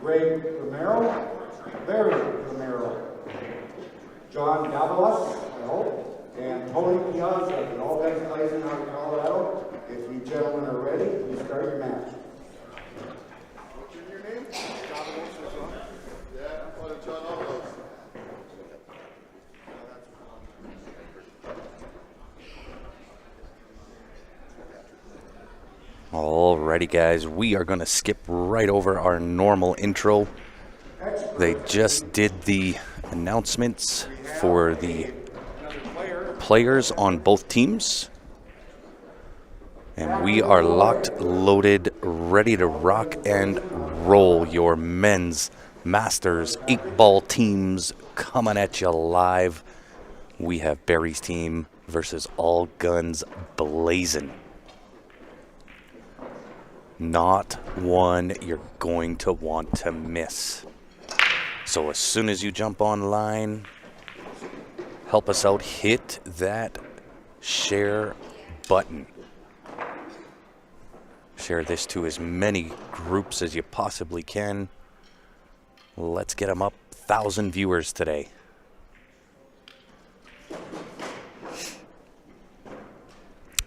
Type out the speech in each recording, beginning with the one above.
Greg Romero, Larry Romero, John Davalos, I hope, and Tony Piazza, and all guys playing out of Colorado. If you gentlemen are ready, please start your match. What's your name? Davalos as well? Yeah, I thought John Davalos. Alrighty guys, we are going to skip right over our normal intro. They just did the announcements for the players on both teams. And we are locked, loaded, ready to rock and roll. Your men's Masters 8-ball teams coming at you live. We have Barry's team versus All Guns Blazing. Not one you're going to want to miss. So as soon as you jump online, help us out, hit that share button. Share this to as many groups as you possibly can. Let's get them up. 1,000 viewers today.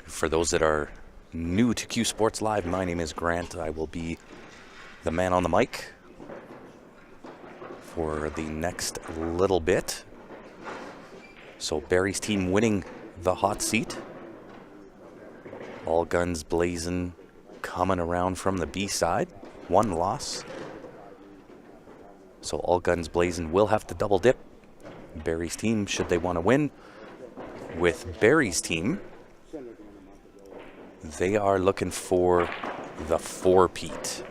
For those that are new to Q Sports Live, my name is Grant. I will be the man on the mic for the next little bit. So Barry's team winning the hot seat. All Guns Blazing coming around from the B side. One loss. So All Guns Blazing will have to double dip. Barry's team, should they want to win. With Barry's team, they are looking for the 4-peat.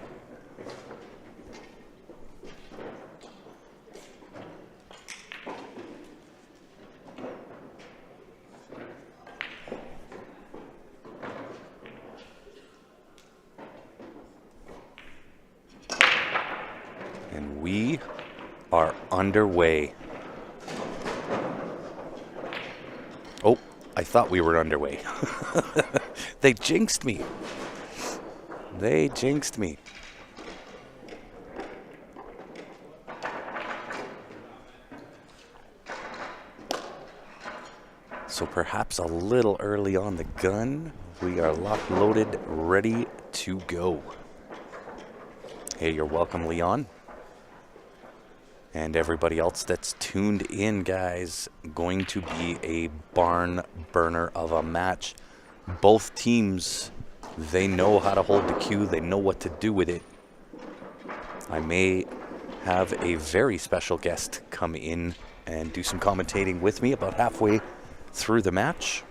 And we are underway. Oh, I thought we were underway. They jinxed me. They jinxed me. So perhaps a little early on the gun. We are locked, loaded, ready to go. Hey, you're welcome, Leon. And everybody else that's tuned in, guys. Going to be a barn burner of a match. Both teams, they know how to hold the Q. They know what to do with it. I may have a very special guest come in and do some commentating with me about halfway through the match.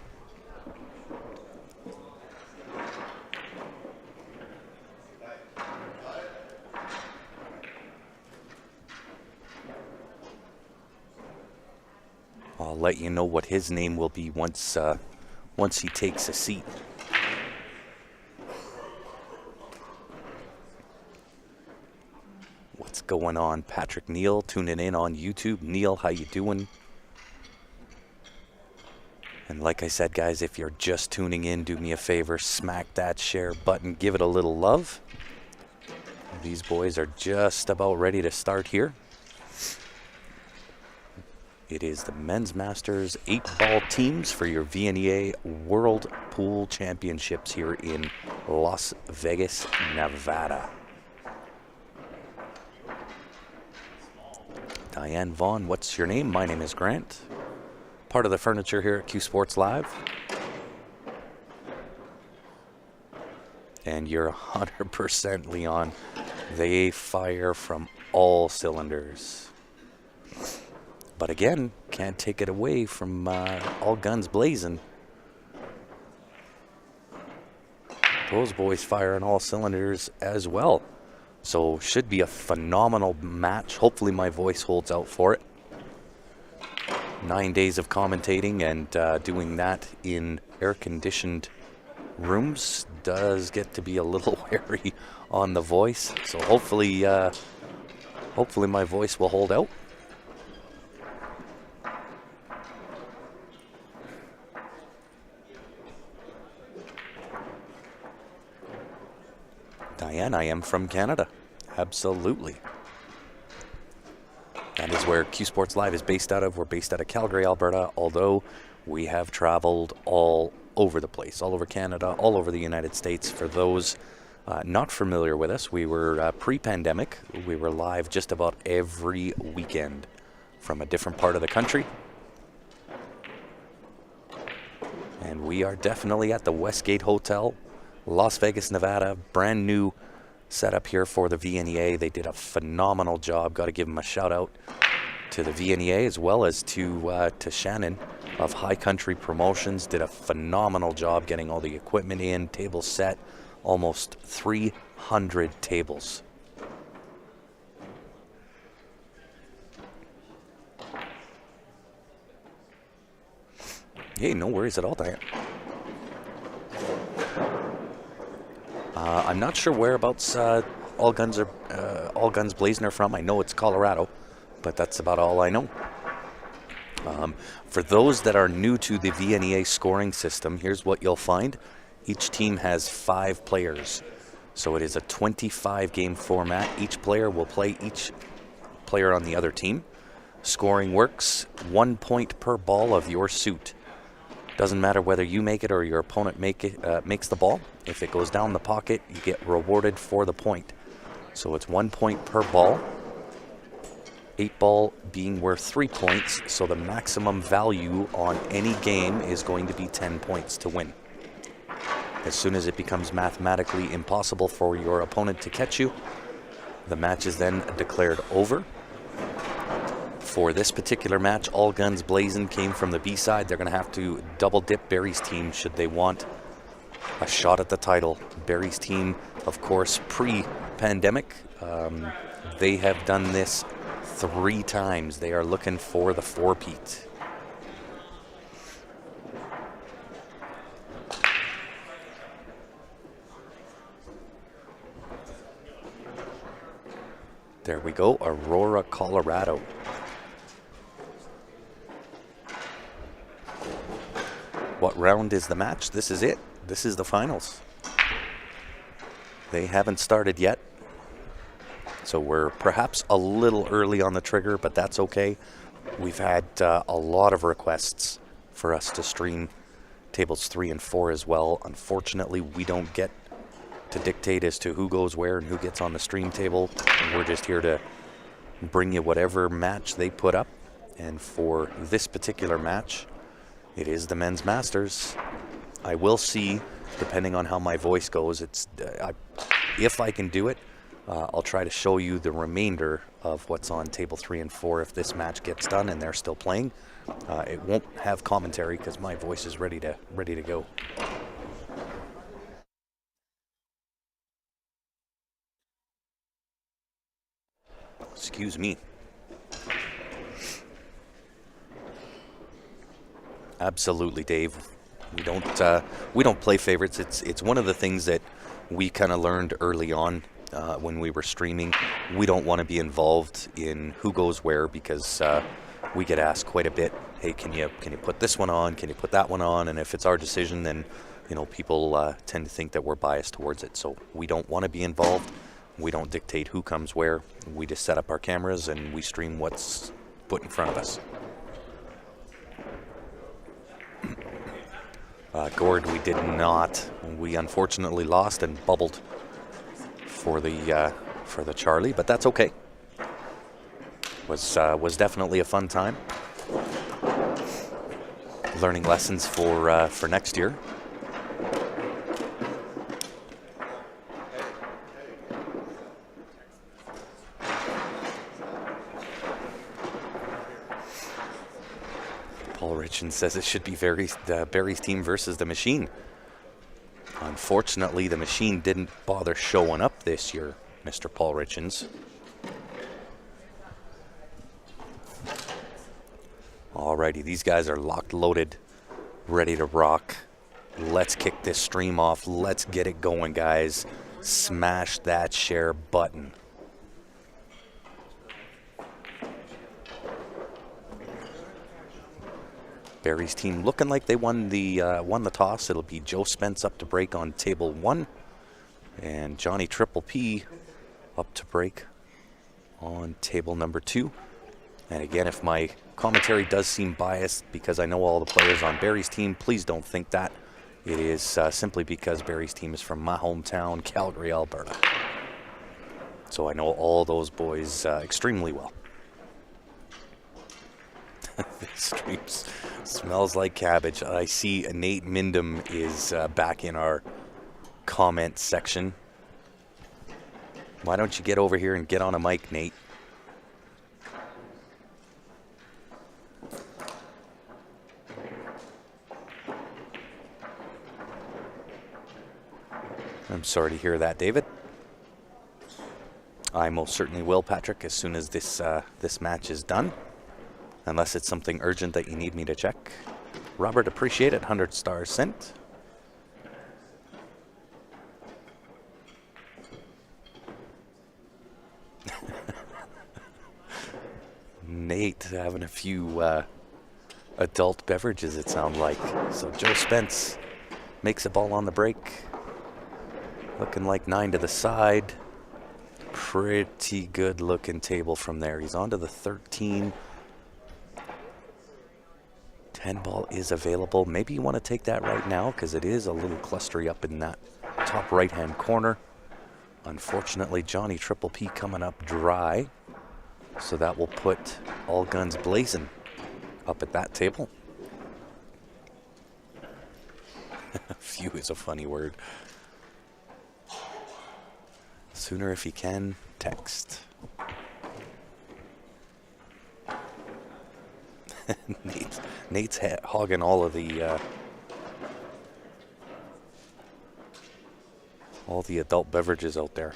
I'll let you know what his name will be once he takes a seat. What's going on? Patrick Neal tuning in on YouTube. Neil, how you doing? And like I said, guys, if you're just tuning in, do me a favor, smack that share button, give it a little love. These boys are just about ready to start here. It is the Men's Masters 8-ball teams for your Vnea World Pool Championships here in Las Vegas, Nevada. Diane Vaughn, what's your name? My name is Grant. Part of the furniture here at Q Sports Live. And you're 100% Leon. They fire from all cylinders. But again, can't take it away from All Guns Blazing. Those boys fire on all cylinders as well. So should be a phenomenal match. Hopefully my voice holds out for it. 9 days of commentating and doing that in air-conditioned rooms does get to be a little wary on the voice. So hopefully my voice will hold out. Diane, I am from Canada. Absolutely. That is where Q Sports Live is based out of. We're based out of Calgary, Alberta, although we have traveled all over the place, all over Canada, all over the United States. For those not familiar with us, we were pre-pandemic. We were live just about every weekend from a different part of the country. And we are definitely at the Westgate Hotel, Las Vegas, Nevada. Brand new setup here for the Vnea. They did a phenomenal job. Got to give them a shout out to the Vnea as well as to Shannon of High Country Promotions. Did a phenomenal job getting all the equipment in, tables set, almost 300 tables. Hey, no worries at all, Diane. I'm not sure whereabouts All Guns Blazing are from. I know it's Colorado, but that's about all I know. For those that are new to the Vnea scoring system, here's what you'll find. Each team has 5 players. So it is a 25-game format. Each player will play each player on the other team. Scoring works 1 point per ball of your suit. Doesn't matter whether you make it or your opponent makes the ball. If it goes down the pocket, you get rewarded for the point. So it's 1 point per ball. 8 ball being worth 3 points, so the maximum value on any game is going to be 10 points to win. As soon as it becomes mathematically impossible for your opponent to catch you, the match is then declared over. For this particular match, All Guns Blazing came from the B side. They're going to have to double dip Barry's team should they want a shot at the title. Barry's team, of course, pre-pandemic, they have done this 3 times. They are looking for the 4-peat. There we go, Aurora, Colorado. What round is the match? This is it. This is the finals. They haven't started yet. So we're perhaps a little early on the trigger, but that's okay. We've had a lot of requests for us to stream tables 3 and 4 as well. Unfortunately, we don't get to dictate as to who goes where and who gets on the stream table. We're just here to bring you whatever match they put up. And for this particular match, it is the Men's Masters. I will see, depending on how my voice goes, if I can do it, I'll try to show you the remainder of what's on table 3 and 4 if this match gets done and they're still playing. It won't have commentary because my voice is ready to go. Excuse me. Absolutely, Dave. We don't play favorites. It's one of the things that we kind of learned early on when we were streaming. We don't want to be involved in who goes where because we get asked quite a bit. Hey, can you put this one on? Can you put that one on? And if it's our decision, then people tend to think that we're biased towards it. So we don't want to be involved. We don't dictate who comes where. We just set up our cameras and we stream what's put in front of us. Gord, we did not. We unfortunately lost and bubbled for the Charlie, but that's okay. Was definitely a fun time. Learning lessons for next year. Paul Richens says it should be Barry's team versus the Machine. Unfortunately, the Machine didn't bother showing up this year, Mr. Paul Richens. Alrighty, these guys are locked, loaded, ready to rock. Let's kick this stream off. Let's get it going, guys. Smash that share button. Barry's team looking like they won the toss. It'll be Joe Spence up to break on table 1. And Johnny Triple P up to break on table number 2. And again, if my commentary does seem biased because I know all the players on Barry's team, please don't think that. It is simply because Barry's team is from my hometown, Calgary, Alberta. So I know all those boys extremely well. This stream smells like cabbage. I see Nate Mindham is back in our comment section. Why don't you get over here and get on a mic, Nate? I'm sorry to hear that, David. I most certainly will, Patrick, as soon as this match is done. Unless it's something urgent that you need me to check. Robert, appreciate it. 100 stars sent. Nate having a few adult beverages, it sounds like. So Joe Spence makes a ball on the break. Looking like 9 to the side. Pretty good looking table from there. He's on to the 13. 10 ball is available. Maybe you want to take that right now because it is a little clustery up in that top right hand corner. Unfortunately, Johnny Triple P coming up dry. So that will put all guns blazing up at that table. Few is a funny word. Sooner if you can, text. Nate's hogging all of the adult beverages out there.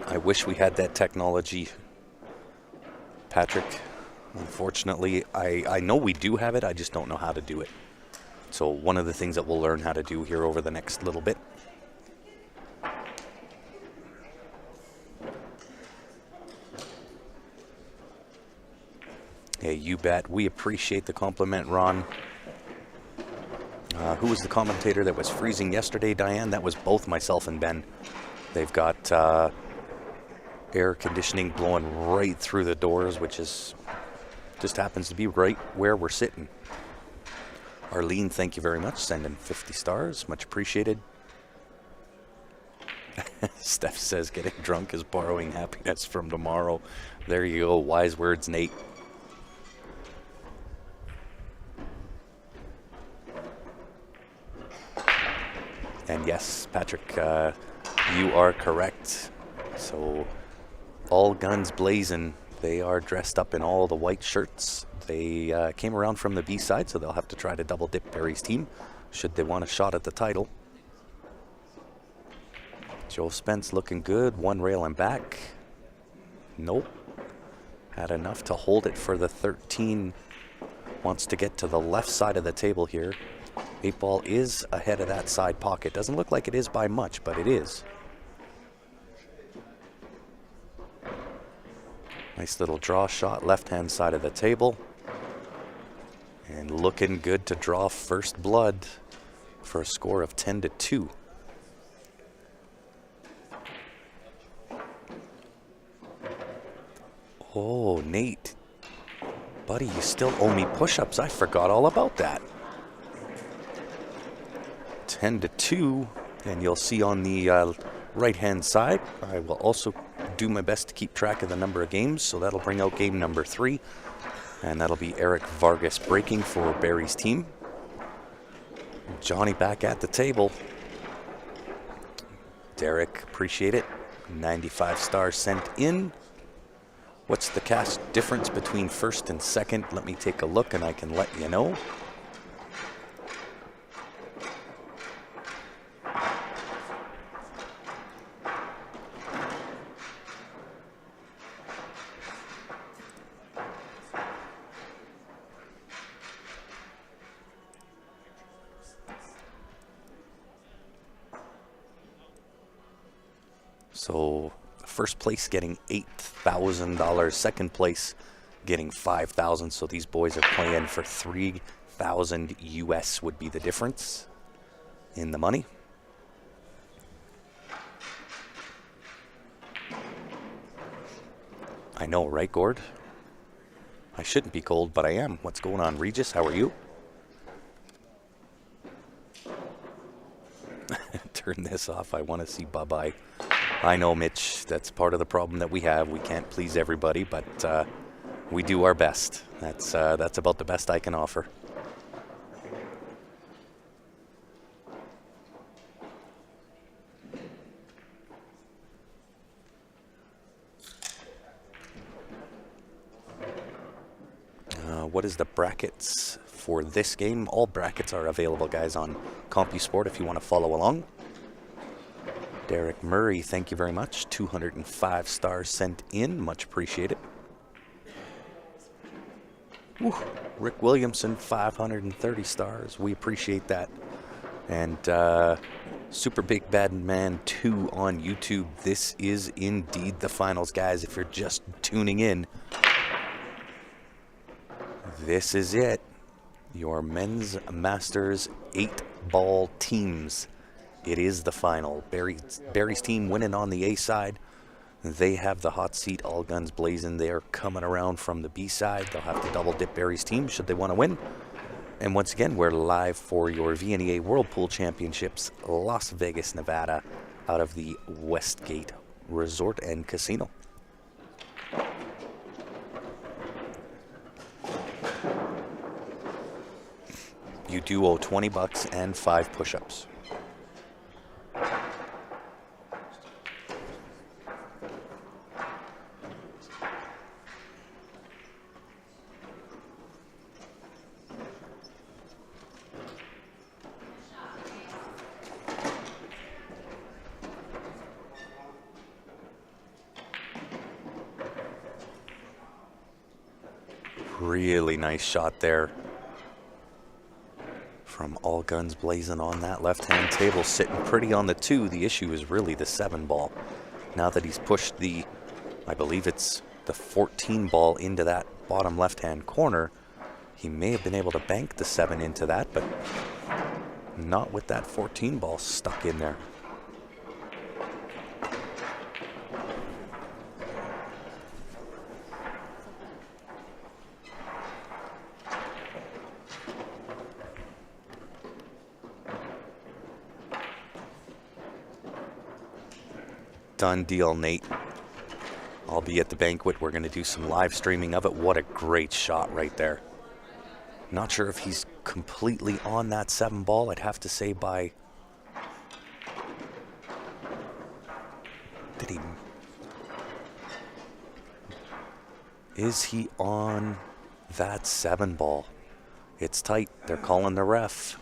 I wish we had that technology, Patrick. Unfortunately, I know we do have it, I just don't know how to do it. So one of the things that we'll learn how to do here over the next little bit. Hey, you bet. We appreciate the compliment, Ron. Who was the commentator that was freezing yesterday, Diane? That was both myself and Ben. They've got air conditioning blowing right through the doors, which is just happens to be right where we're sitting. Arlene, thank you very much. Sending 50 stars. Much appreciated. Steph says getting drunk is borrowing happiness from tomorrow. There you go. Wise words, Nate. And yes, Patrick, you are correct. So all guns blazing. They are dressed up in all the white shirts. They came around from the B side, so they'll have to try to double dip Barry's team should they want a shot at the title. Joe Spence looking good. One rail and back. Nope. Had enough to hold it for the 13. Wants to get to the left side of the table here. 8 ball is ahead of that side pocket. Doesn't look like it is by much, but it is. Nice little draw shot, left-hand side of the table. And looking good to draw first blood for a score of 10-2. Oh, Nate. Buddy, you still owe me push-ups. I forgot all about that. 10-2, and you'll see on the right-hand side, I will also do my best to keep track of the number of games, so that'll bring out game number 3, and that'll be Eric Vargas breaking for Barry's team. Johnny back at the table. Derek, appreciate it. 95 stars sent in. What's the cash difference between first and second? Let me take a look and I can let you know. So first place getting $8,000, second place getting $5,000. So these boys are playing for $3,000 US would be the difference in the money. I know, right, Gord? I shouldn't be cold, but I am. What's going on, Regis? How are you? Turn this off. I want to see bye-bye. I know, Mitch. That's part of the problem that we have. We can't please everybody, but we do our best. That's about the best I can offer. What is the brackets for this game? All brackets are available, guys, on CompuSport if you want to follow along. Derek Murray, thank you very much. 205 stars sent in. Much appreciated. Whew. Rick Williamson, 530 stars. We appreciate that. And Super Big Bad Man 2 on YouTube. This is indeed the finals, guys. If you're just tuning in, this is it. Your men's Masters 8-ball teams. It is the final. Barry's team winning on the A side. They have the hot seat, all guns blazing. They're coming around from the B side. They'll have to double dip Barry's team should they want to win. And once again, we're live for your Vnea Whirlpool Championships, Las Vegas, Nevada, out of the Westgate Resort and Casino. You do owe $20 and 5 push-ups. Really nice shot there from All Guns Blazing on that left-hand table, sitting pretty on the 2. The issue is really the 7 ball. Now that he's pushed the, I believe it's the 14 ball into that bottom left-hand corner, he may have been able to bank the 7 into that, but not with that 14 ball stuck in there. Done deal, Nate. I'll be at the banquet. We're going to do some live streaming of it. What a great shot right there. Not sure if he's completely on that 7 ball. I'd have to say by... Did he... Is he on that 7 ball? It's tight. They're calling the ref.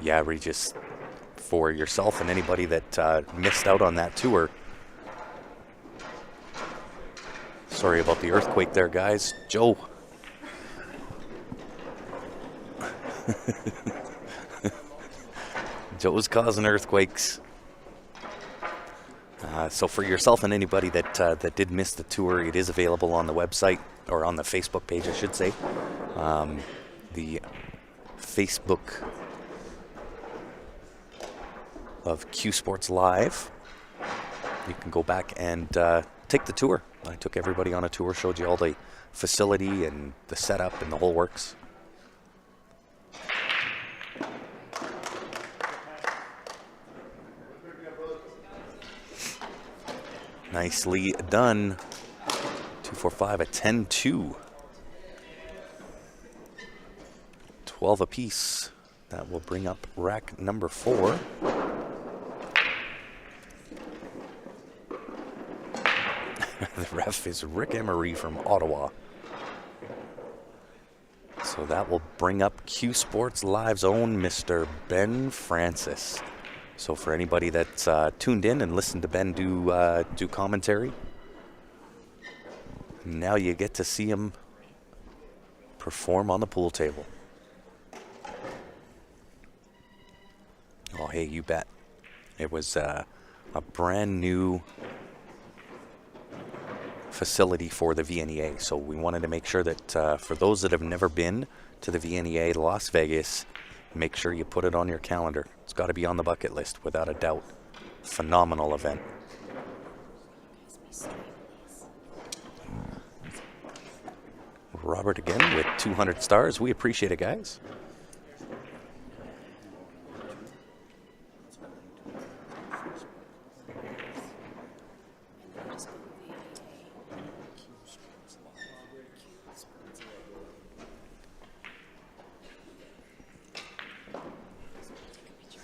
Yeah, Regis, for yourself and anybody that missed out on that tour. Sorry about the earthquake there, guys. Joe. Joe's causing earthquakes. So for yourself and anybody that did miss the tour, it is available on the website, or on the Facebook page, I should say. The Facebook of Q Sports Live. You can go back and take the tour. I took everybody on a tour, showed you all the facility and the setup and the whole works. Nicely done. 2-4-5, a 10-2. 12 apiece. That will bring up rack number 4. The ref is Rick Emery from Ottawa. So that will bring up Q Sports Live's own Mr. Ben Francis. So for anybody that's tuned in and listened to Ben do commentary, now you get to see him perform on the pool table. Oh, hey, you bet. It was a brand new facility for the Vnea, so we wanted to make sure that for those that have never been to the Vnea Las Vegas, make sure you put it on your calendar. It's got to be on the bucket list, without a doubt. Phenomenal event. Robert again with 200 stars. We appreciate it, guys.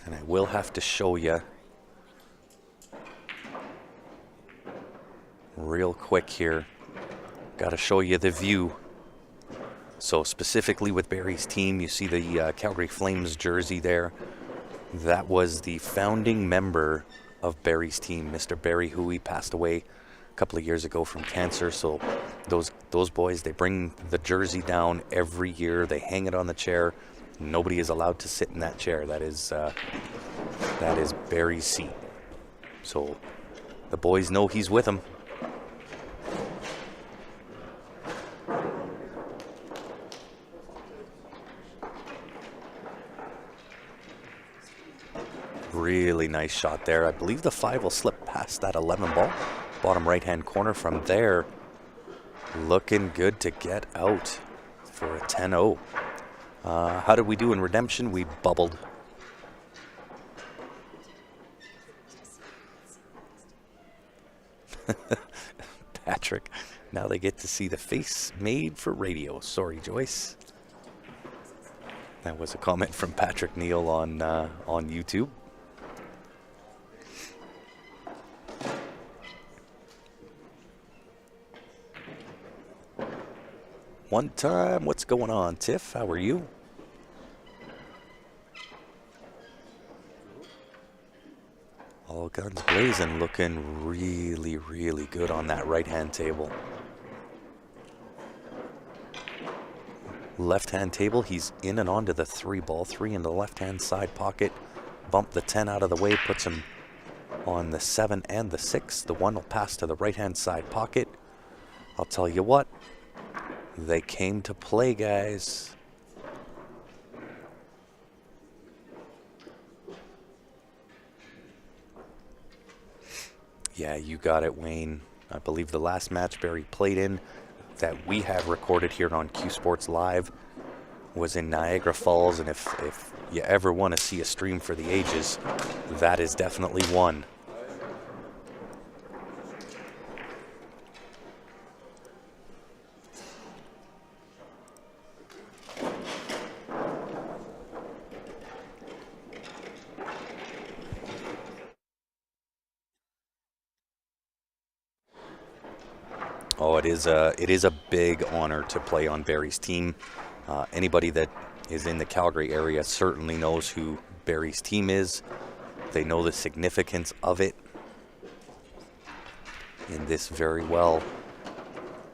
And I will have to show you real quick here. Got to show you the view. So specifically with Barry's team, you see the Calgary Flames jersey there. That was the founding member of Barry's team, Mr. Barry Huey, passed away a couple of years ago from cancer. So those boys, they bring the jersey down every year. They hang it on the chair. Nobody is allowed to sit in that chair. That is Barry's seat. So the boys know he's with them. Really nice shot there. I believe the 5 will slip past that 11 ball. Bottom right-hand corner from there. Looking good to get out for a 10-0. How did we do in redemption? We bubbled. Patrick. Now they get to see the face made for radio. Sorry, Joyce. That was a comment from Patrick Neal on YouTube. One time, what's going on, Tiff? How are you? All guns blazing, looking really, really good on that right-hand table. Left-hand table, he's in and onto the 3 ball, 3 in the left-hand side pocket. Bump the 10 out of the way, puts him on the 7 and the 6. The 1 will pass to the right-hand side pocket. I'll tell you what. They came to play, guys. Yeah, you got it, Wayne. I believe the last match Barry played in that we have recorded here on Q Sports Live was in Niagara Falls, and if you ever want to see a stream for the ages, that is definitely one. Oh, it is a big honor to play on Barry's team. Anybody that is in the Calgary area certainly knows who Barry's team is. They know the significance of it. And this very well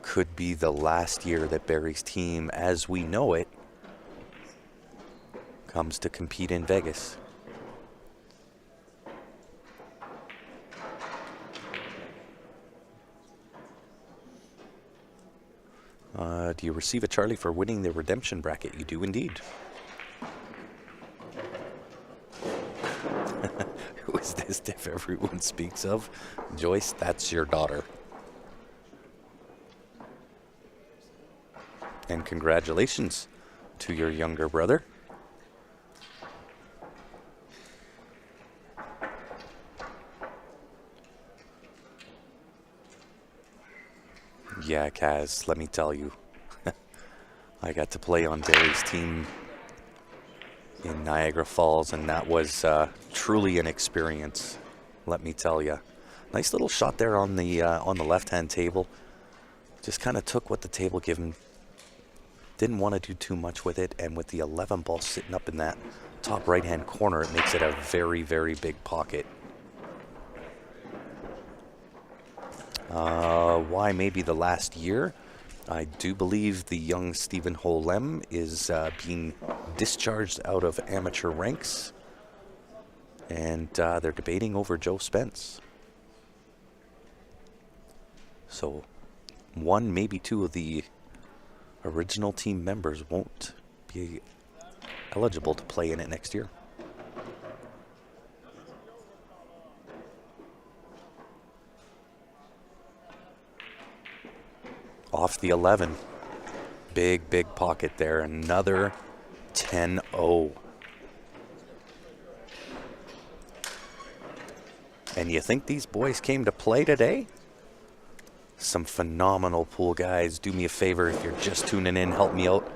could be the last year that Barry's team, as we know it, comes to compete in Vegas. Do you receive a Charlie for winning the redemption bracket? You do indeed. Who is this Tiff everyone speaks of? Joyce, that's your daughter. And congratulations to your younger brother. Yeah, Kaz, let me tell you. I got to play on Barry's team in Niagara Falls, and that was truly an experience, let me tell you. Nice little shot there on the left-hand table. Just kind of took what the table gave him. Didn't want to do too much with it, and with the 11 ball sitting up in that top right-hand corner, it makes it a very, very big pocket. Why maybe the last year? I do believe the young Stephen Holem is being discharged out of amateur ranks. And they're debating over Joe Spence. So one, maybe two of the original team members won't be eligible to play in it next year. Off the 11. Big, big pocket there. Another 10-0. And you think these boys came to play today? Some phenomenal pool, guys. Do me a favor if you're just tuning in, help me out.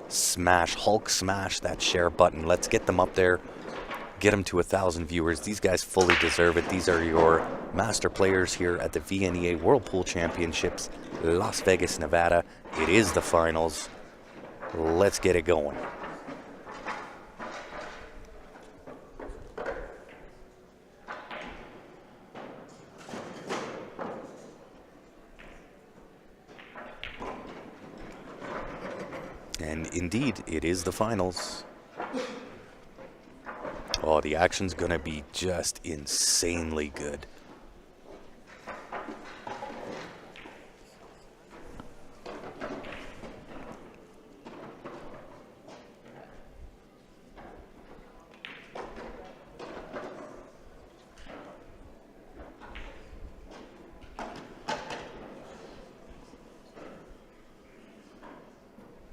Hulk smash that share button. Let's get them up there. Get them to 1,000 viewers. These guys fully deserve it. These are your master players here at the Vnea World Pool Championships, Las Vegas, Nevada. It is the finals. Let's get it going. And indeed, it is the finals. Oh, the action's gonna be just insanely good.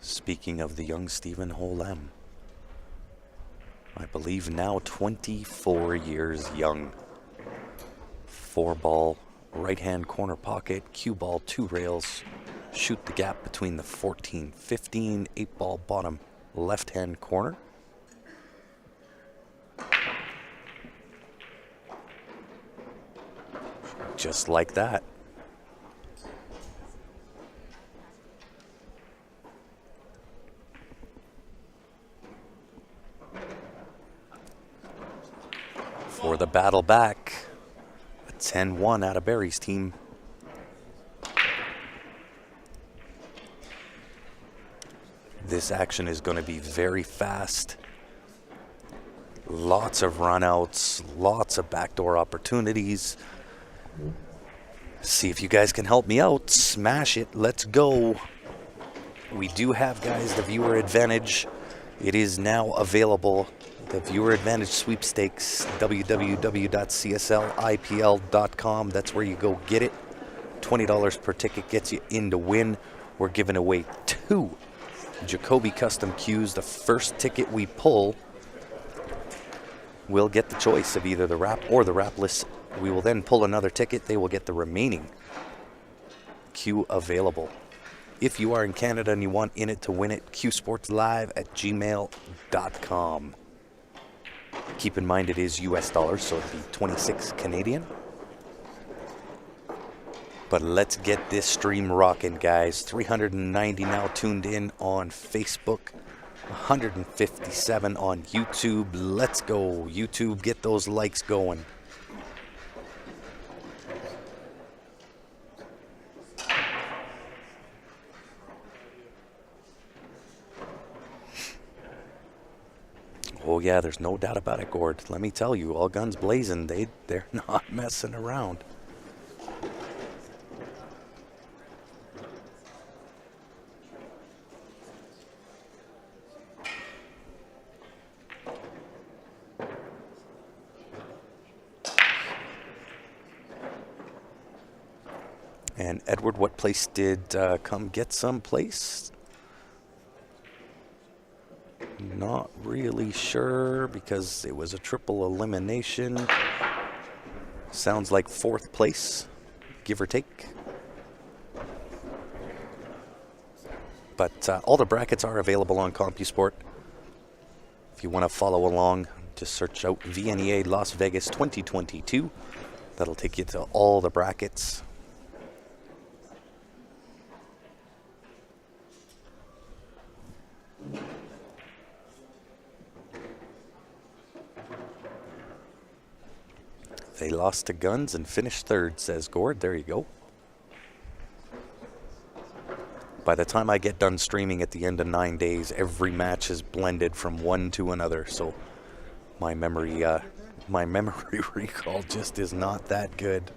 Speaking of the young Stephen Holem, I believe now 24 years young. 4-ball, right-hand corner pocket, cue ball, 2 rails, shoot the gap between the 14-15, 8-ball bottom, left-hand corner. Just like that. For the battle back, a 10-1 out of Barry's team. This action is going to be very fast. Lots of runouts, lots of backdoor opportunities. See if you guys can help me out. Smash it. Let's go. We do have, guys, the viewer advantage. It is now available. The Viewer Advantage Sweepstakes, www.cslipl.com. That's where you go get it. $20 per ticket gets you in to win. We're giving away 2 Jacoby custom cues. The first ticket we pull will get the choice of either the wrap or the wrapless. We will then pull another ticket. They will get the remaining cue available. If you are in Canada and you want in it to win it, qsportslive@gmail.com. Keep in mind it is US dollars, so it'd be 26 Canadian. But let's get this stream rocking, guys. 390 now tuned in on Facebook, 157 on YouTube. Let's go, YouTube. Get those likes going. Oh yeah, there's no doubt about it, Gord. Let me tell you, all guns blazing, they're not messing around. And Edward, what place did come get some place? Not really sure because it was a triple elimination. Sounds like 4th place, give or take. But all the brackets are available on CompuSport. If you want to follow along, just search out Vnea Las Vegas 2022. That'll take you to all the brackets. They lost to Guns and finished 3rd, says Gord. There you go. By the time I get done streaming at the end of 9 days, every match is blended from one to another. So my memory recall just is not that good.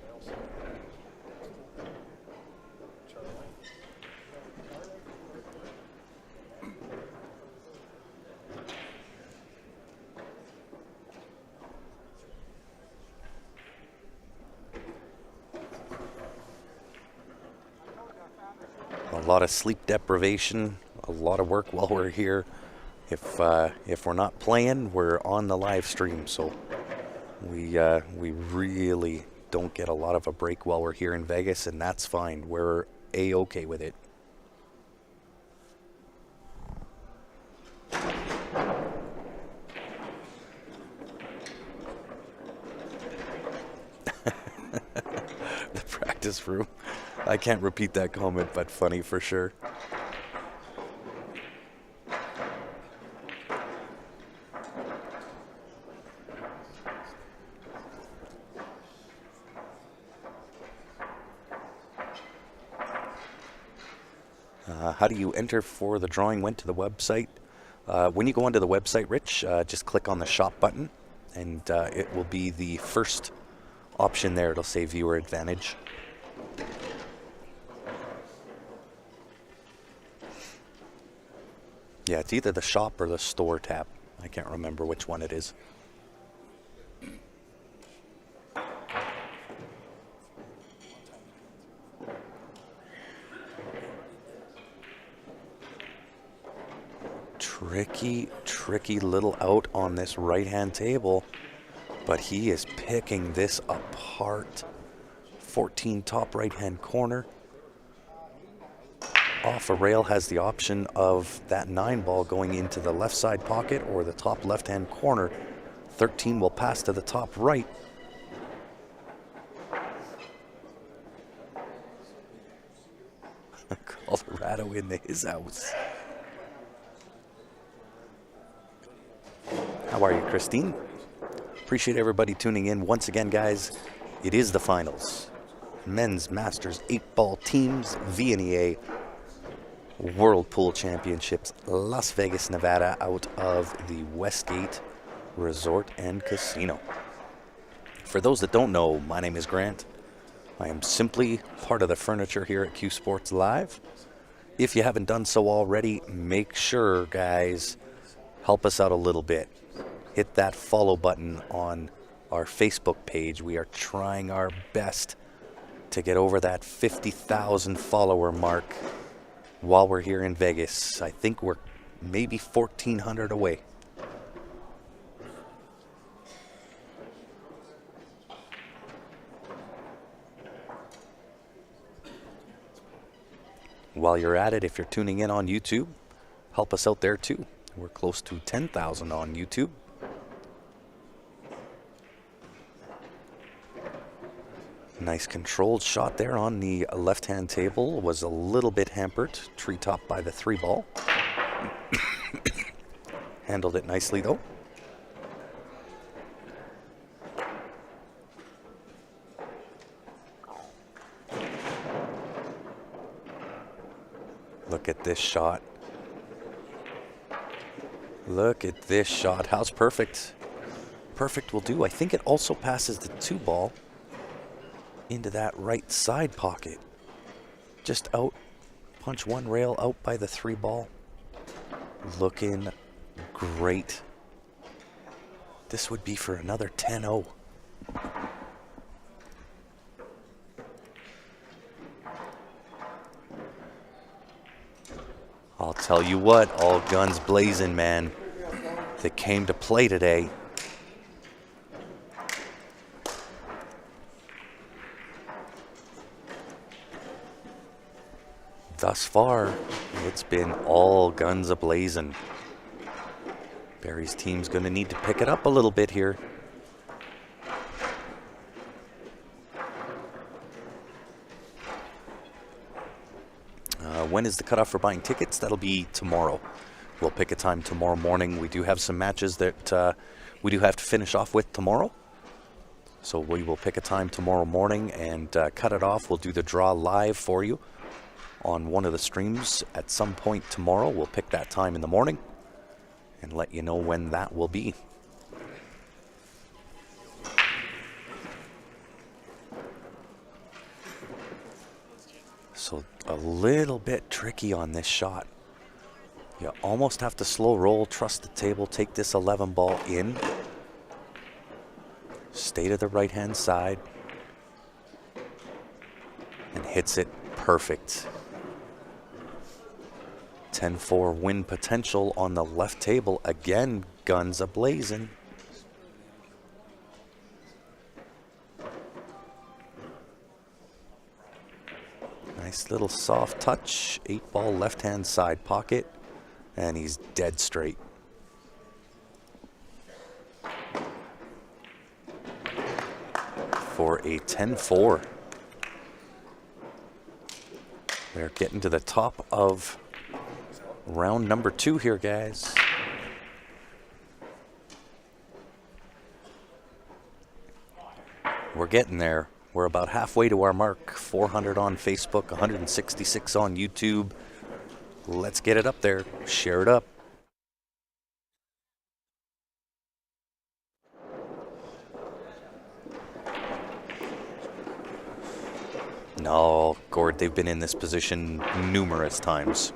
A lot of sleep deprivation, a lot of work while we're here. If we're not playing, we're on the live stream, so we really don't get a lot of a break while we're here in Vegas, and that's fine. We're A-okay with it. The practice room. I can't repeat that comment, but funny for sure. How do you enter for the drawing? Went to the website. When you go onto the website, Rich, just click on the shop button, and it will be the first option there. It'll say viewer advantage. Yeah, it's either the shop or the store tab. I can't remember which one it is. Tricky little out on this right-hand table, but he is picking this apart. 14 top right-hand corner. Off a rail has the option of that 9 ball going into the left side pocket or the top left-hand corner. 13 will pass to the top right. Colorado in his house. How are you, Christine? Appreciate everybody tuning in. Once again, guys, it is the finals. Men's Masters 8-ball teams, Vnea World Pool Championships, Las Vegas, Nevada, out of the Westgate Resort and Casino. For those that don't know, my name is Grant. I am simply part of the furniture here at Q Sports Live. If you haven't done so already, make sure, guys, help us out a little bit. Hit that follow button on our Facebook page. We are trying our best to get over that 50,000 follower mark while we're here in Vegas. I think we're maybe 1,400 away. While you're at it, if you're tuning in on YouTube, help us out there too. We're close to 10,000 on YouTube. Nice controlled shot there on the left-hand table. Was a little bit hampered. Treetop by the 3 ball. Handled it nicely though. Look at this shot. Look at this shot. How's perfect? Perfect will do. I think it also passes the 2 ball into that right side pocket. Just out. Punch 1 rail out by the 3 ball. Looking great. This would be for another 10-0. I'll tell you what, all guns blazing, man. They came to play today. Thus far, it's been all guns a-blazing. Barry's team's going to need to pick it up a little bit here. When is the cutoff for buying tickets? That'll be tomorrow. We'll pick a time tomorrow morning. We do have some matches that we do have to finish off with tomorrow. So we will pick a time tomorrow morning and cut it off. We'll do the draw live for you on one of the streams at some point tomorrow. We'll pick that time in the morning and let you know when that will be. So a little bit tricky on this shot. You almost have to slow roll, trust the table, take this 11 ball in. Stay to the right-hand side. And hits it perfect. 10-4 win potential on the left table. Again, guns a-blazing. Nice little soft touch. 8-ball left-hand side pocket. And he's dead straight. For a 10-4. We're getting to the top of round number 2 here, guys. We're getting there. We're about halfway to our mark. 400 on Facebook, 166 on YouTube. Let's get it up there. Share it up. No, Gord, they've been in this position numerous times.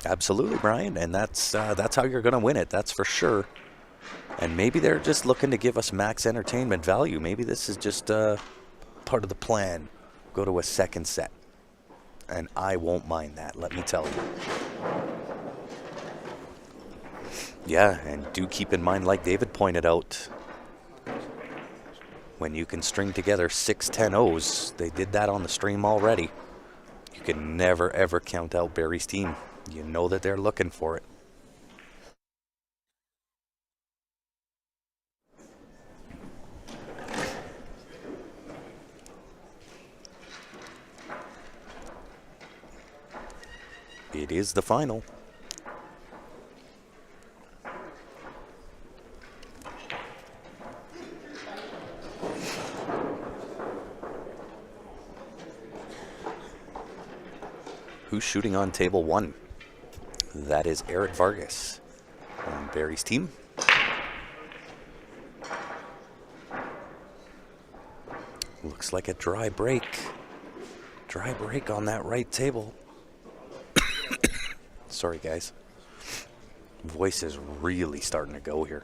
Absolutely, Brian, and that's how you're going to win it, that's for sure. And maybe they're just looking to give us max entertainment value. Maybe this is just part of the plan. Go to a second set. And I won't mind that, let me tell you. Yeah, and do keep in mind, like David pointed out, when you can string together 6 10-0s, they did that on the stream already. You can never, ever count out Barry's team. You know that they're looking for it. It is the final. Who's shooting on table 1? That is Eric Vargas on Barry's team. Looks like a dry break. Dry break on that right table. Sorry, guys. Voice is really starting to go here.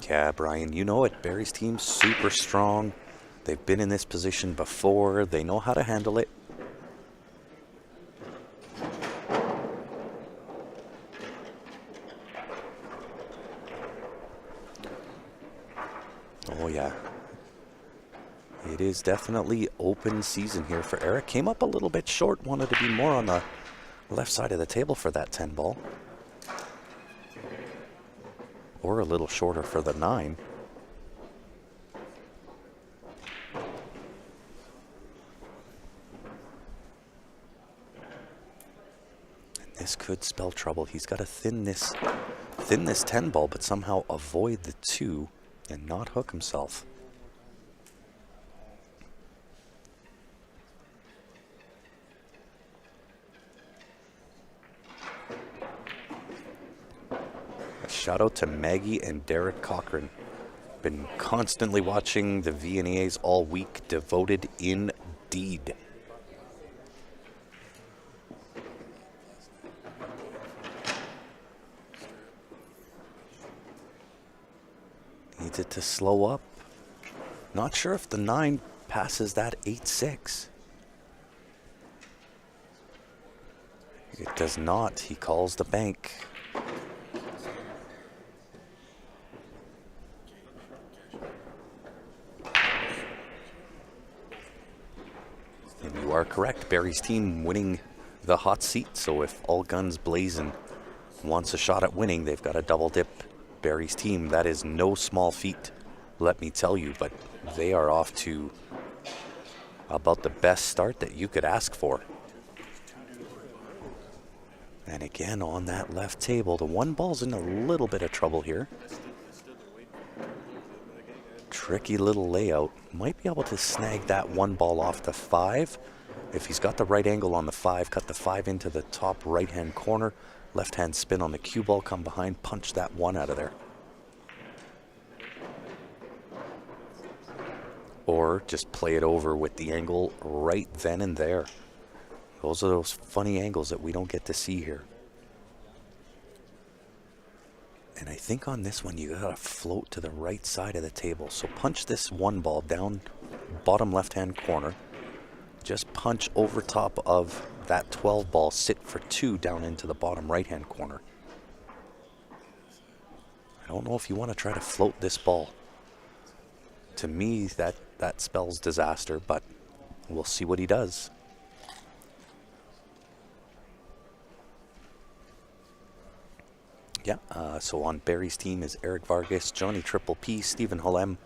Yeah, Brian, you know it. Barry's team's super strong. They've been in this position before. They know how to handle it. Oh, yeah. It is definitely open season here for Eric. Came up a little bit short. Wanted to be more on the left side of the table for that 10 ball. Or a little shorter for the 9. And this could spell trouble. He's got to thin this 10 ball, but somehow avoid the 2 and not hook himself. Shout out to Maggie and Derek Cochran. Been constantly watching the Vneas all week. Devoted indeed. Needs it to slow up. Not sure if the 9 passes that 8-6. It does not. He calls the bank. And you are correct. Barry's team winning the hot seat. So if all guns blazing wants a shot at winning, they've got to double dip Barry's team. That is no small feat, let me tell you. But they are off to about the best start that you could ask for. And again on that left table, the 1 ball's in a little bit of trouble here. Tricky little layout. Might be able to snag that one ball off the 5. If he's got the right angle on the 5, cut the 5 into the top right-hand corner. Left-hand spin on the cue ball, come behind, punch that 1 out of there. Or just play it over with the angle right then and there. Those are those funny angles that we don't get to see here. And I think on this one, you gotta float to the right side of the table. So punch this 1 ball down bottom left-hand corner. Just punch over top of that 12 ball, sit for 2 down into the bottom right-hand corner. I don't know if you want to try to float this ball. To me, that spells disaster, but we'll see what he does. Yeah, so on Barry's team is Eric Vargas, Johnny Triple P, Stephen Halem,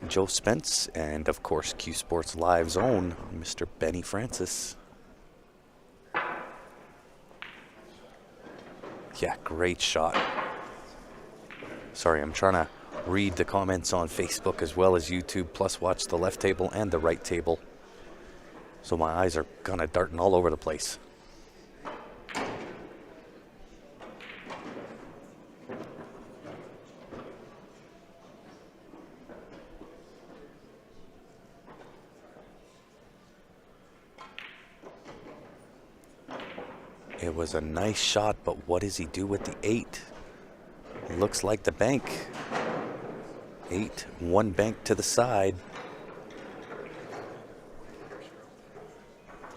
Joe Spence, and of course Q Sports Live's own Mr. Benny Francis. Yeah, great shot. Sorry, I'm trying to read the comments on Facebook as well as YouTube, plus watch the left table and the right table. So my eyes are kind of darting all over the place. It was a nice shot, but what does he do with the 8? It looks like the bank. 8, 1 bank to the side.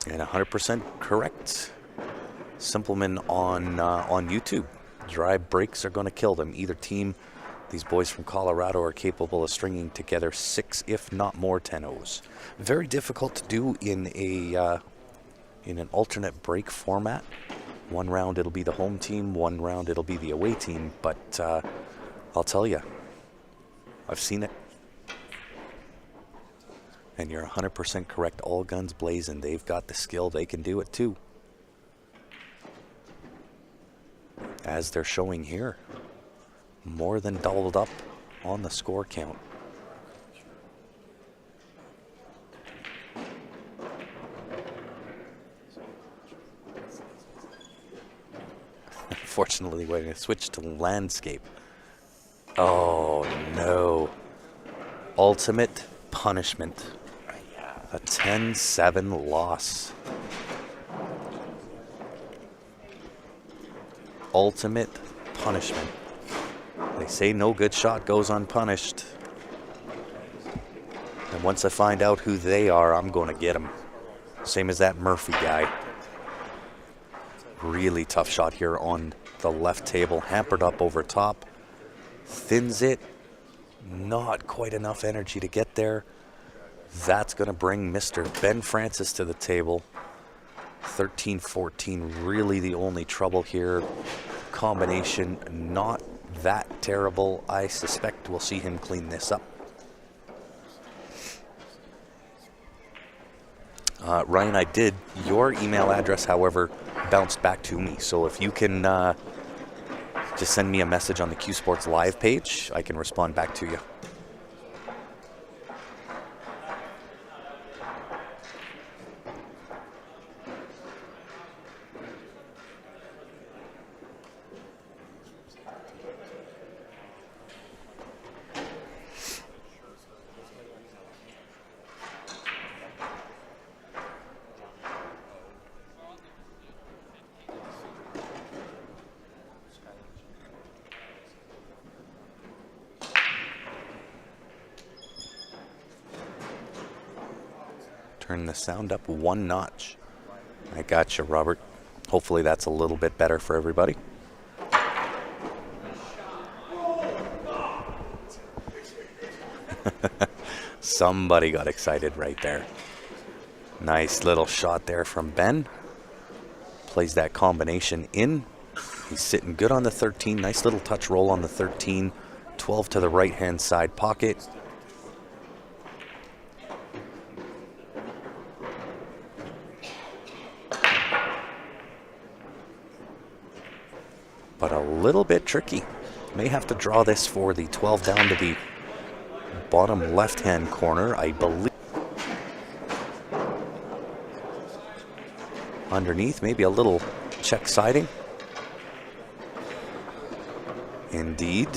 And 100% correct. Simpleman on YouTube. Drive breaks are going to kill them. Either team, these boys from Colorado are capable of stringing together 6, if not more, 10-0s. Very difficult to do in an alternate break format. 1 round it'll be the home team, 1 round it'll be the away team, but I'll tell you, I've seen it. And you're 100% correct, all guns blazing. They've got the skill, they can do it too. As they're showing here, more than doubled up on the score count. Unfortunately, we're going to switch to landscape. Oh, no. Ultimate punishment. A 10-7 loss. Ultimate punishment. They say no good shot goes unpunished. And once I find out who they are, I'm going to get them. Same as that Murphy guy. Really tough shot here on the left table. Hampered up over top. Thins it. Not quite enough energy to get there. That's going to bring Mr. Ben Francis to the table. 13-14, really the only trouble here. Combination not that terrible. I suspect we'll see him clean this up. Ryan, I did. Your email address, however, bounced back to me. So if you can just send me a message on the Q Sports Live page, I can respond back to you. Turn the sound up 1 notch. I got you, Robert. Hopefully that's a little bit better for everybody. Somebody got excited right there. Nice little shot there from Ben. Plays that combination in. He's sitting good on the 13. Nice little touch roll on the 13. 12 to the right-hand side pocket. But a little bit tricky. May have to draw this for the 12 down to the bottom left-hand corner, I believe. Underneath, maybe a little check siding. Indeed.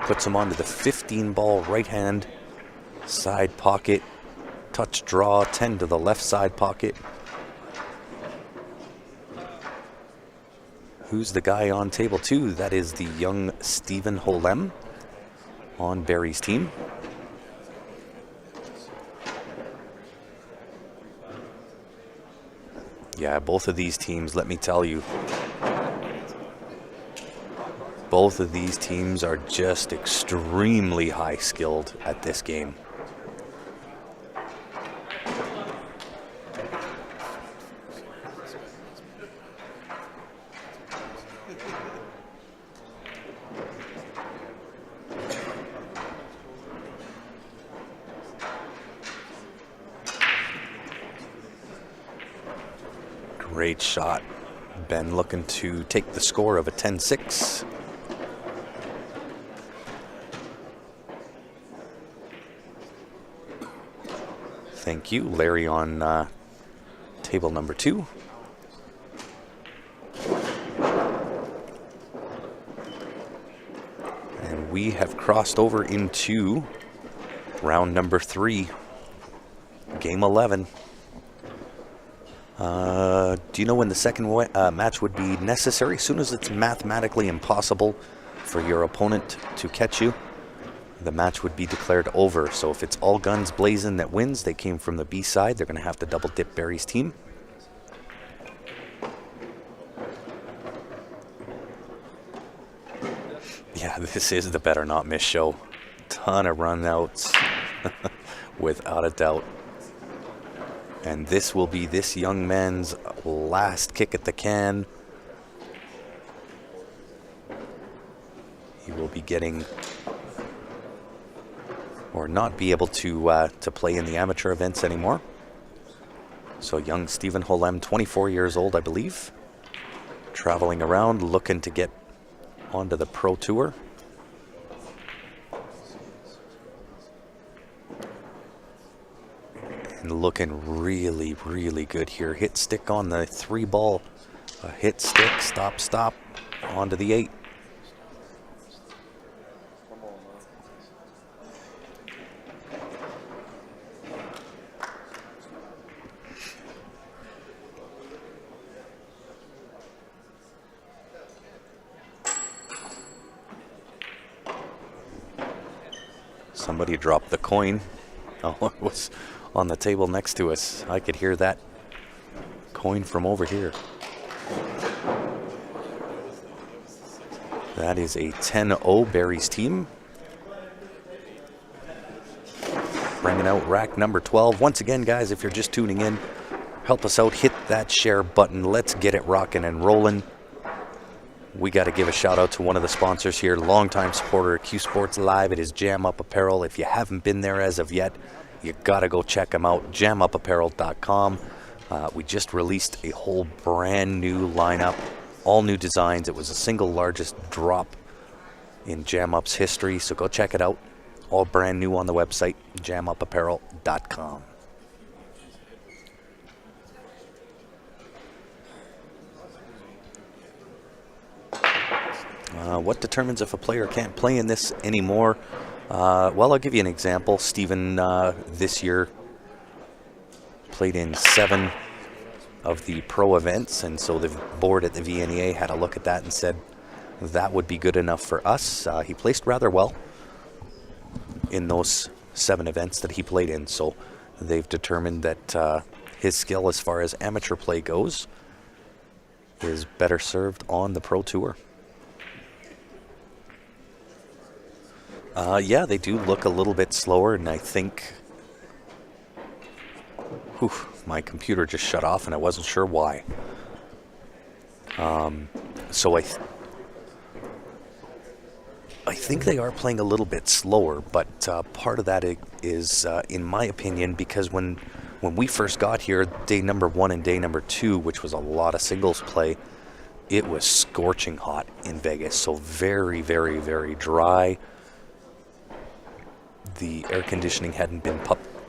Puts him onto the 15-ball right-hand side pocket. Touch draw, 10 to the left side pocket. Who's the guy on table 2? That is the young Stephen Holem on Barry's team. Yeah, both of these teams, let me tell you, both of these teams are just extremely high skilled at this game. Great shot. Ben looking to take the score of a 10-6. Thank you, Larry on table number 2. And we have crossed over into round number 3, game 11. Do you know when the second match would be necessary? As soon as it's mathematically impossible for your opponent to catch you, the match would be declared over. So if it's all guns blazing that wins, they came from the B side, they're going to have to double dip Barry's team. Yeah, this is the better not miss show. Ton of run outs, without a doubt. And this will be this young man's last kick at the can. He will be getting, or not be able to play in the amateur events anymore. So young Stephen Holem, 24 years old, I believe, traveling around looking to get onto the Pro Tour. And looking really, really good here. Hit stick on the 3-ball. Hit stick, stop, stop, onto the 8. Somebody dropped the coin. Oh, it was on the table next to us. I could hear that coin from over here. That is a 10-0 Barry's team. Bringing out rack number 12. Once again, guys, if you're just tuning in, help us out. Hit that share button. Let's get it rocking and rolling. We got to give a shout out to one of the sponsors here, longtime supporter of Q Sports Live. It is Jam Up Apparel. If you haven't been there as of yet, you got to go check them out, jamupapparel.com. We just released a whole brand new lineup, all new designs. It was the single largest drop in Jam Up's history, so go check it out. All brand new on the website, jamupapparel.com. What determines if a player can't play in this anymore? Well, I'll give you an example. Steven this year played in 7 of the pro events, and so the board at the Vnea had a look at that and said that would be good enough for us. He placed rather well in those 7 events that he played in, so they've determined that his skill as far as amateur play goes is better served on the Pro Tour. Yeah, they do look a little bit slower, and I think... my computer just shut off, and I wasn't sure why. So I think they are playing a little bit slower, but part of that is, in my opinion, because when we first got here, day number 1 and day number 2, which was a lot of singles play, it was scorching hot in Vegas. So very, very, very dry. the air conditioning hadn't been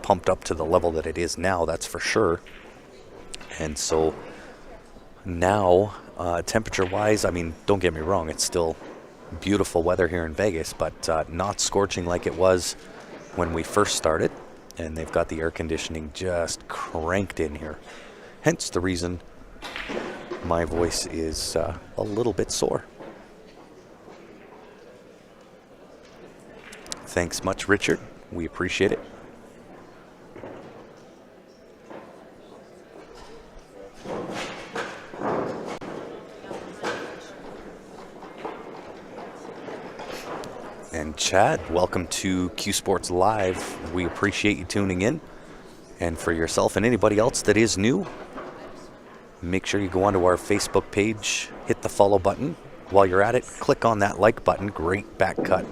pumped up to the level that it is now, that's for sure. And so now, temperature-wise, I mean, don't get me wrong, it's still beautiful weather here in Vegas, but not scorching like it was when we first started. And they've got the air conditioning just cranked in here. Hence the reason my voice is a little bit sore. Thanks much, Richard. We appreciate it. And Chad, welcome to Q Sports Live. We appreciate you tuning in. And for yourself and anybody else that is new, make sure you go onto our Facebook page, hit the follow button. While you're at it, click on that like button. Great back cut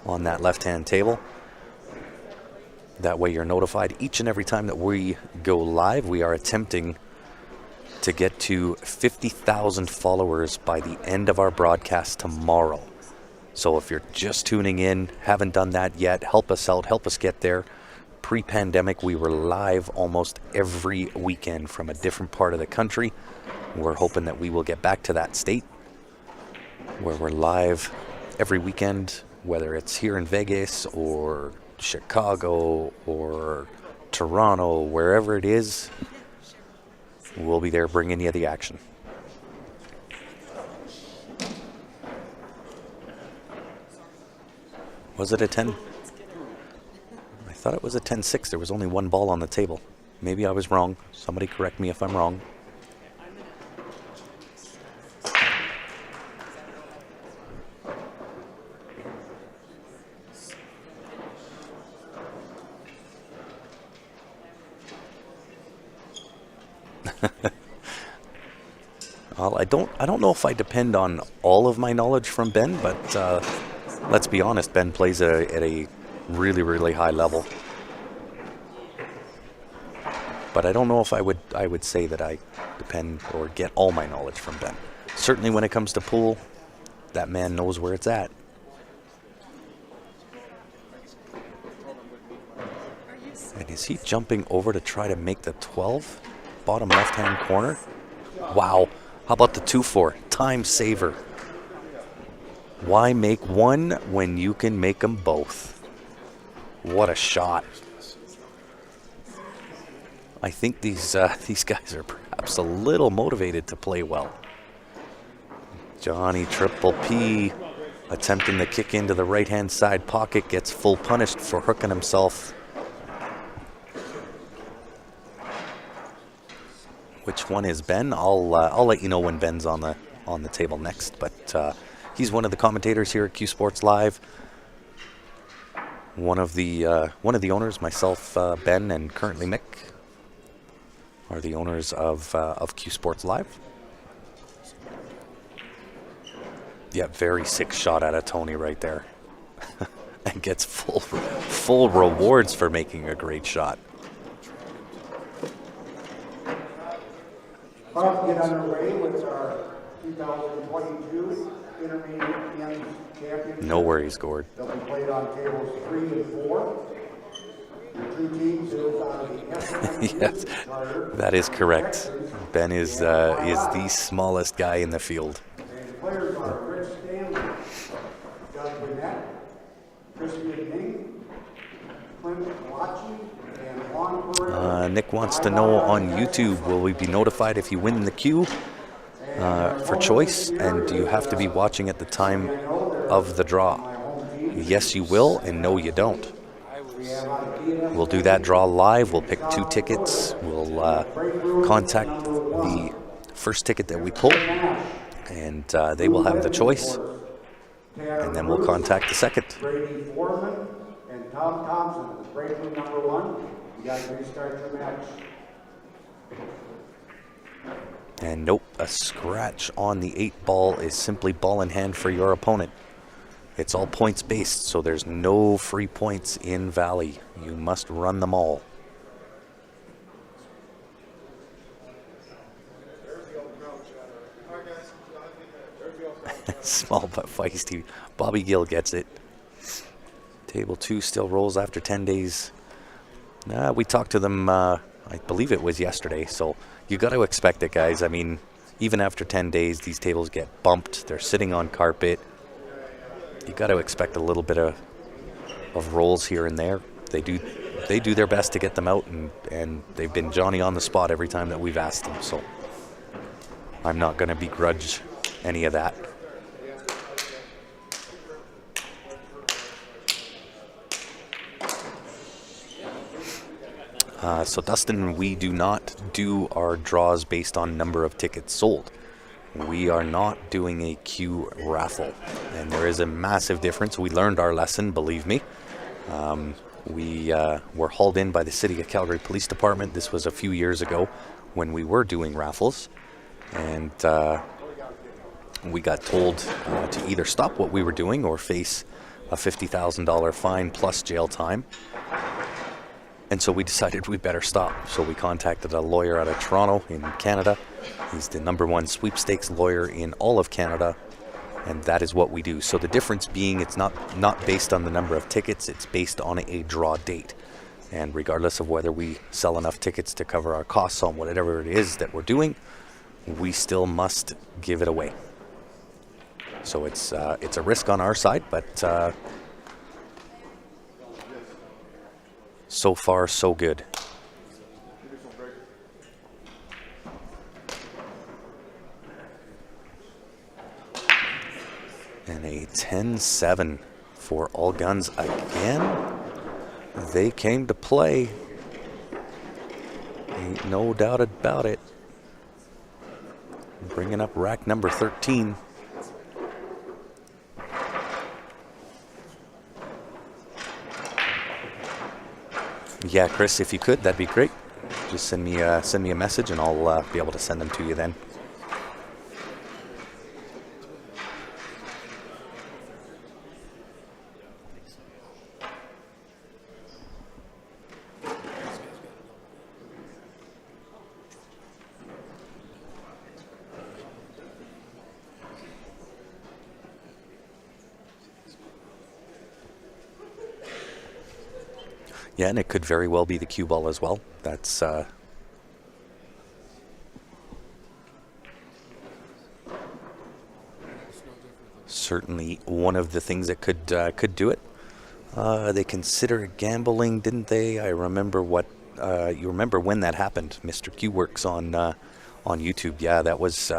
on that left-hand table. That way you're notified each and every time that we go live. We are attempting to get to 50,000 followers by the end of our broadcast tomorrow. So if you're just tuning in, haven't done that yet, help us out, help us get there. Pre-pandemic, we were live almost every weekend from a different part of the country. We're hoping that we will get back to that state where we're live every weekend, whether it's here in Vegas or Chicago or Toronto, wherever it is, we'll be there bringing you the action. Was it a 10? I thought it was a 10-6. There was only one ball on the table. Maybe I was wrong. Somebody correct me if I'm wrong. Well, I don't know if I depend on all of my knowledge from Ben, but let's be honest, Ben plays at a really, really high level. But I don't know if I would say that I depend or get all my knowledge from Ben. Certainly when it comes to pool, that man knows where it's at. And is he jumping over to try to make the 12? Bottom left-hand corner? Wow. How about the 2-4? Time saver. Why make one when you can make them both? What a shot. I think these guys are perhaps a little motivated to play well. Johnny Triple P attempting the kick into the right-hand side pocket, gets full punished for hooking himself. Which one is Ben? I'll let you know when Ben's on the table next. But he's one of the commentators here at Q Sports Live. One of the owners, myself, Ben, and currently Mick, are the owners of Q Sports Live. Yeah, very sick shot out of Tony right there, and gets full rewards for making a great shot. About to get underway with our 2022 Intermediate Men's Championship. No worries, Gord. They'll be played on tables 3 and 4. The two teams is on the SMU Yes, charter. that is correct. Ben is the smallest guy in the field. And the players are Rich Stanley, Doug Burnett, Christian Ning, Clint Wachi, and Juan Pereira. Nick wants to know on YouTube, will we be notified if you win the queue for choice? And do you have to be watching at the time of the draw? Yes, you will, and no, you don't. We'll do that draw live. We'll pick 2 tickets. We'll contact the first ticket that we pull, and they will have the choice. And then we'll contact the second. Brady Foreman and Tom Thompson, breaking number 1. You guys restart your match. And nope, a scratch on the 8 ball is simply ball in hand for your opponent. It's all points based, so there's no free points in Valley. You must run them all. Small but feisty. Bobby Gill gets it. Table 2 still rolls after 10 days. We talked to them, I believe it was yesterday, so you got to expect it, guys. I mean, even after 10 days, these tables get bumped. They're sitting on carpet. You got to expect a little bit of rolls here and there. They do their best to get them out, and they've been Johnny on the spot every time that we've asked them, so I'm not going to begrudge any of that. So Dustin, we do not do our draws based on number of tickets sold. We are not doing a queue raffle, and there is a massive difference. We learned our lesson, believe me. We were hauled in by the City of Calgary Police Department. This was a few years ago when we were doing raffles, and we got told to either stop what we were doing or face a $50,000 fine plus jail time. And so we decided we better stop. So we contacted a lawyer out of Toronto in Canada. He's the #1 sweepstakes lawyer in all of Canada. And that is what we do. So the difference being it's not based on the number of tickets, it's based on a draw date. And regardless of whether we sell enough tickets to cover our costs on whatever it is that we're doing, we still must give it away. So it's a risk on our side, but so far so good. And a 10-7 for all guns again. They came to play. Ain't no doubt about it. Bringing up rack number 13. Yeah, Chris, if you could, that'd be great. Just send me a message, and I'll be able to send them to you then. Yeah, and it could very well be the cue ball as well. That's certainly one of the things that could do it. They consider it gambling, didn't they? I remember you remember when that happened, Mr. Q Works on YouTube. Yeah, that was.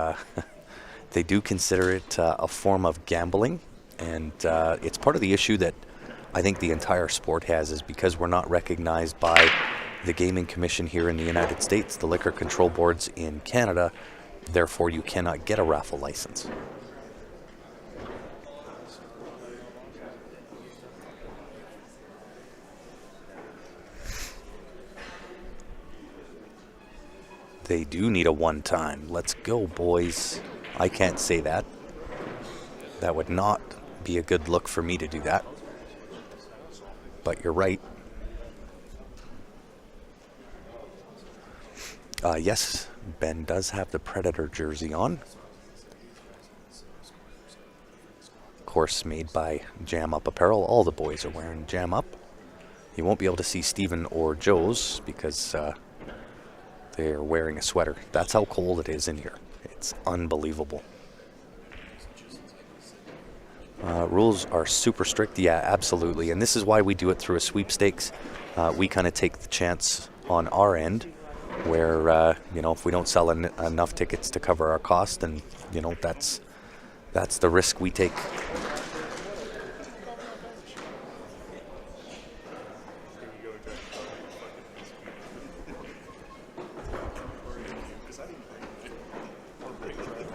They do consider it a form of gambling, and it's part of the issue that I think the entire sport has, is because we're not recognized by the Gaming Commission here in the United States, the liquor control boards in Canada, therefore you cannot get a raffle license. They do need a one-time. Let's go, boys. I can't say that. That would not be a good look for me to do that. But you're right. Yes, Ben does have the Predator jersey on. Of course, made by Jam Up Apparel. All the boys are wearing Jam Up. You won't be able to see Steven or Joe's because they're wearing a sweater. That's how cold it is in here. It's unbelievable. Rules are super strict. Yeah, absolutely. And this is why we do it through a sweepstakes. We kind of take the chance on our end where, if we don't sell enough tickets to cover our cost, and, that's the risk we take.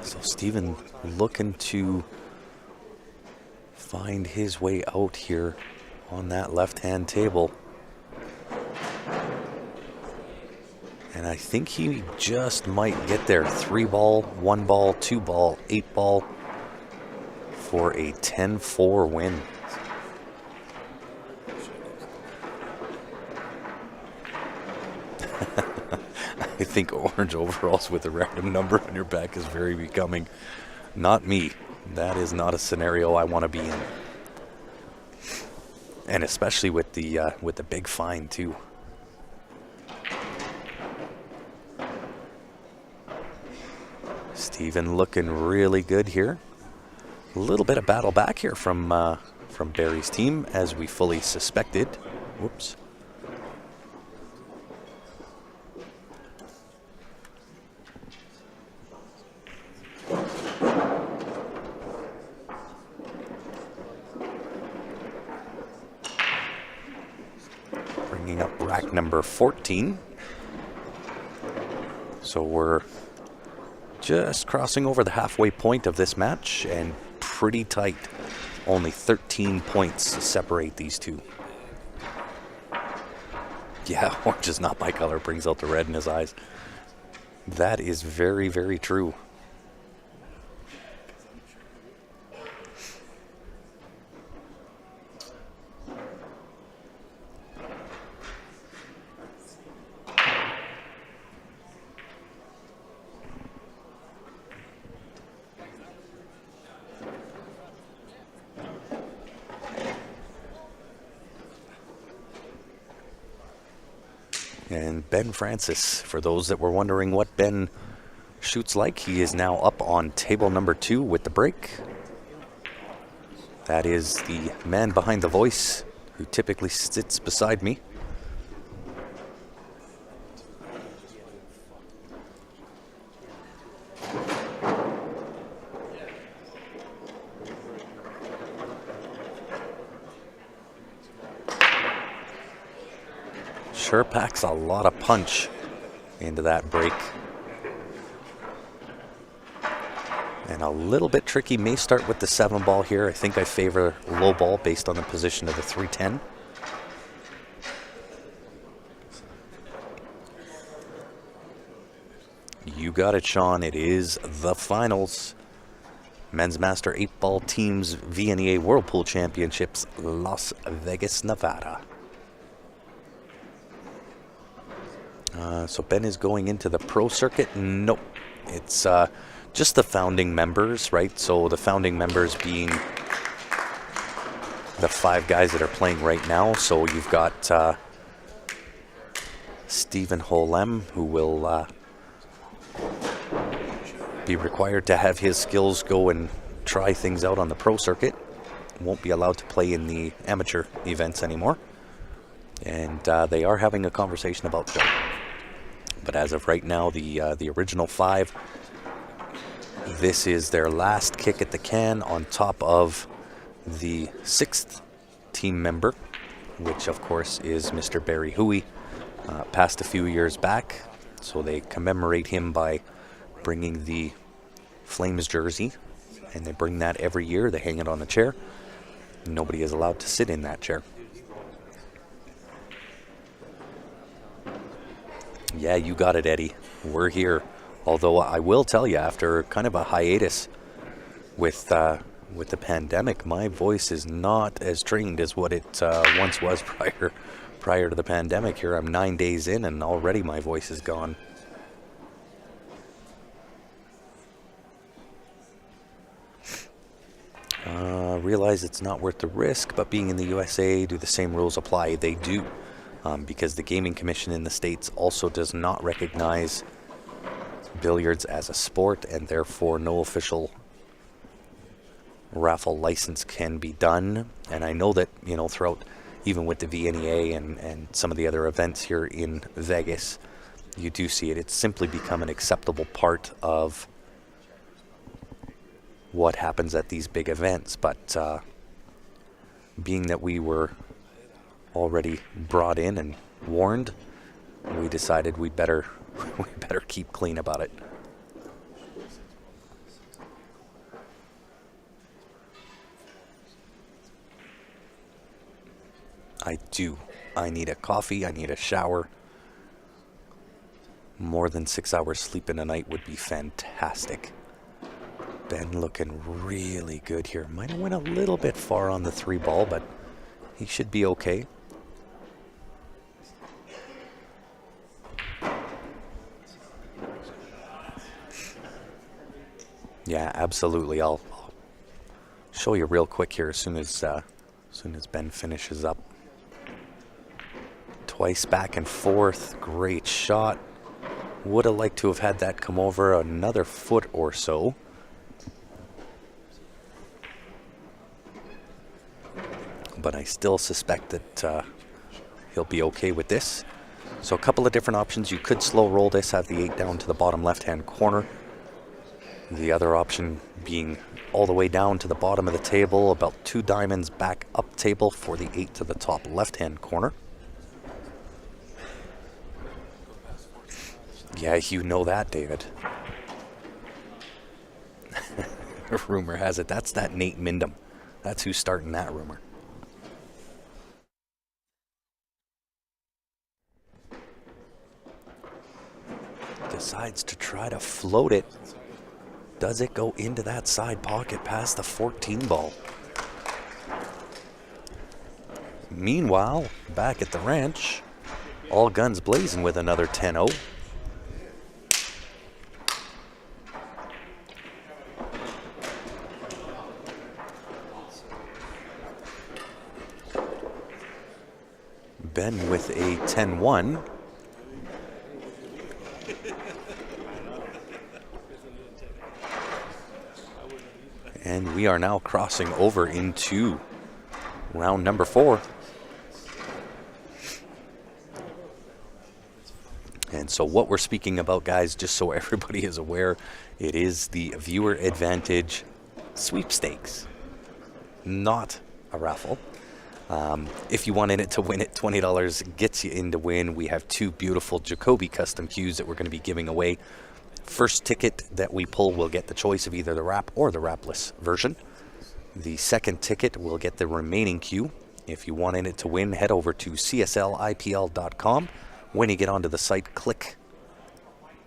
So Steven looking to find his way out here on that left-hand table. And I think he just might get there. 3 ball, 1 ball, 2 ball, 8 ball for a 10-4 win. I think orange overalls with a random number on your back is very becoming. Not me. That is not a scenario I want to be in. And especially with the big fine too. Steven looking really good here. A little bit of battle back here from Barry's team, as we fully suspected. Whoops. Bringing up rack number 14. So we're just crossing over the halfway point of this match, and pretty tight. Only 13 points separate these two. Yeah, orange is not my color, brings out the red in his eyes. That is very, very true. And Ben Francis, for those that were wondering what Ben shoots like, he is now up on table number 2 with the break. That is the man behind the voice who typically sits beside me. Sure packs a lot of punch into that break. And a little bit tricky. May start with the 7 ball here. I think I favor low ball based on the position of the 310. You got it, Sean. It is the finals. Men's Master 8-ball teams Vnea Whirlpool Championships, Las Vegas, Nevada. So Ben is going into the pro circuit. Nope. It's just the founding members, right? So the founding members being the 5 guys that are playing right now. So you've got Stephen Holem, who will be required to have his skills go and try things out on the pro circuit. Won't be allowed to play in the amateur events anymore. And they are having a conversation about Joe. But as of right now, the original 5, this is their last kick at the can on top of the 6th team member, which of course is Mr. Barry Huey, passed a few years back. So they commemorate him by bringing the Flames jersey, and they bring that every year. They hang it on a chair. Nobody is allowed to sit in that chair. Yeah, you got it, Eddie. We're here. Although I will tell you, after kind of a hiatus with the pandemic, my voice is not as trained as what it once was prior to the pandemic. Here I'm 9 days in, and already my voice is gone. Realize it's not worth the risk, but being in the USA, do the same rules apply? They do. Because the Gaming Commission in the States also does not recognize billiards as a sport, and therefore no official raffle license can be done. And I know that, you know, throughout, even with the VNEA and some of the other events here in Vegas, you do see it. It's simply become an acceptable part of what happens at these big events. But being that we were already brought in and warned, we decided we better keep clean about it. I do. I need a coffee. I need a shower. More than 6 hours sleep in a night would be fantastic. Ben looking really good here. Might have went a little bit far on the 3 ball, but he should be okay. Yeah, absolutely. I'll show you real quick here as soon as As soon as Ben finishes up. Twice back and forth. Great shot. Would have liked to have had that come over another foot or so. But I still suspect that he'll be okay with this. So a couple of different options. You could slow roll this, have the 8 down to the bottom left-hand corner. The other option being all the way down to the bottom of the table, about 2 diamonds back up table for the 8 to the top left-hand corner. Yeah, you know that, David. Rumor has it that's that Nate Mindham. That's who's starting that rumor. Decides to try to float it. Does it go into that side pocket past the 14 ball? Meanwhile, back at the ranch, all guns blazing with another 10-0. Ben with a 10-1. And we are now crossing over into round number 4. And so what we're speaking about, guys, just so everybody is aware, it is the viewer advantage sweepstakes, not a raffle. If you wanted it to win it, $20 gets you in to win. We have 2 beautiful Jacoby custom cues that we're going to be giving away. First ticket that we pull will get the choice of either the wrap or the wrapless version. The second ticket will get the remaining cue. If you wanted it to win, head over to cslipl.com. When you get onto the site, click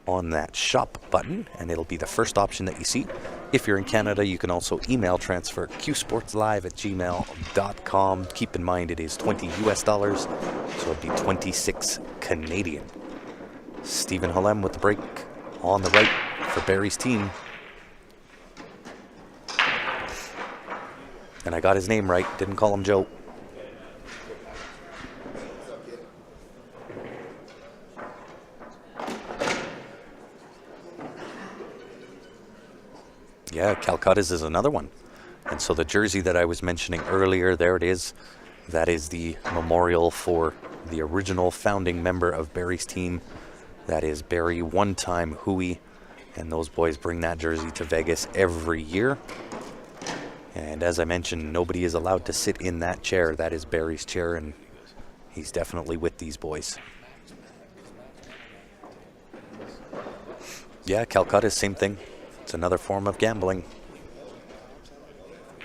on that shop button, and it'll be the first option that you see. If you're in Canada, you can also email transfer qsportslive@gmail.com. Keep in mind it is $20 US, so it'd be 26 Canadian. Stephen Halem with the break on the right for Barry's team. And I got his name right, didn't call him Joe. Yeah, Calcutta's is another one. And so the jersey that I was mentioning earlier, there it is. That is the memorial for the original founding member of Barry's team. That is Barry, one-time Huey. And those boys bring that jersey to Vegas every year. And as I mentioned, nobody is allowed to sit in that chair. That is Barry's chair, and he's definitely with these boys. Yeah, Calcutta, same thing. It's another form of gambling.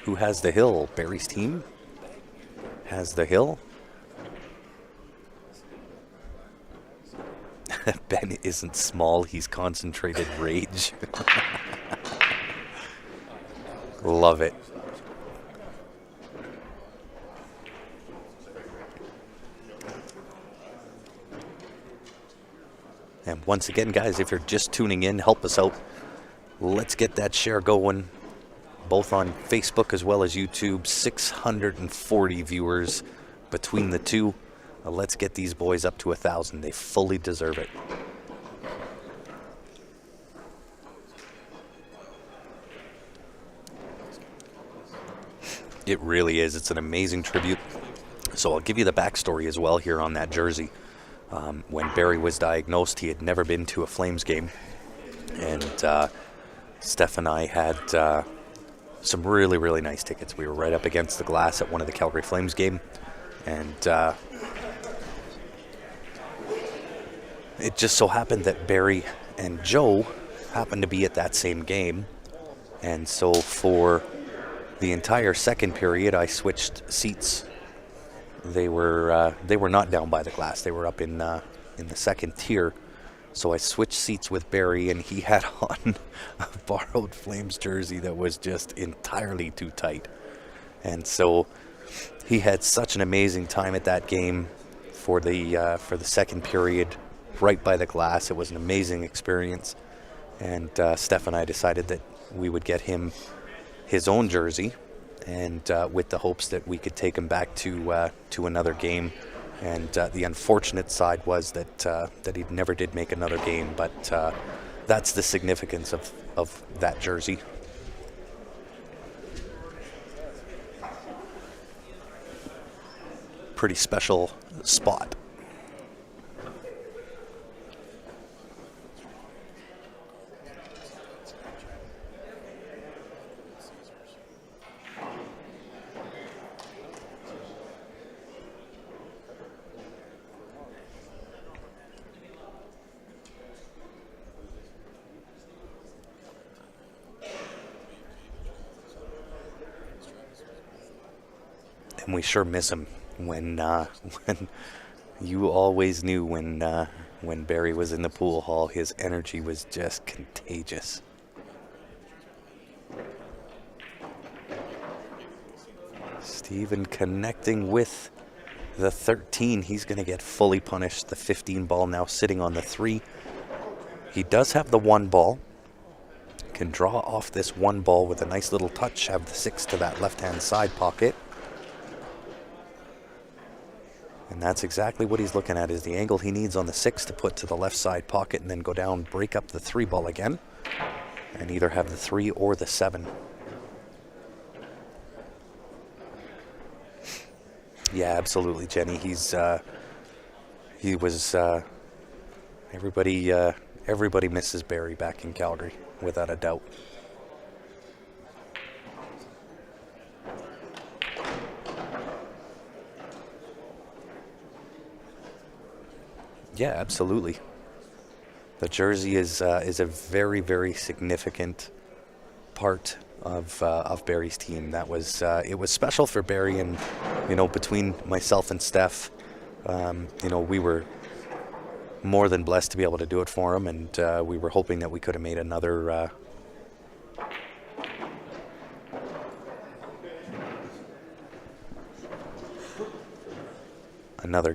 Who has the hill? Barry's team has the hill. Ben isn't small, he's concentrated rage. Love it. And once again, guys, if you're just tuning in, help us out. Let's get that share going, both on Facebook as well as YouTube. 640 viewers between the two. Let's get these boys up to 1,000. They fully deserve it. It really is. It's an amazing tribute. So I'll give you the backstory as well here on that jersey. When Barry was diagnosed, he had never been to a Flames game. And Steph and I had some really, really nice tickets. We were right up against the glass at one of the Calgary Flames game. And it just so happened that Barry and Joe happened to be at that same game. And so for the entire second period, I switched seats. They were not down by the glass. They were up in the second tier. So I switched seats with Barry, and he had on a borrowed Flames jersey that was just entirely too tight. And so he had such an amazing time at that game for the second period, right by the glass. It was an amazing experience. And Steph and I decided that we would get him his own jersey and with the hopes that we could take him back to another game. And the unfortunate side was that he never did make another game, but that's the significance of that jersey. Pretty special spot. And we sure miss him when you always knew when Barry was in the pool hall, his energy was just contagious. Steven connecting with the 13. He's going to get fully punished. The 15 ball now sitting on the 3. He does have the 1 ball. Can draw off this 1 ball with a nice little touch, have the 6 to that left-hand side pocket. And that's exactly what he's looking at, is the angle he needs on the 6 to put to the left side pocket and then go down, break up the 3 ball again, and either have the 3 or the 7. Yeah, absolutely, Jenny. Everybody misses Barry back in Calgary, without a doubt. Yeah, absolutely. The jersey is a very, very significant part of Barry's team. That was it was special for Barry, and between myself and Steph, we were more than blessed to be able to do it for him, and we were hoping that we could have made another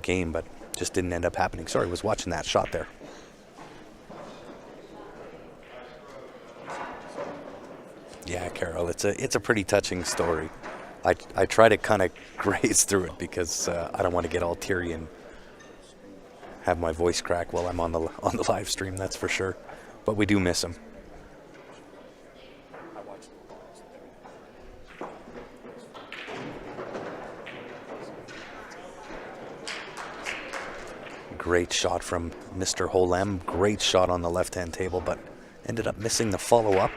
game, but just didn't end up happening. Sorry, I was watching that shot there. Yeah, Carol, it's a pretty touching story. I try to kind of graze through it because I don't want to get all teary and have my voice crack while I'm on the live stream. That's for sure. But we do miss him. Great shot from Mr. Holem. Great shot on the left-hand table, but ended up missing the follow-up.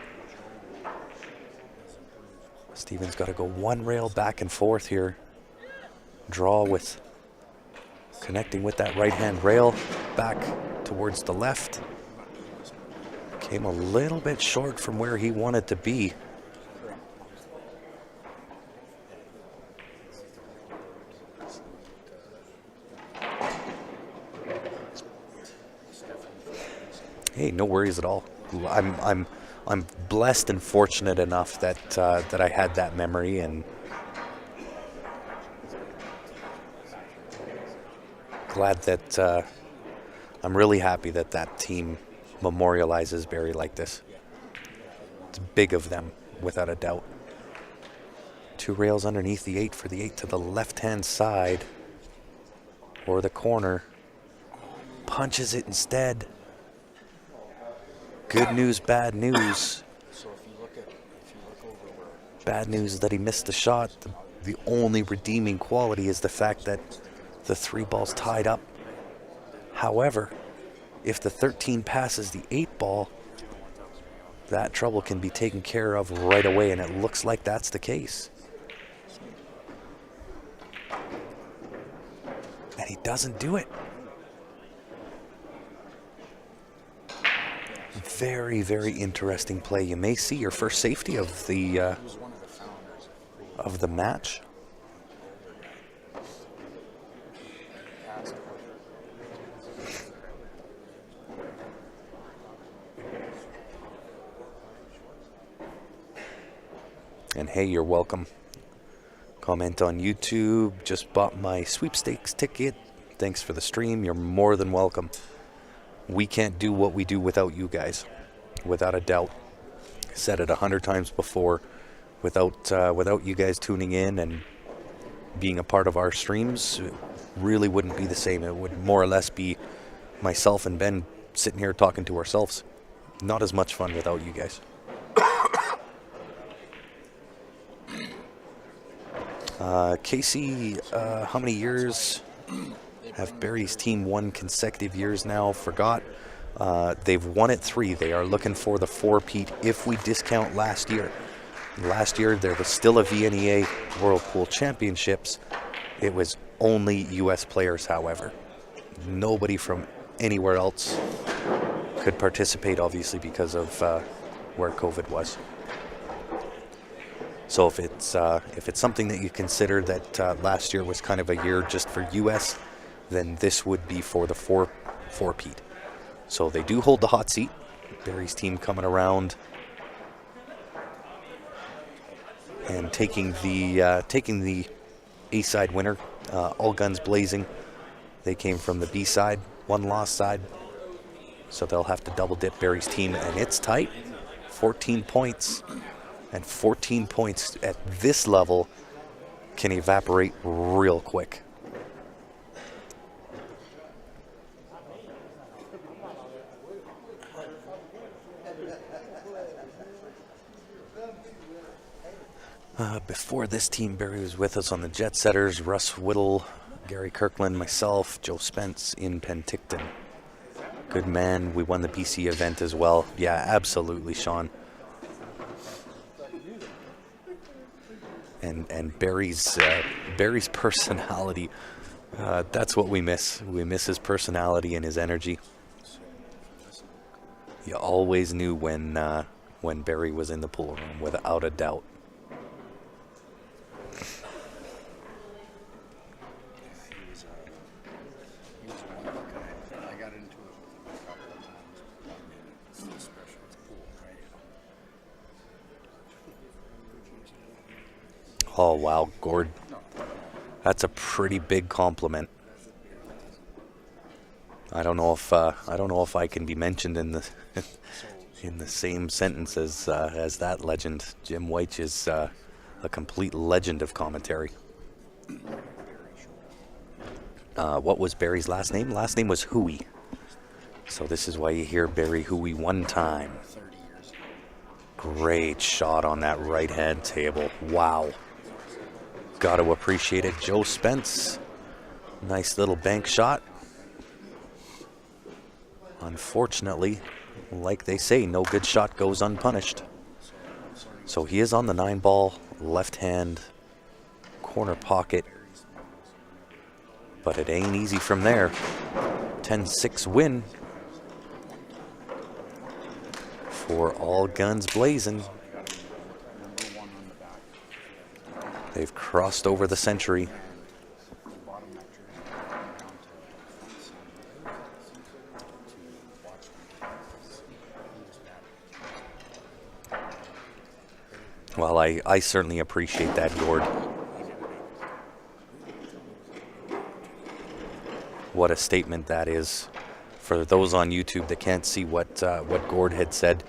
Steven's got to go 1 rail back and forth here. Draw with connecting with that right-hand rail back towards the left. Came a little bit short from where he wanted to be. Hey, no worries at all. I'm blessed and fortunate enough that I had that memory, and glad that I'm really happy that team memorializes Barry like this. It's big of them, without a doubt. 2 rails underneath the 8 for the 8 to the left-hand side or the corner. Punches it instead. Good news, bad news. Bad news is that he missed the shot. The only redeeming quality is the fact that the 3 ball's tied up. However, if the 13 passes the 8 ball, that trouble can be taken care of right away, and it looks like that's the case. And he doesn't do it. Very, very interesting play. You may see your first safety of the match. And hey, you're welcome. Comment on YouTube. Just bought my sweepstakes ticket. Thanks for the stream. You're more than welcome. We can't do what we do without you guys, without a doubt. Said it 100 times before. without you guys tuning in and being a part of our streams, it really wouldn't be the same. It would more or less be myself and Ben sitting here talking to ourselves. Not as much fun without you guys. Casey, how many years have Barry's team won consecutive years now? Forgot. They've won it 3. They are looking for the 4-peat if we discount last year. Last year, there was still a Vnea World Pool Championships. It was only U.S. players, however. Nobody from anywhere else could participate, obviously, because of where COVID was. So if it's something that you consider that last year was kind of a year just for U.S., then this would be for the 4-peat. So they do hold the hot seat. Barry's team coming around and taking the A-side winner, all guns blazing. They came from the B-side, 1 loss side. So they'll have to double dip Barry's team, and it's tight. 14 points. And 14 points at this level can evaporate real quick. Before this team, Barry was with us on the Jet Setters, Russ Whittle, Gary Kirkland, myself, Joe Spence in Penticton. Good man. We won the BC event as well. Yeah, absolutely, Sean. And Barry's personality, that's what we miss. We miss his personality and his energy. You always knew when Barry was in the pool room, without a doubt. Oh wow, Gord, that's a pretty big compliment. I don't know if I can be mentioned in the in the same sentence as that legend. Jim White is a complete legend of commentary. What was Barry's last name? Last name was Huey. So this is why you hear Barry Huey one time. Great shot on that right hand table. Wow. Got to appreciate it. Joe Spence. Nice little bank shot. Unfortunately, like they say, no good shot goes unpunished. So he is on the 9-ball, left hand, corner pocket. But it ain't easy from there. 10-6 win for all guns blazing. They've crossed over the century. Well, I certainly appreciate that, Gord. What a statement that is. For those on YouTube that can't see what Gord had said,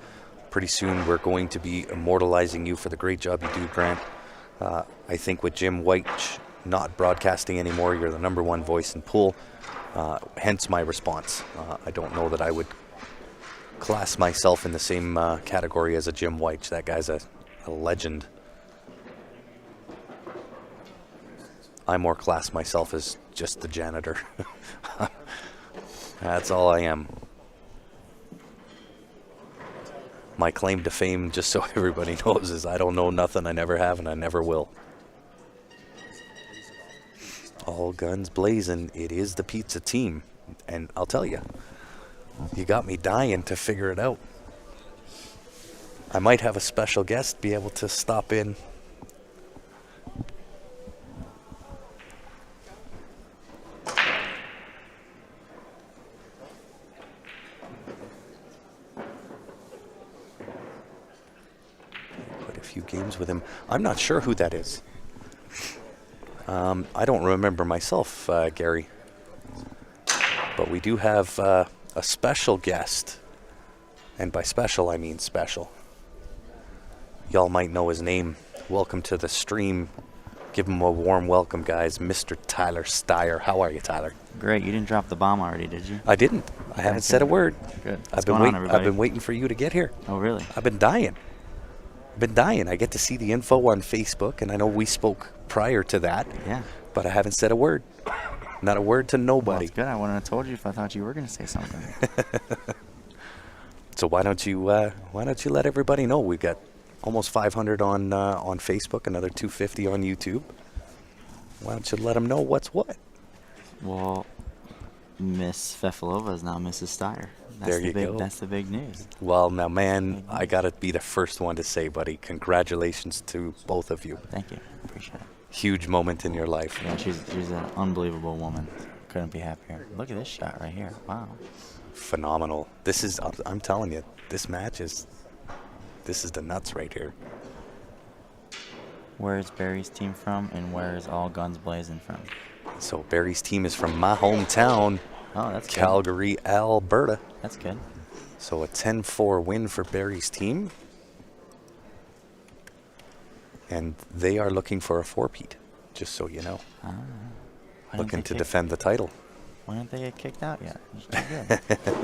pretty soon we're going to be immortalizing you for the great job you do, Grant. I think with Jim White not broadcasting anymore, you're the #1 voice in pool. Hence my response. I don't know that I would class myself in the same category as a Jim White. That guy's a legend. I more class myself as just the janitor. That's all I am. My claim to fame, just so everybody knows, is I don't know nothing, I never have, and I never will. All guns blazing. It is the pizza team. And I'll tell you, you got me dying to figure it out. I might have a special guest be able to stop in. Put a few games with him. I'm not sure who that is. I don't remember myself, Gary. But we do have a special guest. And by special, I mean special. Y'all might know his name. Welcome to the stream. Give him a warm welcome, guys. Mr. Tyler Steyer. How are you, Tyler? Great. You didn't drop the bomb already, did you? I didn't. I haven't said a word. Good. I've been waiting for you to get here. Oh, really? I've been dying. I get to see the info on Facebook, and I know we spoke prior to that. Yeah. But I haven't said a word. Not a word to Well, nobody. that's good. I wouldn't have told you if I thought you were going to say something. So why don't you let everybody know? We've got almost 500 on Facebook, another 250 on YouTube. Why don't you let them know what's what? Well, Miss Fefalova is now Mrs. Steyer. There you go. That's the big news. Well, now, man, I got to be the first one to say, buddy, congratulations to both of you. Thank you. Appreciate it. Huge moment in your life. Yeah, she's an unbelievable woman. Couldn't be happier. Look at this shot right here. Wow. Phenomenal. This is, I'm telling you, this is the nuts right here. Where is Barry's team from, and where is All Guns Blazing from? So Barry's team is from my hometown, Oh, that's good. Calgary, Alberta. That's good. So a 10-4 win for Barry's team. And they are looking for a four-peat, just so you know. Why didn't Looking they to kick- defend the title. Why didn't they get kicked out yet? It's too good.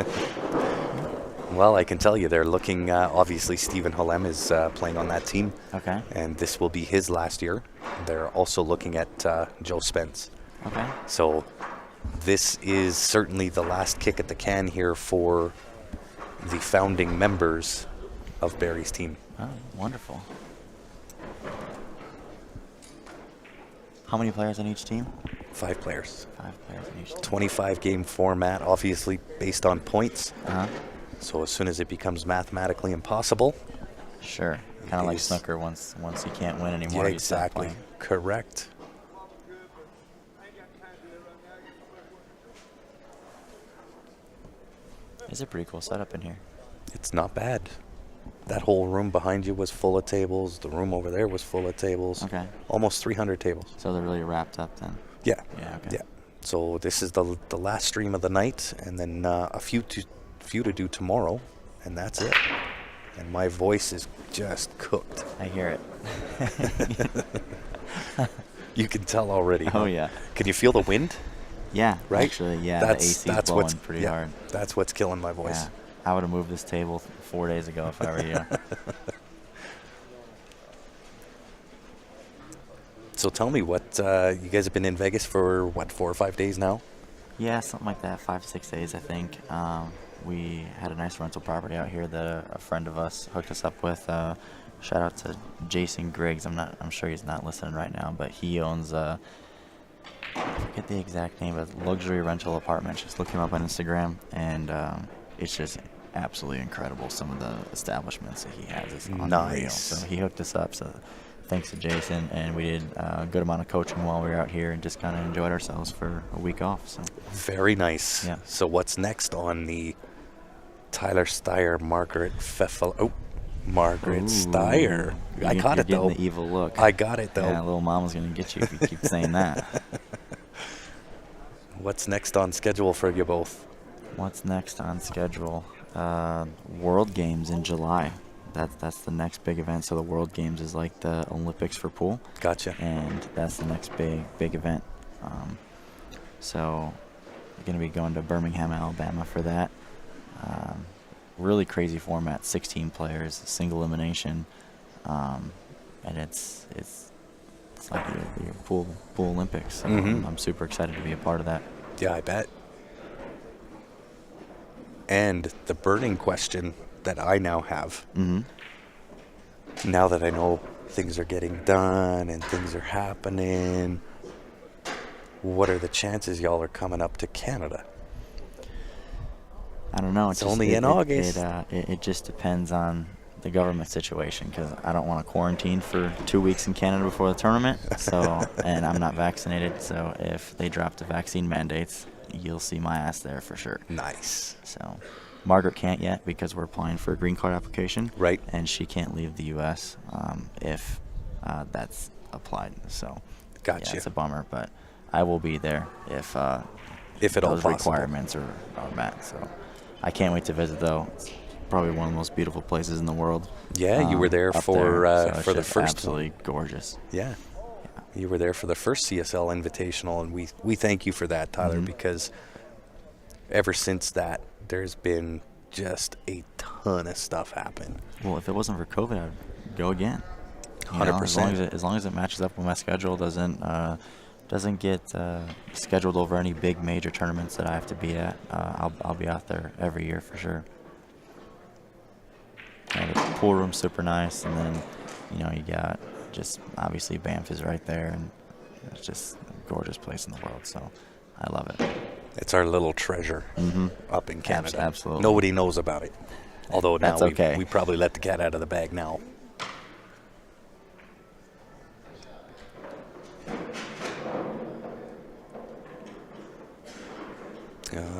Well, I can tell you they're looking, obviously Stephen Holem is playing on that team. Okay. And this will be his last year. They're also looking at Joe Spence. Okay. So this is certainly the last kick at the can here for the founding members of Barry's team. Oh, wonderful. How many players on each team? 5 players. 5 players on each team. 25-game format, obviously based on points. Uh-huh. So as soon as it becomes mathematically impossible. Sure. Kind of like Yes. snooker. Once you can't win anymore, Yeah, you stop exactly. playing. Correct. It's a pretty cool setup in here. It's not bad. That whole room behind you was full of tables. The room over there was full of tables. Okay. Almost 300 tables. So they're really wrapped up then. Yeah. Yeah. Okay. Yeah. So this is the last stream of the night, and then a few to do tomorrow, and that's it. And my voice is just cooked. I hear it. You can tell already. Oh yeah. Can you feel the wind? Yeah. Right? Actually, yeah. The AC is blowing pretty hard. That's what's killing my voice. Yeah. I would have moved this table 4 days ago if I were you. So tell me, what you guys have been in Vegas for what, 4 or 5 days now? Yeah, something like that. 5-6 days, I think. We had a nice rental property out here that a friend of us hooked us up with. Shout out to Jason Griggs. I'm sure he's not listening right now, but he owns I forget the exact name, but luxury rental apartments. Just look him up on Instagram, and it's just absolutely incredible. Some of the establishments that he has is unreal. Nice. So he hooked us up. So thanks to Jason, and we did a good amount of coaching while we were out here, and just kind of enjoyed ourselves for a week off. So Very nice. Yeah. So what's next on the Tyler Steyer, Margaret Steyer? I got it You're though. getting the evil look. I got it though. Yeah, little mama's gonna get you if you keep saying that. What's next on schedule for you both? What's next on schedule? World Games in July. That's the next big event. So the World Games is like the Olympics for pool, Gotcha. and that's the next big event. So we're gonna be going to Birmingham, Alabama for that. Really crazy format, 16 players, single elimination, and it's like your pool Olympics. So Mhm. I'm super excited to be a part of that. Yeah, I bet. And the burning question that I now have, Mm-hmm. now that I know things are getting done and things are happening, what are the chances y'all are coming up to Canada? I don't know. It's only in August. It just depends on the government situation, because I don't want to quarantine for 2 weeks in Canada before the tournament. So, and I'm not vaccinated. So if they drop the vaccine mandates, you'll see my ass there for sure. Nice. So Margaret can't yet because we're applying for a green card application. Right. And she can't leave the U.S. If that's applied. So Gotcha. yeah, it's a bummer, but I will be there if If at all those possible. requirements are met. So I can't wait to visit, though. It's probably one of the most beautiful places in the world. Yeah, you were there up for there. So it's for the just first absolutely gorgeous. Yeah. You were there for the first CSL Invitational, and we thank you for that, Tyler, because ever since that, there's been just a ton of stuff happen. Well, if it wasn't for COVID, I'd go again. You know, 100%. as long as it matches up with my schedule, doesn't get scheduled over any big major tournaments that I have to be at. I'll be out there every year for sure. The pool room's super nice, and then you got just obviously Banff is right there, and it's just a gorgeous place in the world. So I love it. It's our little treasure up in Canada. Absolutely. Nobody knows about it. Although now That's okay. we probably let the cat out of the bag now.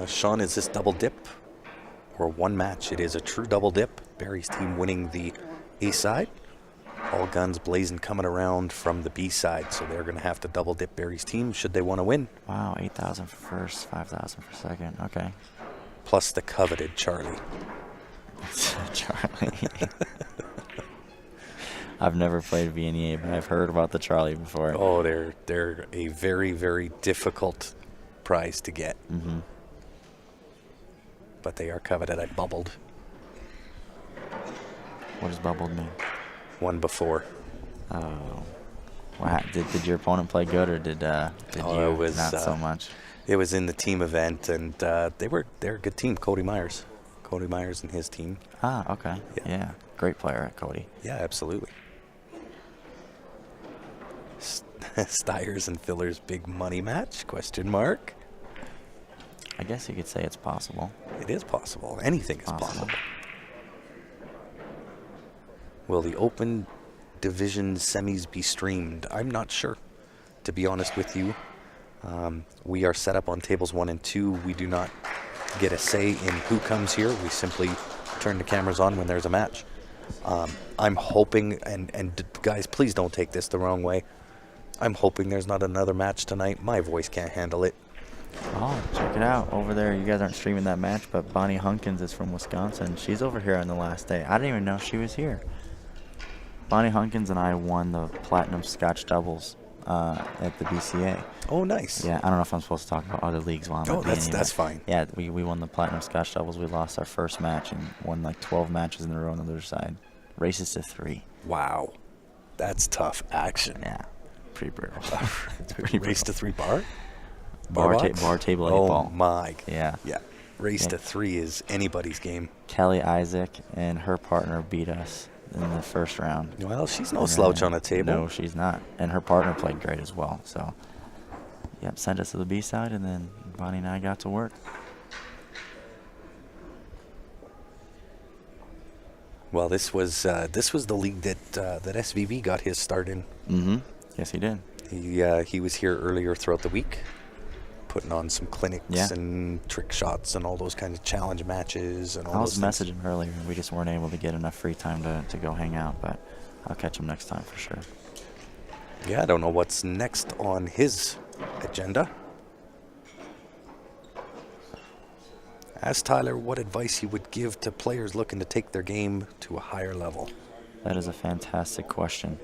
Sean, is this double dip or one match? It is a true double dip. Barry's team winning the A side. All guns blazing coming around from the B side, so they're going to have to double dip Barry's team should they want to win. Wow, 8,000 for first, 5,000 for second. Okay. Plus the coveted Charlie. Charlie. I've never played Vnea, but I've heard about the Charlie before. Oh, they're a very, very difficult prize to get. But they are coveted. I bubbled What does bubbled mean? one before. Oh. Did your opponent play good, or did Oh, you it was, not so much? It was in the team event, and they're a good team. Cody Myers and his team. Ah, okay. Yeah. Great player, Cody. Yeah, absolutely. Stiers and Filler's big money match? Question mark. I guess you could say it's possible. It is possible. Anything is possible. Will the Open Division semis be streamed? I'm not sure, to be honest with you. We are set up on tables 1 and 2. We do not get a say in who comes here. We simply turn the cameras on when there's a match. I'm hoping, and guys, please don't take this the wrong way. I'm hoping there's not another match tonight. My voice can't handle it. Oh, check it out. Over there, you guys aren't streaming that match, but Bonnie Hunkins is from Wisconsin. She's over here on the last day. I didn't even know she was here. Bonnie Hunkins and I won the Platinum Scotch Doubles at the BCA. Oh, nice. Yeah, I don't know if I'm supposed to talk about other leagues while I'm at BNE, that's but fine. Yeah, we won the Platinum Scotch Doubles. We lost our first match and won like 12 matches in a row on the other side. Races to 3. Wow. That's tough action. Yeah, pretty brutal. Race to 3 bar? Bar box? table 8 Oh, ball. my. Yeah. Yeah. Race to 3 is anybody's game. Kelly Isaac and her partner beat us in the first round. Well, she's no slouch on a table. No, she's not. And her partner played great as well. So, yep, sent us to the B side, and then Bonnie and I got to work. Well, this was the league that SVB got his start in. Yes, he did. He was here earlier throughout the week, putting on some clinics and trick shots and all those kinds of challenge matches and all I those was things. messaging earlier. We just weren't able to get enough free time to go hang out, but I'll catch him next time for sure. Yeah, I don't know what's next on his agenda. Ask Tyler what advice he would give to players looking to take their game to a higher level. That is a fantastic question.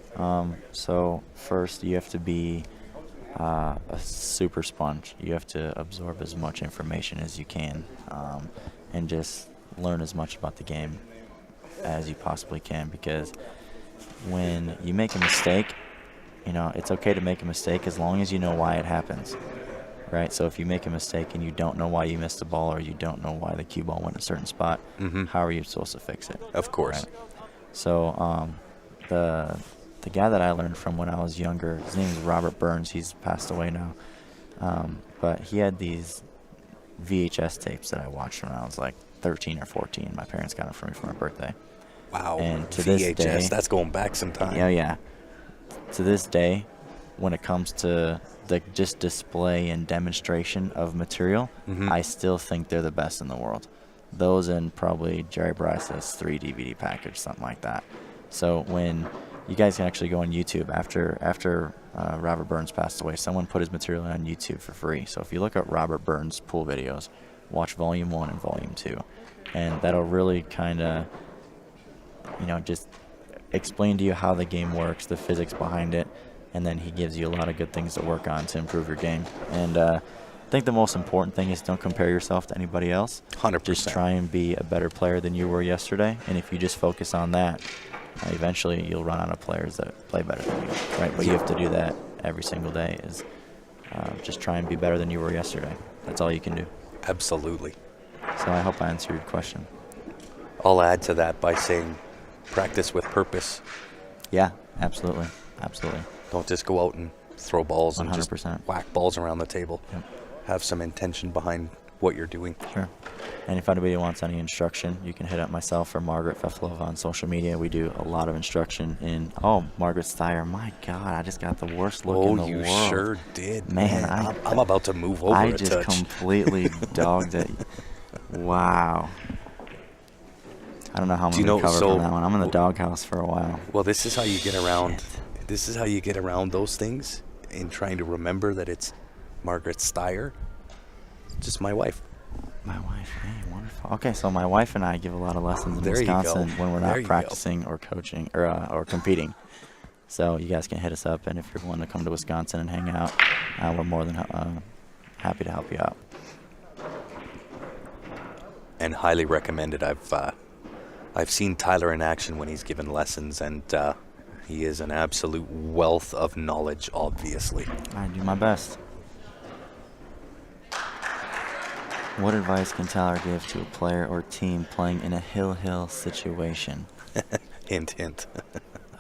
So first, you have to be a super sponge. You have to absorb as much information as you can, and just learn as much about the game as you possibly can, because when you make a mistake, it's okay to make a mistake as long as you know why it happens, right? So if you make a mistake and you don't know why you missed the ball, or you don't know why the cue ball went a certain spot, how are you supposed to fix it? Of course. Right? So the guy that I learned from when I was younger, his name is Robert Burns. He's passed away now. But he had these VHS tapes that I watched when I was like 13 or 14. My parents got them for me for my birthday. Wow. And to VHS, this day, that's going back some time. Yeah. To this day, when it comes to the just display and demonstration of material, I still think they're the best in the world. Those and probably Jerry Bryce's 3 DVD package, something like that. So when you guys can actually go on YouTube after Robert Burns passed away, someone put his material on YouTube for free. So if you look up Robert Burns pool videos, watch Volume 1 and Volume 2. And that'll really kind of, just explain to you how the game works, the physics behind it, and then he gives you a lot of good things to work on to improve your game. And I think the most important thing is don't compare yourself to anybody else. 100%. Just try and be a better player than you were yesterday, and if you just focus on that, eventually you'll run out of players that play better than you, right? But you have to do that every single day, is just try and be better than you were yesterday. That's all you can do. Absolutely. So I hope I answered your question. I'll add to that by saying practice with purpose. Yeah, absolutely. Absolutely. Don't just go out and throw balls and 100%. just whack balls around the table. Yep. Have some intention behind what you're doing. Sure. And if anybody wants any instruction, you can hit up myself or Margaret Feflova on social media. We do a lot of instruction in, Margaret Steyer. My God, I just got the worst look in the world. Oh, you sure did. Man, I'm about to move over I a just touch. completely dogged it. Wow. I don't know how I'm going to recover from that one. I'm in the doghouse for a while. Well, this is how you get around. This is how you get around those things in trying to remember that it's Margaret Steyer. Just my wife. My wife, hey, wonderful. Okay, so my wife and I give a lot of lessons in There you go. Wisconsin when we're There not you practicing or coaching or competing. So you guys can hit us up, and if you're willing to come to Wisconsin and hang out, we're more than happy to help you out. And highly recommended. I've seen Tyler in action when he's given lessons, and he is an absolute wealth of knowledge, obviously. I do my best. What advice can Tyler give to a player or team playing in a hill situation? Hint, hint.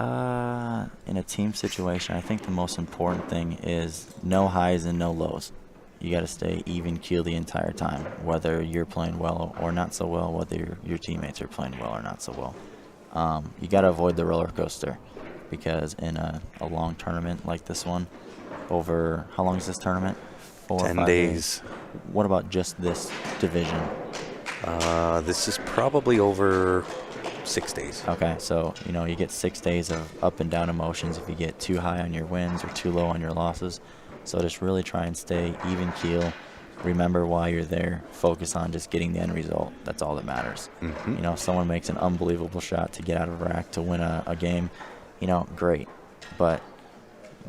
In a team situation, I think the most important thing is no highs and no lows. You got to stay even keel the entire time, whether you're playing well or not so well, whether your teammates are playing well or not so well. You got to avoid the roller coaster, because in a long tournament like this one, over, how long is this tournament? 4 or 10 5 days. What about just this division? This is probably over 6 days. Okay, so, you get 6 days of up and down emotions if you get too high on your wins or too low on your losses. So just really try and stay even keel. Remember why you're there. Focus on just getting the end result. That's all that matters. Mm-hmm. If someone makes an unbelievable shot to get out of a rack to win a game, great. But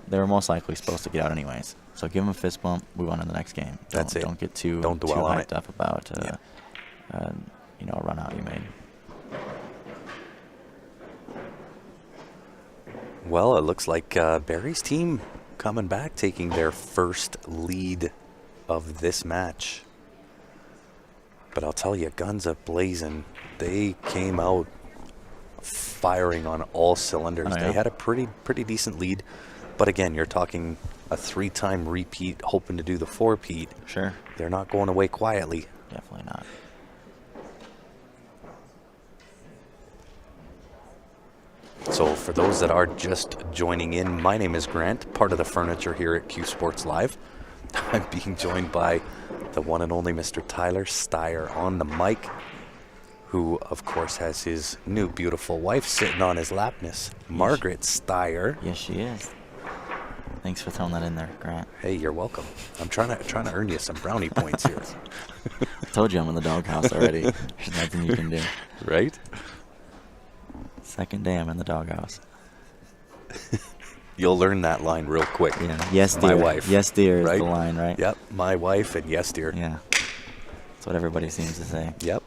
they were most likely supposed to get out anyways. So give them a fist bump, move on to the next game. That's it. Don't get too dwell on hyped it. up about a run out you made. Well, it looks like Barry's team coming back, taking their first lead of this match. But I'll tell you, guns a-blazing. They came out firing on all cylinders. Oh, yeah? They had a pretty decent lead. But again, you're talking a 3-time repeat, hoping to do the 4-peat. Sure. They're not going away quietly. Definitely not. So for those that are just joining in, my name is Grant, part of the furniture here at Q Sports Live. I'm being joined by the one and only Mr. Tyler Steyer on the mic, who of course has his new beautiful wife sitting on his lap, Miss Margaret Steyer. Yes, she is. Thanks for throwing that in there, Grant. Hey, you're welcome. I'm trying to earn you some brownie points here. I told you I'm in the doghouse already. There's nothing you can do. Right? Second day I'm in the doghouse. You'll learn that line real quick. Yeah. Yes, dear. My wife. Yes, dear is right? the line, right? Yep. My wife and yes, dear. Yeah. That's what everybody seems to say. Yep.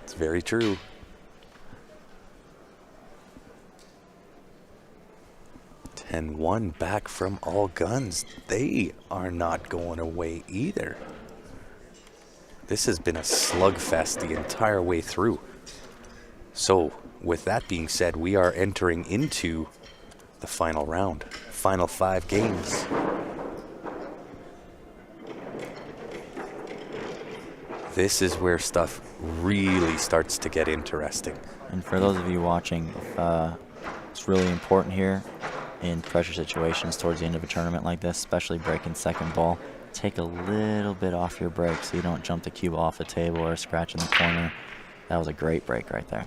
It's very true. And 1 back from all guns. They are not going away either. This has been a slugfest the entire way through. So, with that being said, we are entering into the final round. Final 5 games. This is where stuff really starts to get interesting. And for those of you watching, it's really important here in pressure situations towards the end of a tournament like this, especially breaking second ball. Take a little bit off your break so you don't jump the cue ball off the table or scratch in the corner. That was a great break right there.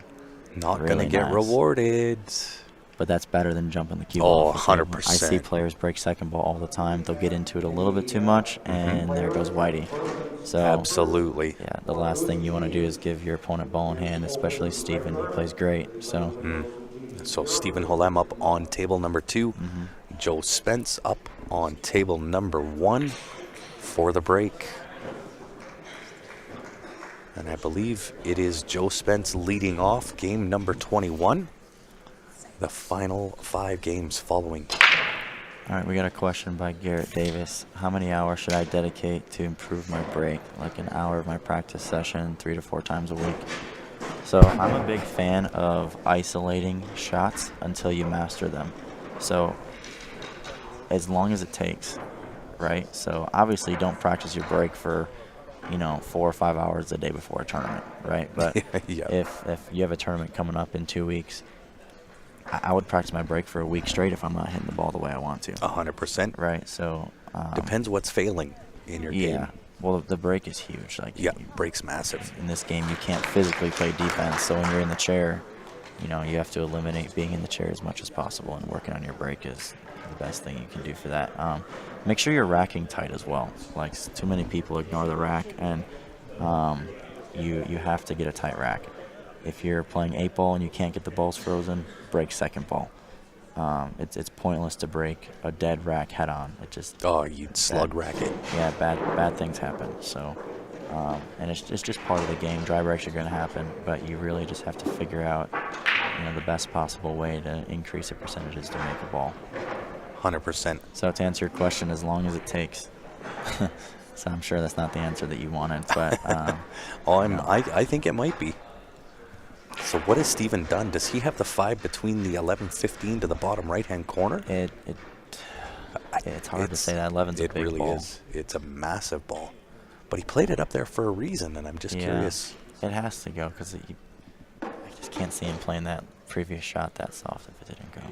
Not Really going to get nice. rewarded. But that's better than jumping the cue ball. Oh, off the table. 100%. I see players break second ball all the time. They'll get into it a little bit too much, and there goes Whitey. So Absolutely. yeah, the last thing you want to do is give your opponent ball in hand, especially Steven. He plays great. So So Stephen Holem up on table number 2. Joe Spence up on table number 1 for the break. And I believe it is Joe Spence leading off game number 21. The final 5 games following. all right, we got a question by Garrett Davis. How many hours should I dedicate to improve my break? Like an hour of my practice session, 3 to 4 times a week. So I'm a big fan of isolating shots until you master them. So as long as it takes, right? So obviously don't practice your break for, 4 or 5 hours the day before a tournament, right? But Yeah. if you have a tournament coming up in 2 weeks, I would practice my break for a week straight if I'm not hitting the ball the way I want to. 100%. Right, so Depends what's failing in your game. yeah. Well, the break is huge. Like Yeah, break's massive. in this game, you can't physically play defense. So when you're in the chair, you have to eliminate being in the chair as much as possible, and working on your break is the best thing you can do for that. Make sure you're racking tight as well. Like too many people ignore the rack, and you have to get a tight rack. If you're playing 8-ball and you can't get the balls frozen, break second ball. It's pointless to break a dead rack head on. It just Oh, you'd slug rack it. yeah, bad things happen. So, and it's just part of the game. Dry breaks are going to happen, but you really just have to figure out, the best possible way to increase the percentages to make a ball. 100%. So to answer your question, as long as it takes. So I'm sure that's not the answer that you wanted, but I think it might be. So what has Steven done? Does he have the 5 between the 11-15 to the bottom right-hand corner? It's hard to say that. 11's a It big really ball. is. It's a massive ball. But he played it up there for a reason, and I'm just curious. It has to go because I just can't see him playing that previous shot that soft if it didn't go.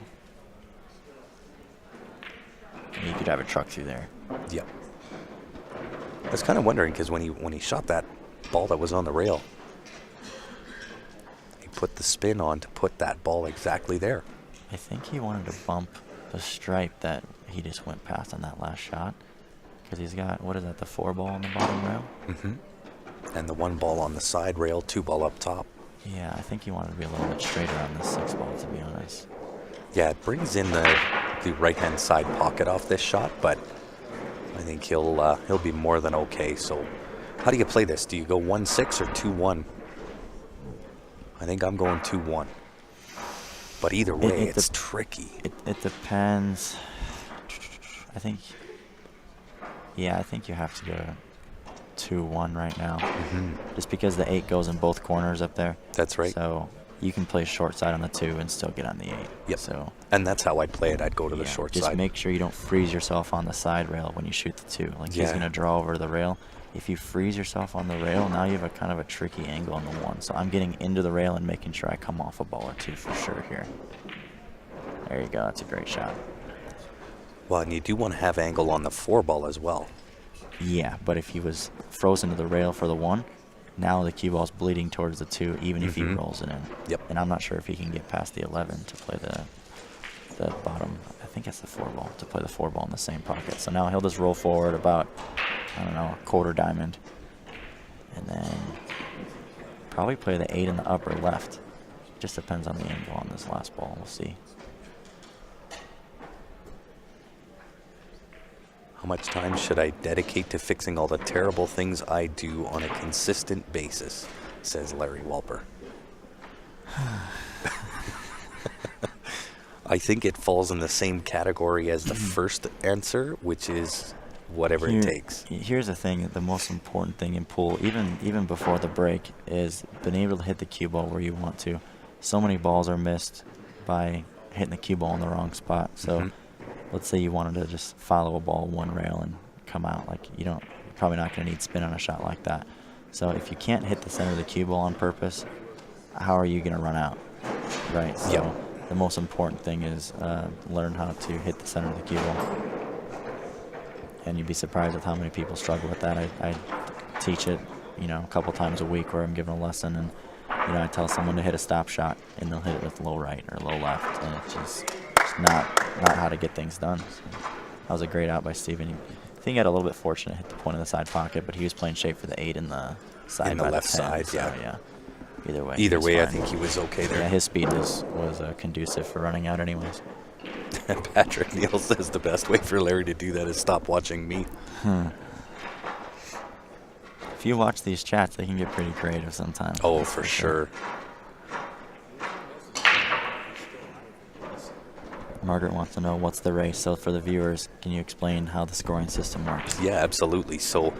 You could drive a truck through there. Yeah. I was kind of wondering because when he shot that ball that was on the rail, he put the spin on to put that ball exactly there. I think he wanted to bump the stripe that he just went past on that last shot, because he's got, what is that, the 4 ball on the bottom rail? And the 1 ball on the side rail, 2 ball up top. Yeah, I think he wanted to be a little bit straighter on the 6 ball, to be honest. Yeah, it brings in the right-hand side pocket off this shot, but I think he'll be more than okay. So how do you play this? Do you go 1-6 or 2-1? I think I'm going 2-1. But either way, it's tricky. It depends. I think you have to go 2-1 right now. Just because the 8 goes in both corners up there. That's right. So you can play short side on the 2 and still get on the 8. Yep. So And that's how I'd play it. I'd go to the short just side. make sure you don't freeze yourself on the side rail when you shoot the 2. Like he's going to draw over the rail. If you freeze yourself on the rail, now you have a kind of a tricky angle on the 1. So I'm getting into the rail and making sure I come off a ball or 2 for sure here. There you go. That's a great shot. Well, and you do want to have angle on the 4 ball as well. Yeah, but if he was frozen to the rail for the 1, now the cue ball's bleeding towards the 2, even if he rolls it in. Yep. And I'm not sure if he can get past the 11 to play the bottom. I think it's the 4 ball, to play the 4 ball in the same pocket. So now he'll just roll forward about, I don't know, a quarter diamond. And then probably play the 8 in the upper left. Just depends on the angle on this last ball. We'll see. How much time should I dedicate to fixing all the terrible things I do on a consistent basis, says Larry Walper. I think it falls in the same category as the first answer, which is whatever it takes. Here's the thing, the most important thing in pool, even before the break, is being able to hit the cue ball where you want to. So many balls are missed by hitting the cue ball in the wrong spot. So let's say you wanted to just follow a ball 1 rail and come out. Like you're probably not going to need spin on a shot like that. So if you can't hit the center of the cue ball on purpose, how are you going to run out? Right. So the most important thing is learn how to hit the center of the cue ball. And you'd be surprised with how many people struggle with that. I teach it, a couple times a week where I'm giving a lesson, and I tell someone to hit a stop shot, and they'll hit it with low right or low left, and it's just not how to get things done. So that was a great out by Steven. I think he got a little bit fortunate, hit the point in the side pocket, but he was playing shape for the 8 in the side. In the by left 10, side, so, yeah. Either way. Either he was way, I fine. think he was okay there. Yeah, his speed was conducive for running out anyways. Patrick Neal says the best way for Larry to do that is stop watching me. If you watch these chats, they can get pretty creative sometimes. Oh, that's for sure. Margaret wants to know what's the race. So for the viewers, can you explain how the scoring system works? Yeah, absolutely. So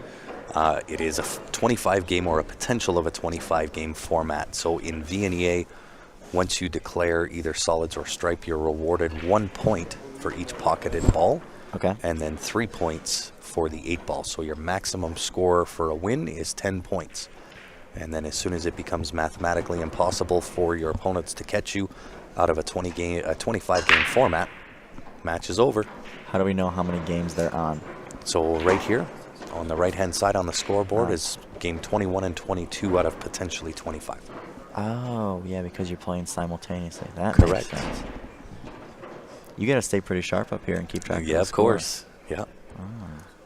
it is a 25 game or a potential of a 25 game format. So in Vnea, once you declare either solids or stripe, you're rewarded 1 point for each pocketed ball. Okay. And then 3 points for the 8 ball. So your maximum score for a win is 10 points. And then as soon as it becomes mathematically impossible for your opponents to catch you out of a 25 game format, match is over. How do we know how many games they're on? So right here on the right hand side on the scoreboard is game 21 and 22 out of potentially 25. Oh, yeah, because you're playing simultaneously. That Correct. makes sense. You got to stay pretty sharp up here and keep track of Yeah, the of score. course. Yeah.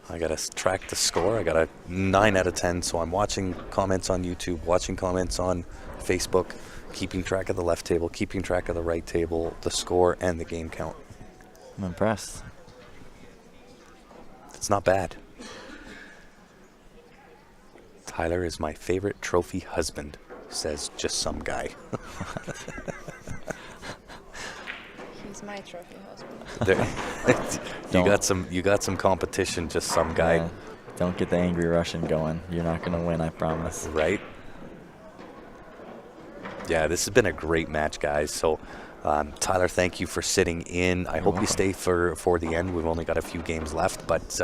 I got to track the score. I got a 9 out of 10. So I'm watching comments on YouTube, watching comments on Facebook, keeping track of the left table, keeping track of the right table, the score, and the game count. I'm impressed. It's not bad. Tyler is my favorite trophy husband, says just some guy. He's my trophy husband. You got some competition, just some guy. Yeah, don't get the angry Russian going. You're not going to win, I promise. Right? Yeah, this has been a great match, guys. So, Tyler, thank you for sitting in. I hope you stay for the end. We've only got a few games left, but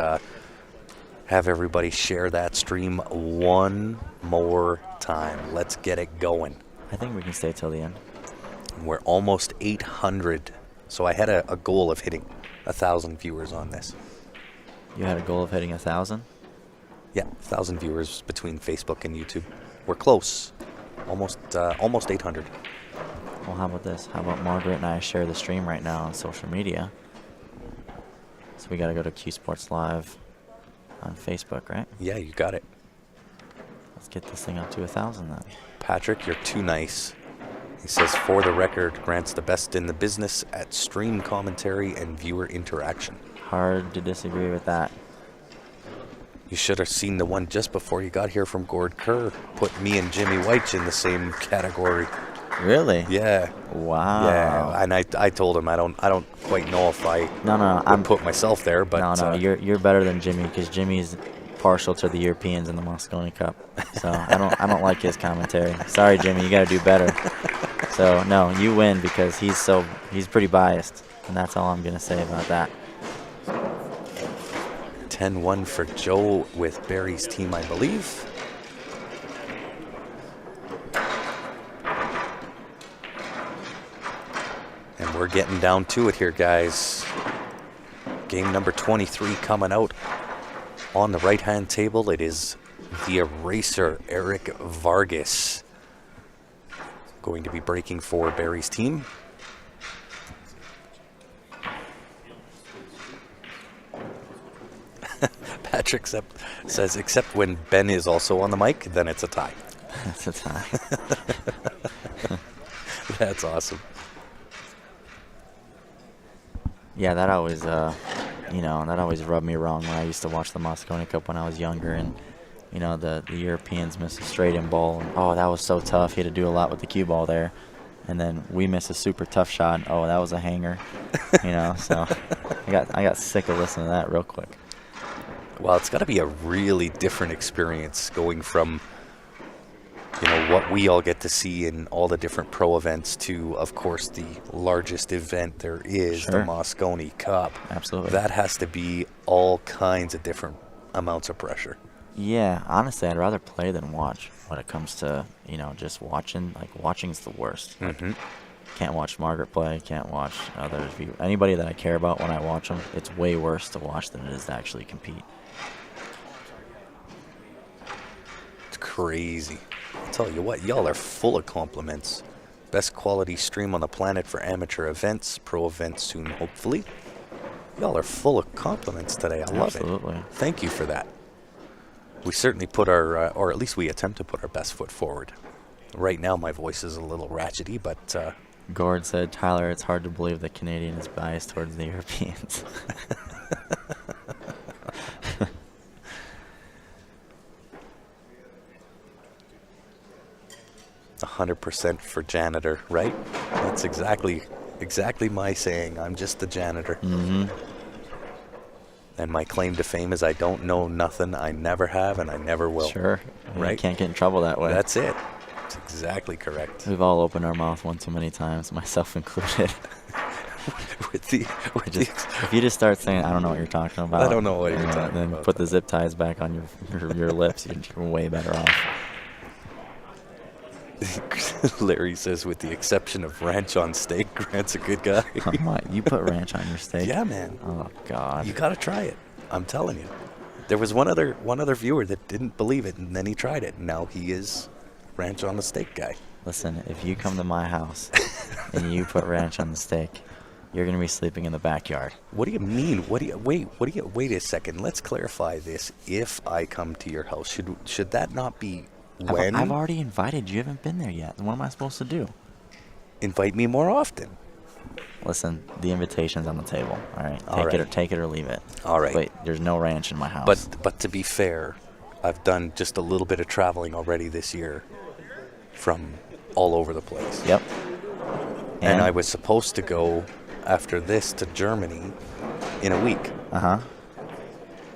have everybody share that stream one more time. Let's get it going. I think we can stay till the end. We're almost 800. So I had a goal of hitting 1,000 viewers on this. You had a goal of hitting 1,000? Yeah, 1,000 viewers between Facebook and YouTube. We're close. Almost 800. Well, how about this? How about Margaret and I share the stream right now on social media? So we got to go to Q Sports Live on Facebook, right? Yeah, you got it. Let's get this thing up to 1,000 then. Patrick, you're too nice. He says, for the record, Grant's the best in the business at stream commentary and viewer interaction. Hard to disagree with that. You should have seen the one just before you got here from Gord Kerr. Put me and Jimmy White in the same category. Really? Yeah. Wow. Yeah, and I told him I don't quite know if I I'm put myself there, but no, you're better than Jimmy because Jimmy's partial to the Europeans in the Mosconi Cup. So I don't like his commentary. Sorry, Jimmy, you got to do better. So no, you win because he's pretty biased, and that's all I'm gonna say about that. 10-1 for Joe with Barry's team, I believe. And we're getting down to it here, guys. Game number 23 coming out on the right-hand table. It is the eraser, Eric Vargas, going to be breaking for Barry's team. Patrick says, except when Ben is also on the mic, then it's a tie. That's a tie. That's awesome. Yeah, that always rubbed me wrong when I used to watch the Mosconi Cup when I was younger, and the Europeans miss a straight-in ball. And, oh, that was so tough. He had to do a lot with the cue ball there. And then we miss a super tough shot. Oh, that was a hanger. So I got sick of listening to that real quick. Well, it's got to be a really different experience going from, what we all get to see in all the different pro events to, of course, the largest event there is, Sure. the Mosconi Cup. Absolutely. That has to be all kinds of different amounts of pressure. Yeah, honestly, I'd rather play than watch when it comes to, just watching. Like, watching's the worst. Mm-hmm. Can't watch Margaret play, can't watch others. Anybody that I care about when I watch them, it's way worse to watch than it is to actually compete. It's crazy. I'll tell you what, y'all are full of compliments. Best quality stream on the planet for amateur events, pro events soon, hopefully. Y'all are full of compliments today. I love Absolutely. it. Thank you for that. We certainly put our, or at least we attempt to put our best foot forward. Right now, my voice is a little ratchety, but Gord said, Tyler, it's hard to believe the Canadian is biased towards the Europeans. 100% for janitor, right? That's exactly my saying. I'm just the janitor. Mm-hmm. And my claim to fame is I don't know nothing. I never have, and I never will. Sure. Right? You can't get in trouble that way. That's it. That's exactly correct. We've all opened our mouth one too many times, myself included. If you just start saying, I don't know what you're talking about. I don't know what you're talking then about. put the zip ties back on your lips. You're way better off. Larry says, with the exception of ranch on steak, Grant's a good guy. You put ranch on your steak? Yeah, man. Oh, God. You got to try it. I'm telling you. There was one other viewer that didn't believe it, and then he tried it, and now he is ranch on the steak guy. Listen, if you come to my house and you put ranch on the steak, you're going to be sleeping in the backyard. What do you mean? Wait a second. Let's clarify this. If I come to your house, should that not be when? I've already invited you. You haven't been there yet. What am I supposed to do? Invite me more often. Listen, the invitation's on the table. All right, All right. Take it or leave it. All right. Wait, there's no ranch in my house. But to be fair, I've done just a little bit of traveling already this year from all over the place. Yep. And I was supposed to go after this to Germany in a week. Uh-huh.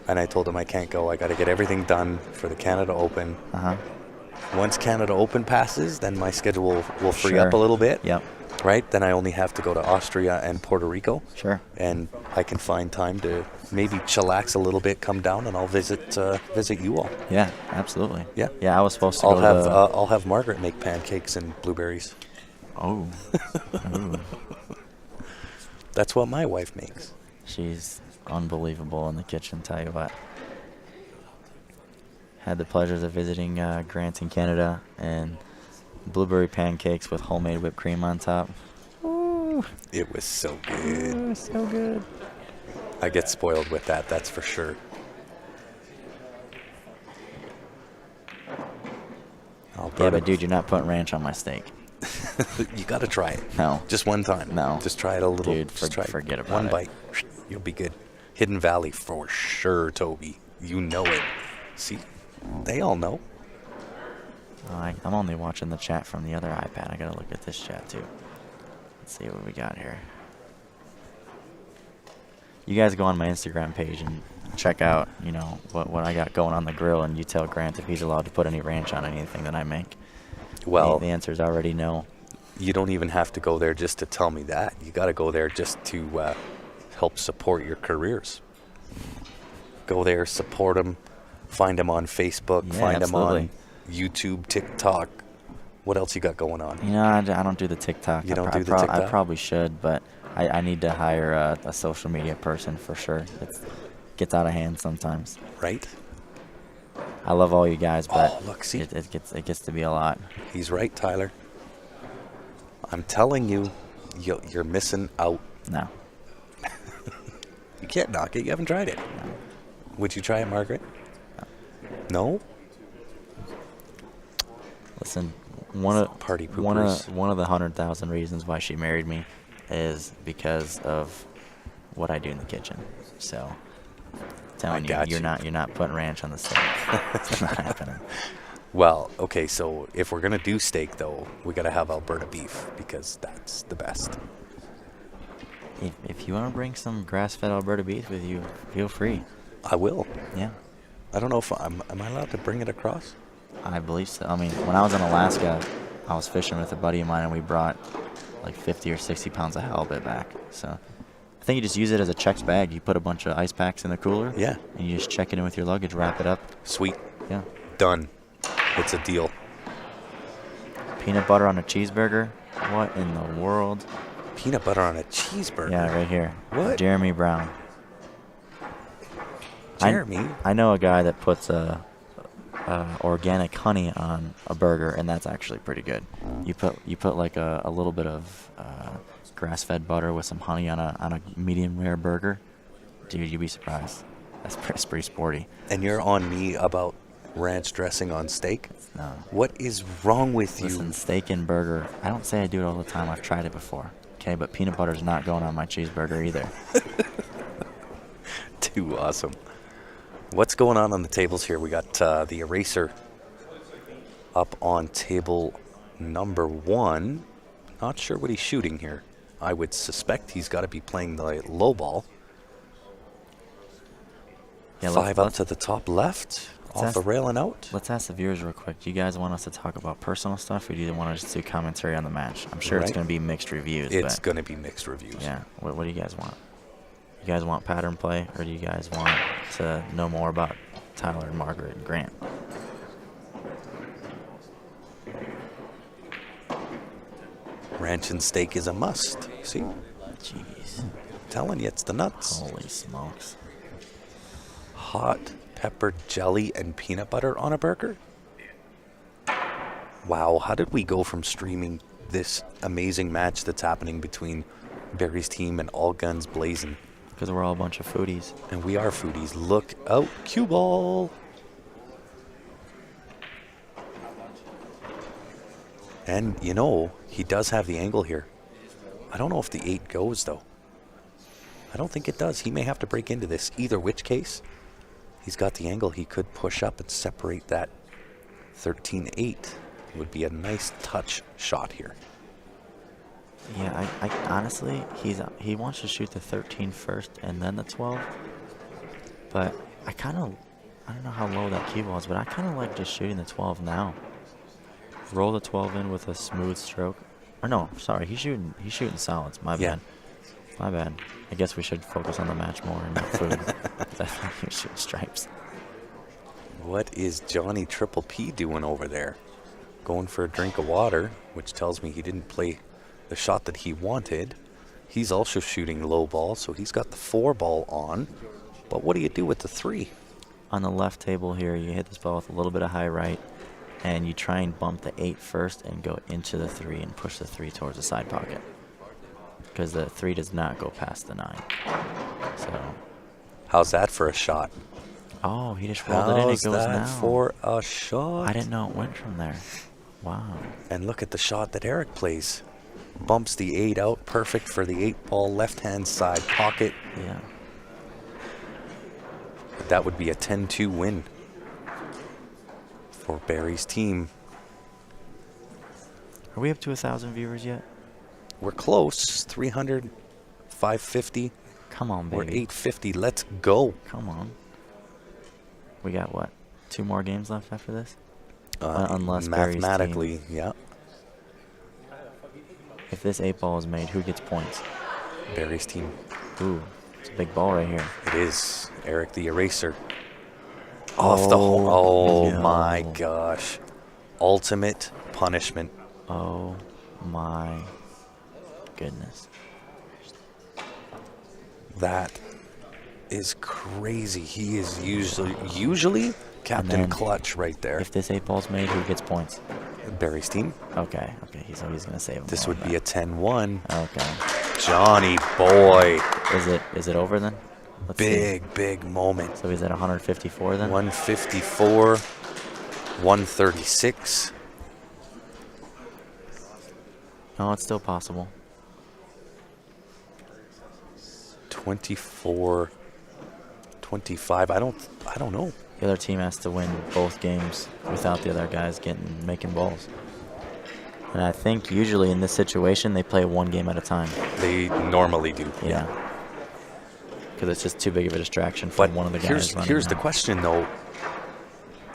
And I told him I can't go. I got to get everything done for the Canada Open. Uh-huh. Once Canada Open passes, then my schedule will free Sure. up a little bit. Yep. Right? Then I only have to go to Austria and Puerto Rico. Sure. And I can find time to maybe chillax a little bit, come down, and I'll visit you all. Yeah, absolutely. Yeah. Yeah, I was supposed to go to I'll have Margaret make pancakes and blueberries. Oh. Ooh. That's what my wife makes. She's unbelievable in the kitchen, tell you what. Had the pleasures of visiting Grant in Canada, and blueberry pancakes with homemade whipped cream on top. Ooh. It was so good. It was so good. I get spoiled with that, that's for sure. Yeah, but dude, you're not putting ranch on my steak. You got to try it. No. Just one time. No. Just try it a little. Dude, just try it. forget about one it. bite. You'll be good. Hidden Valley for sure, Toby. You know it. See? They all know. I'm only watching the chat from the other iPad. I gotta look at this chat too. Let's see what we got here. You guys go on my Instagram page and check out, what I got going on the grill, and you tell Grant if he's allowed to put any ranch on anything that I make. Well, the answer is already no. You don't even have to go there just to tell me that. You got to go there just to help support your careers. Go there, support them, find them on Facebook, Yeah, find absolutely. them on YouTube, TikTok. What else you got going on? I don't do the TikTok. You don't do the TikTok? I probably should, but I need to hire a social media person for sure. It gets out of hand sometimes. Right? I love all you guys, but look, see? it gets to be a lot. He's right, Tyler. I'm telling you, you're missing out. No. You can't knock it. You haven't tried it. Would you try it, Margaret? No? Listen, one of Party the poopers. 100,000 reasons why she married me is because of what I do in the kitchen. So, telling got you're not putting ranch on the steak. It's not happening. Well, okay, so if we're going to do steak, though, we got to have Alberta beef because that's the best. If you want to bring some grass-fed Alberta beef with you, feel free. I will. Yeah. I don't know if am I allowed to bring it across? I believe so. I mean, when I was in Alaska, I was fishing with a buddy of mine, and we brought like 50 or 60 pounds of halibut back. So I think you just use it as a checked bag. You put a bunch of ice packs in the cooler. Yeah. And you just check it in with your luggage, wrap it up. Sweet. Yeah. Done. It's a deal. Peanut butter on a cheeseburger? What in the world? Peanut butter on a cheeseburger? Yeah, right here. What? Jeremy Brown. Jeremy? I know a guy that puts organic honey on a burger, and that's actually pretty good. You put like a little bit of grass-fed butter with some honey on a medium rare burger. Dude, you'd be surprised. That's pretty sporty. And you're on me about ranch dressing on steak? No. What is wrong with Listen, you? steak and burger. I don't say I do it all the time. I've tried it before. Okay, but peanut butter's not going on my cheeseburger either. Too awesome. What's going on the tables here? We got the eraser up on table number 1. Not sure what he's shooting here. I would suspect he's got to be playing the low ball. Yeah, 5 up to the top left, off the rail and out. Let's ask the viewers real quick. Do you guys want us to talk about personal stuff, or do you want to just do commentary on the match? I'm sure it's Right. going to be mixed reviews. It's but going to be mixed reviews. yeah. What do you guys want? You guys want pattern play, or do you guys want to know more about Tyler, Margaret, and Grant? Ranch and steak is a must. See? Jeez. Telling you, it's the nuts. Holy smokes. Hot pepper jelly and peanut butter on a burger? Wow, how did we go from streaming this amazing match that's happening between Barry's team and All Guns Blazing? Because we're all a bunch of foodies. And we are foodies. Look out, cue ball. And, you know, he does have the angle here. I don't know if the 8 goes, though. I don't think it does. He may have to break into this. Either which case, he's got the angle. He could push up and separate that 13-8. It would be a nice touch shot here. Yeah, I honestly, he wants to shoot the 13 first and then the 12. But I don't know how low that cue ball is, but I kind of like just shooting the 12 now. Roll the 12 in with a smooth stroke. Or no, sorry, he's shooting solids. My Yeah. bad. My bad. I guess we should focus on the match more and not food. I thought he was shooting stripes. What is Johnny Triple P doing over there? Going for a drink of water, which tells me he didn't play the shot that he wanted. He's also shooting low ball, so he's got the 4 ball on. But what do you do with the 3? On the left table here, you hit this ball with a little bit of high right, and you try and bump the 8 first and go into the 3 and push the 3 towards the side pocket. Because the 3 does not go past the 9. So, How's that for a shot? oh, he just rolled it in. It How's goes that now. for a shot? I didn't know it went from there. Wow. And look at the shot that Eric plays. Bumps the 8 out, perfect for the 8 ball left-hand side pocket. Yeah. That would be a 10-2 win for Barry's team. Are we up to 1,000 viewers yet? We're close. 300, 550. Come on, baby. We're 850. Let's go. Come on. We got what? 2 more games left after this? Unless Barry's mathematically, yeah. If this 8 ball is made, who gets points? Barry's team. Ooh, it's a big ball right here. It is Eric the Eraser. Off the hole. Oh no. my gosh. Ultimate punishment. Oh my goodness. That is crazy. He is usually Captain then Clutch right there. If this 8 ball's made, who gets points? Barry's team. Okay, so he's gonna save him. This would be a 10-1. Okay. Johnny boy. Is it over then? Let's see. Big moment. So he's at 154 then? 154, 136. No, it's still possible. 24, 25. I don't know. The other team has to win both games without the other guys making balls. And I think usually in this situation they play 1 game at a time. They normally do. Yeah. Because it's just too big of a distraction for But one of the guys running here's the out. question though.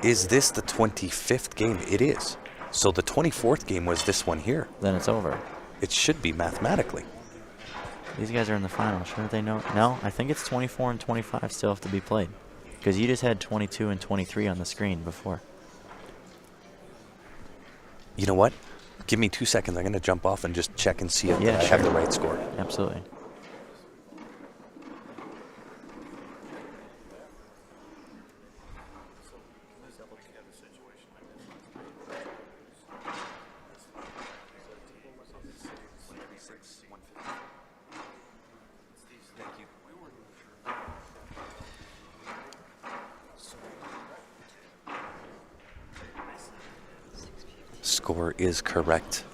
Is this the 25th game? It is. So the 24th game was this one here. Then it's over. It should be mathematically. These guys are in the final. Shouldn't they know? No, I think it's 24 and 25 still have to be played. Because you just had 22 and 23 on the screen before. You know what? Give me 2 seconds. I'm going to jump off and just check and see if Yeah, I have sure. the right score. Absolutely. score is correct.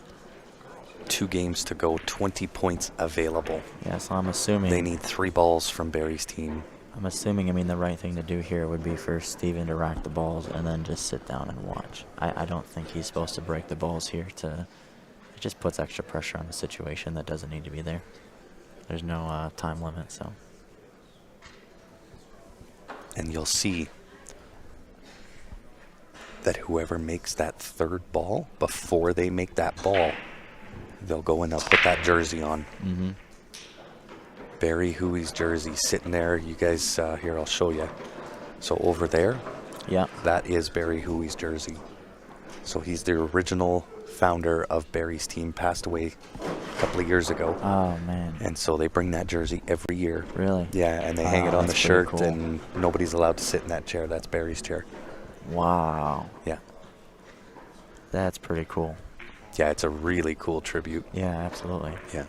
2 games to go, 20 points available. Yeah, so I'm assuming. They need 3 balls from Barry's team. I'm assuming, the right thing to do here would be for Steven to rack the balls and then just sit down and watch. I don't think he's supposed to break the balls here. It just puts extra pressure on the situation that doesn't need to be there. There's no time limit, so. And you'll see that whoever makes that 3rd ball, before they make that ball, they'll go and they'll put that jersey on. Mm-hmm. Barry Huey's jersey sitting there. You guys, here, I'll show you. So over there, Yeah. that is Barry Huey's jersey. So he's the original founder of Barry's team, passed away a couple of years ago. Oh, man. And so they bring that jersey every year. Really? Yeah, and they hang it on the that's pretty shirt, cool. and nobody's allowed to sit in that chair. That's Barry's chair. Wow. Yeah. That's pretty cool. Yeah, it's a really cool tribute. Yeah, absolutely. Yeah.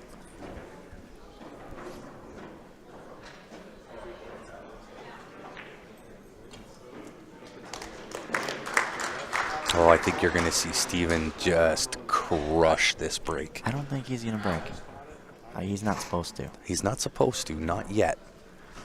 Oh, I think you're going to see Steven just crush this break. I don't think he's going to break. He's not supposed to. He's not supposed to, not yet.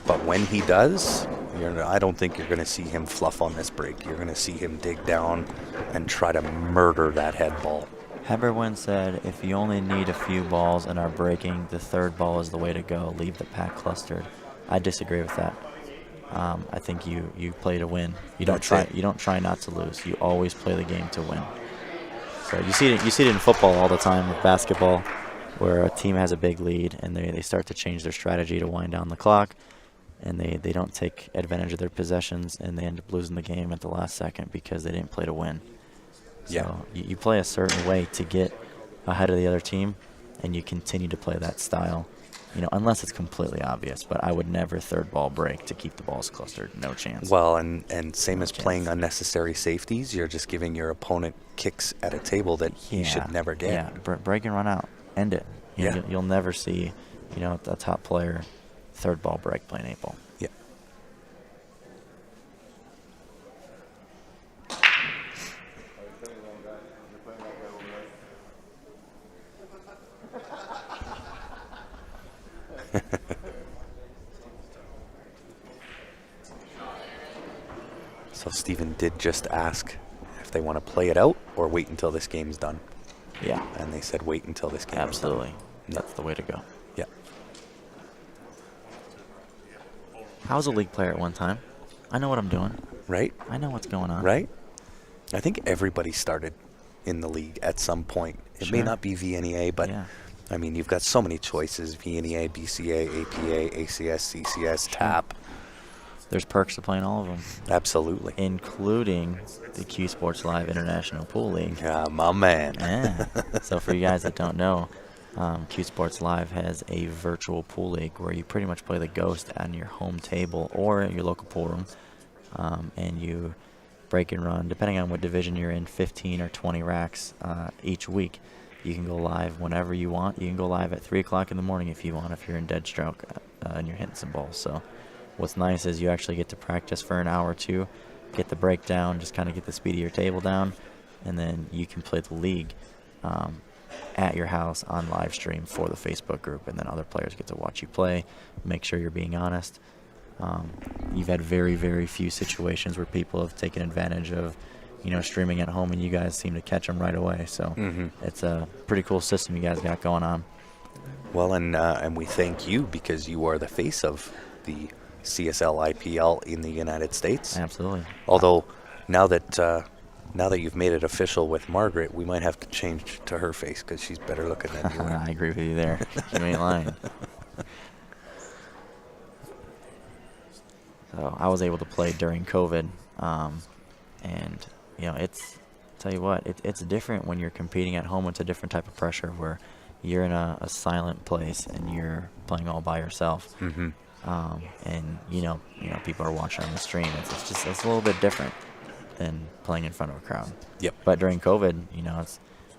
But when he does, I don't think you're going to see him fluff on this break. You're going to see him dig down and try to murder that head ball. Heberwin said, if you only need a few balls and are breaking, the 3rd ball is the way to go. Leave the pack clustered. I disagree with that. I think you play to win. You don't try not to lose. You always play the game to win. So you see it in football all the time with basketball, where a team has a big lead and they start to change their strategy to wind down the clock, and they don't take advantage of their possessions, and they end up losing the game at the last second because they didn't play to win. Yeah. So you play a certain way to get ahead of the other team, and you continue to play that style, unless it's completely obvious. But I would never 3rd ball break to keep the balls clustered. No chance. Well, and same as playing unnecessary safeties, you're just giving your opponent kicks at a table that he should never get. Yeah, break and run out. End it. You'll never see, a top player 3rd ball break playing 8 ball. Yeah. So Steven did just ask if they want to play it out or wait until this game's done. Yeah. And they said wait until this game Absolutely. is done. That's the way to go. Yeah. I was a league player at one time. I know what I'm doing. Right? I know what's going on. Right? I think everybody started in the league at some point. It may Sure. not be VNEA, but Yeah. I mean, you've got so many choices: VNEA, BCA, APA, ACS, CCS, TAP. There's perks to playing all of them, Absolutely. including the Q Sports Live International Pool League. Yeah, my man. Yeah. So for you guys that don't know, Q Sports Live has a virtual pool league where you pretty much play the ghost on your home table or your local pool room, and you break and run, depending on what division you're in, 15 or 20 racks each week. You can go live whenever you want. You can go live at 3 o'clock in the morning if you want, if you're in dead stroke and you're hitting some balls. So what's nice is you actually get to practice for an hour or two, get the breakdown, just kind of get the speed of your table down, and then you can play the league at your house on live stream for the Facebook group, and then other players get to watch you play, make sure you're being honest. You've had very, very few situations where people have taken advantage of, streaming at home, and you guys seem to catch them right away. So it's a pretty cool system you guys got going on. Well, and we thank you because you are the face of the CSL IPL in the United States. Absolutely. Although now that you've made it official with Margaret, we might have to change to her face because she's better looking than you are. I agree with you there. You ain't lying. So I was able to play during COVID, and tell you what, it's different when you're competing at home. It's a different type of pressure where you're in a silent place and you're playing all by yourself. Mm-hmm. And people are watching on the stream. It's a little bit different than playing in front of a crowd. Yep. But during COVID, it's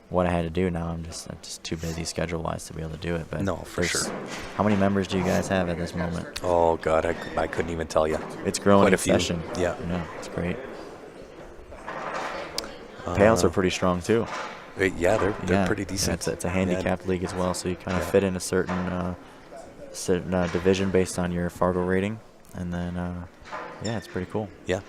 what I had to do. Now I'm just too busy schedule-wise to be able to do it. But No, for sure. How many members do you guys have at this moment? Oh God, I couldn't even tell you. It's growing Quite in a few. session. Yeah. It's great. Payouts are pretty strong too. Yeah, they're pretty decent. It's a handicapped league as well, so you kind of fit in a certain division based on your Fargo rating, and then yeah, it's pretty cool. Yeah.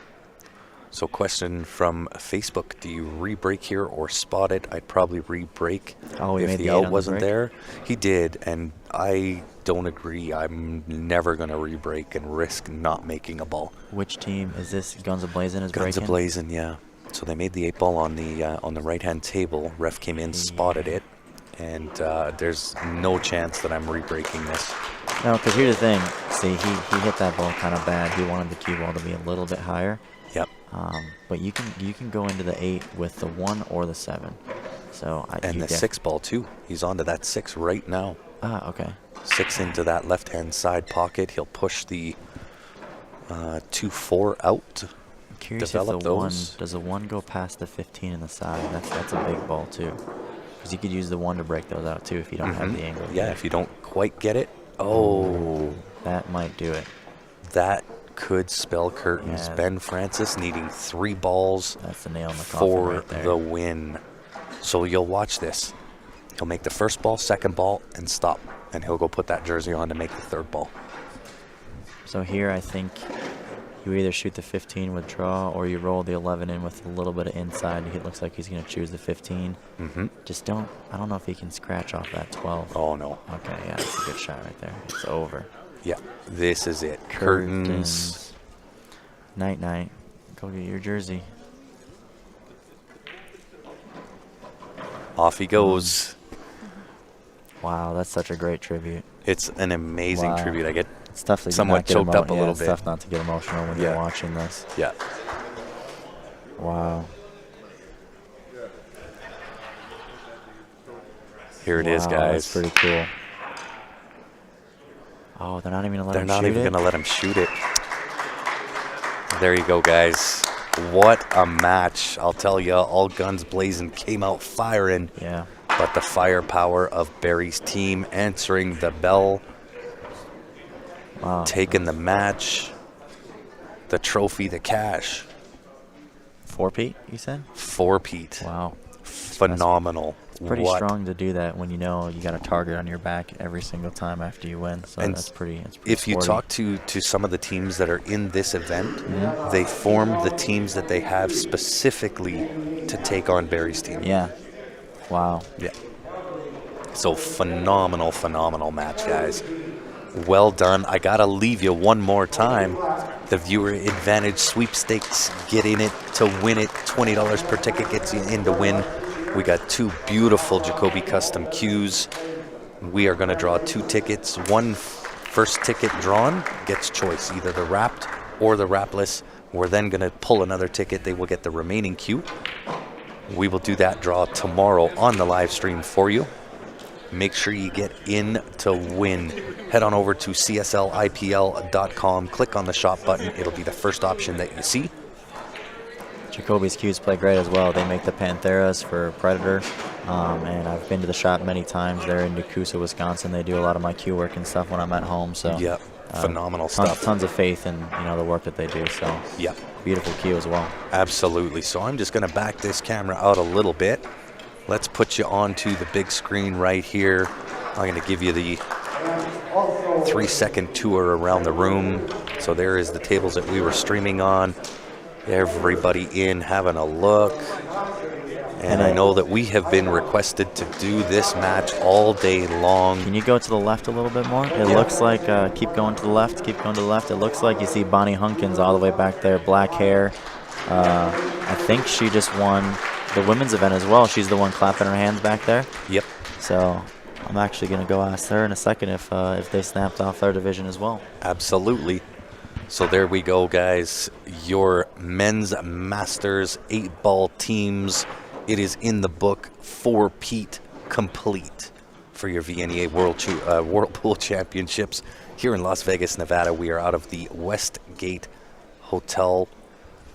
So question from Facebook, do you re-break here or spot it? I'd probably re-break He if made the the 8 out on the wasn't break? there. He did, and I don't agree. I'm never going to re-break and risk not making a ball. Which team is this? Guns A-Blazing is Guns breaking? A-blazing, yeah. So they made the 8 ball on the right-hand table. Ref came in, spotted it, and there's no chance that I'm re-breaking this. No, because here's the thing. See, he hit that ball kind of bad. He wanted the cue ball to be a little bit higher. Yep. But you can go into the 8 with the 1 or the 7. So And the 6 ball too. He's onto that 6 right now. Okay. 6 into that left-hand side pocket. He'll push the 2-4 out. I'm curious Develop if the those. 1 does the 1 go past the 15 in the side. That's a big ball too. Because you could use the 1 to break those out too if you don't have the angle. Yeah, if you don't quite get it. Oh, That might do it. that could spell curtains. Yeah. Ben Francis needing 3 balls That's the nail in the coffin for right there. the win. So you'll watch this. He'll make the first ball, second ball, and stop. And he'll go put that jersey on to make the 3rd ball. So here I think you either shoot the 15 with draw or you roll the 11 in with a little bit of inside. It looks like he's going to choose the 15. Just I don't know if he can scratch off that 12. Oh, no. Okay, yeah, that's a good shot right there. It's over. Yeah, this is it. Curtains. Night, night. Go get your jersey. Off he goes. Wow, that's such a great tribute. It's an amazing Wow. tribute. I get It's tough to somewhat not get choked up a little it's bit. tough not to get emotional when Yeah. you're watching this. Yeah. Wow. Here it is, Wow, guys. That's pretty cool. Oh, they're not even gonna let They're him not shoot even it? going to let him shoot it. There you go, guys. What a match. I'll tell you, all guns blazing, came out firing. Yeah. But the firepower of Barry's team answering the bell, Wow. taking the match, the trophy, the cash. 4 Pete, you said? For Pete. Wow. Phenomenal. It's pretty What- strong to do that when you know you got a target on your back every single time after you win. So And that's pretty If you sporty. talk to some of the teams that are in this event, they form the teams that they have specifically to take on Barry's team. Yeah. Wow. Yeah. So phenomenal, phenomenal match, guys. Well done. I got to leave you one more time. The viewer advantage sweepstakes. Get in it to win it. $20 per ticket gets you in to win. We got 2 beautiful Jacoby custom cues. We are going to draw 2 tickets. One first ticket drawn gets choice, either the wrapped or the wrapless. We're then going to pull another ticket. They will get the remaining cue. We will do that draw tomorrow on the live stream for you. Make sure you get in to win. Head on over to cslipl.com. Click on the shop button. It'll be the first option that you see. Jacoby's cues play great as well. They make the Pantheras for Predator. And I've been to the shop many times. They're in Nakusa, Wisconsin. They do a lot of my cue work and stuff when I'm at home. So Yep. Phenomenal stuff. Tons of faith in the work that they do. So Yep. beautiful cue as well. Absolutely. So I'm just going to back this camera out a little bit. Let's put you onto the big screen right here. I'm going to give you the 3-second tour around the room. So there is the tables that we were streaming on. Everybody in having a look. And I know that we have been requested to do this match all day long. Can you go to the left a little bit more? It looks like, keep going to the left, keep going to the left. It looks like you see Bonnie Hunkins all the way back there, black hair. I think she just won the women's event as well. She's the one clapping her hands back there. Yep. So I'm actually going to go ask her in a second if they snapped off their division as well. Absolutely. So there we go, guys. Your men's masters 8-ball teams. It is in the book for Pete complete for your Vnea Whirlpool Championships here in Las Vegas, Nevada. We are out of the Westgate Hotel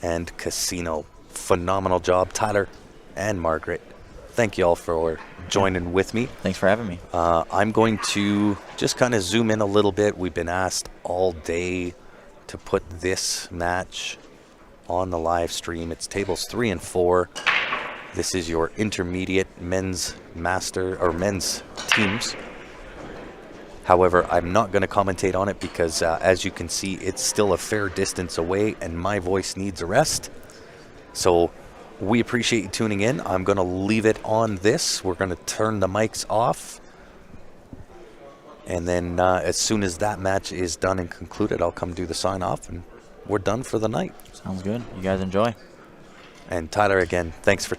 and Casino. Phenomenal job, Tyler and Margaret. Thank you all for joining with me. Thanks for having me. I'm going to just kind of zoom in a little bit. We've been asked all day to put this match on the live stream. It's tables 3 and 4. This is your intermediate men's master or men's teams. However, I'm not going to commentate on it because, as you can see, it's still a fair distance away and my voice needs a rest. So we appreciate you tuning in. I'm going to leave it on this. We're going to turn the mics off. And then as soon as that match is done and concluded, I'll come do the sign off and we're done for the night. Sounds good. You guys enjoy. And Tyler, again, thanks for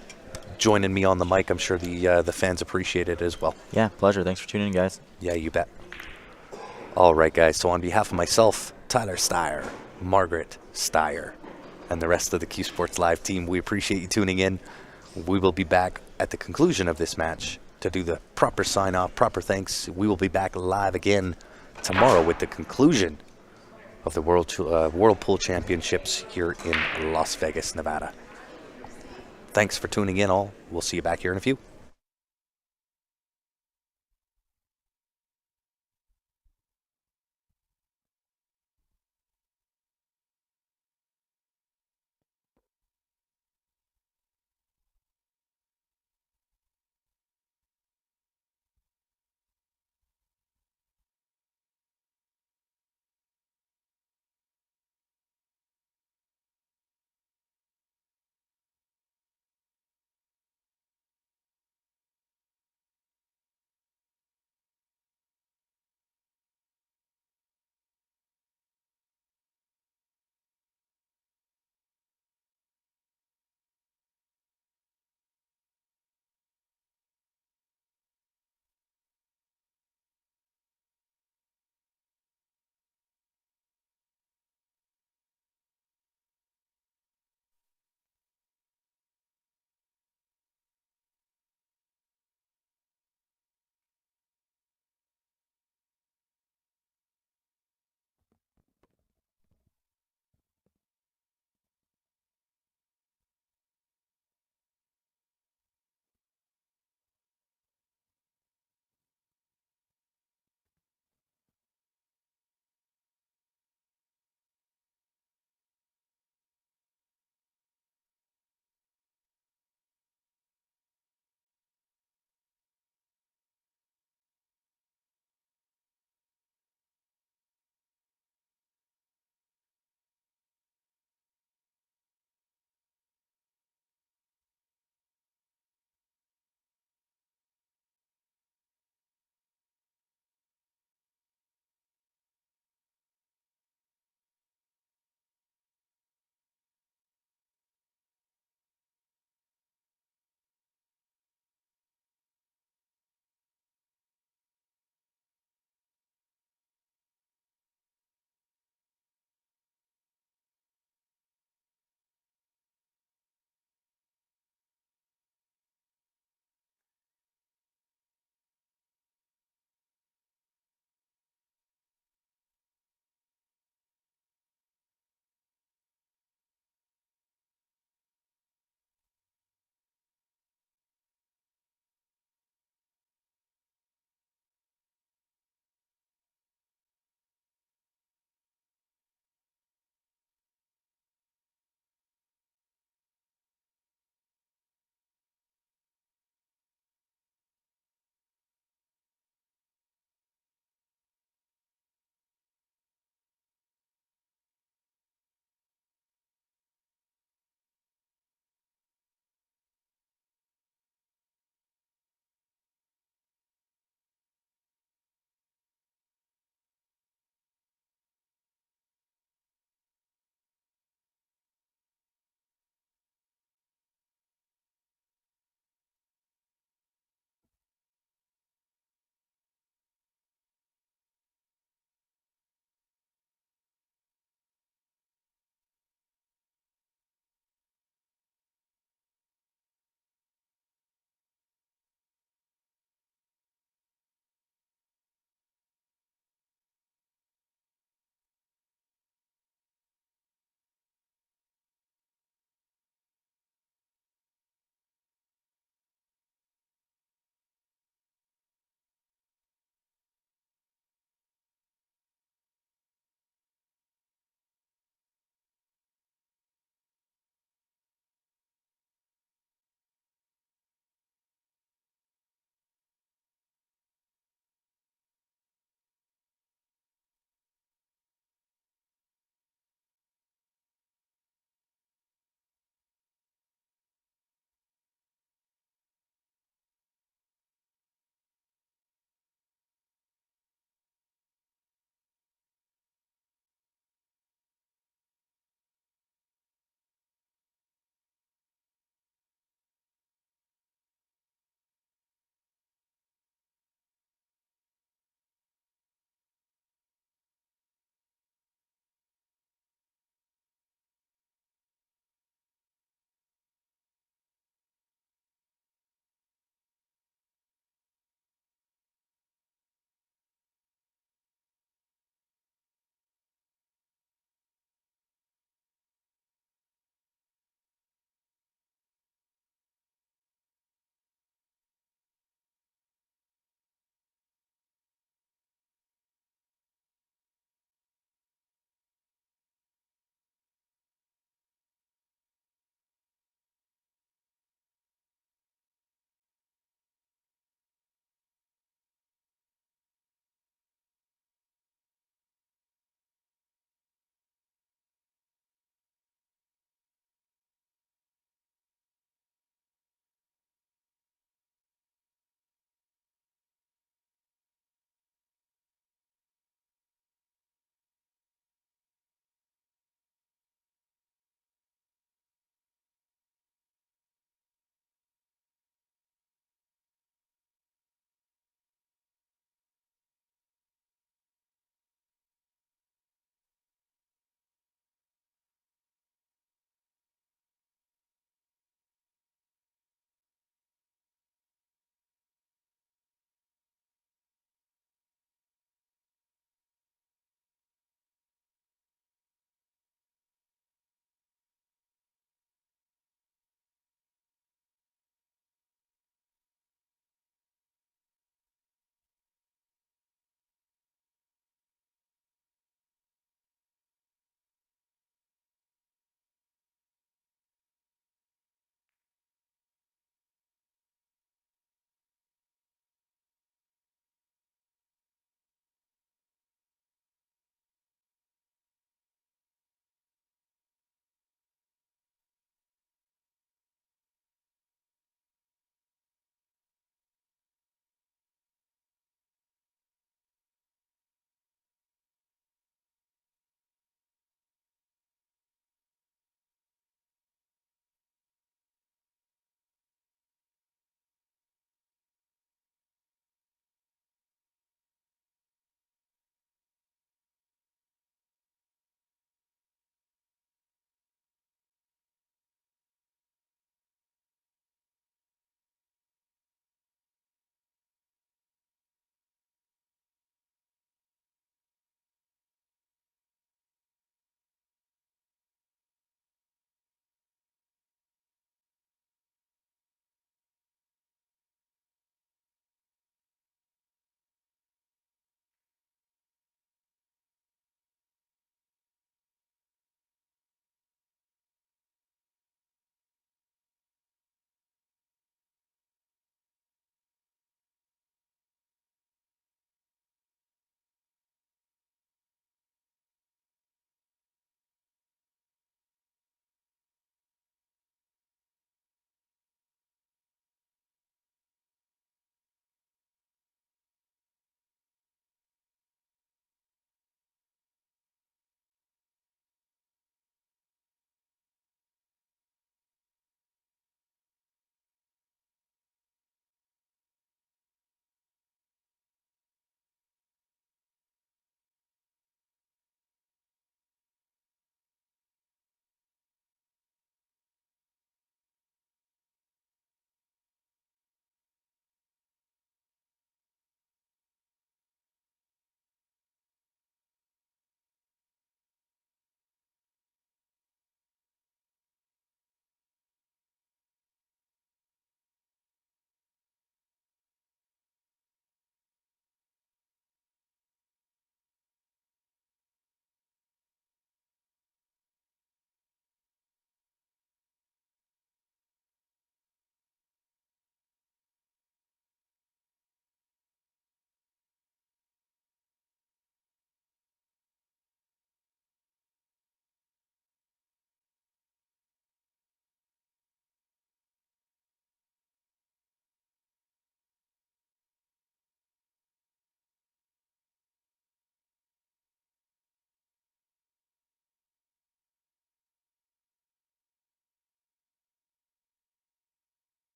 joining me on the mic. I'm sure the fans appreciate it as well. Yeah, pleasure. Thanks for tuning in, guys. Yeah, you bet. All right, guys. So on behalf of myself, Tyler Steyer, Margaret Steyer, and the rest of the Q Sports Live team, we appreciate you tuning in. We will be back at the conclusion of this match to do the proper sign-off, proper thanks. We will be back live again tomorrow with the conclusion of the Whirlpool Championships here in Las Vegas, Nevada. Thanks for tuning in, all. We'll see you back here in a few.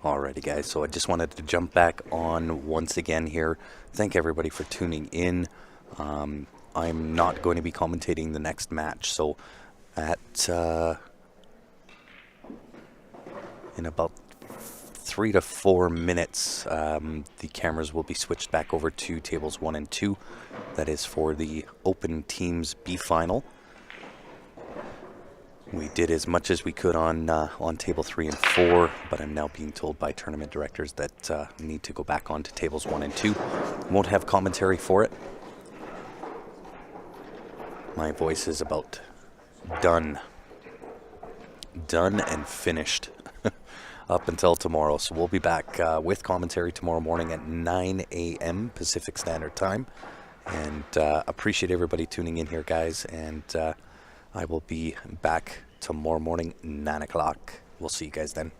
Alrighty, guys. So I just wanted to jump back on once again here. Thank everybody for tuning in. I'm not going to be commentating the next match. So at in about 3 to 4 minutes, the cameras will be switched back over to tables 1 and 2. That is for the Open Teams B final. We did as much as we could on table 3 and 4, but I'm now being told by tournament directors that we need to go back on to tables 1 and 2. Won't have commentary for it. My voice is about done and finished up until tomorrow. So we'll be back with commentary tomorrow morning at 9 a.m. Pacific Standard Time. And appreciate everybody tuning in here, guys. And I will be back tomorrow morning, 9 o'clock. We'll see you guys then.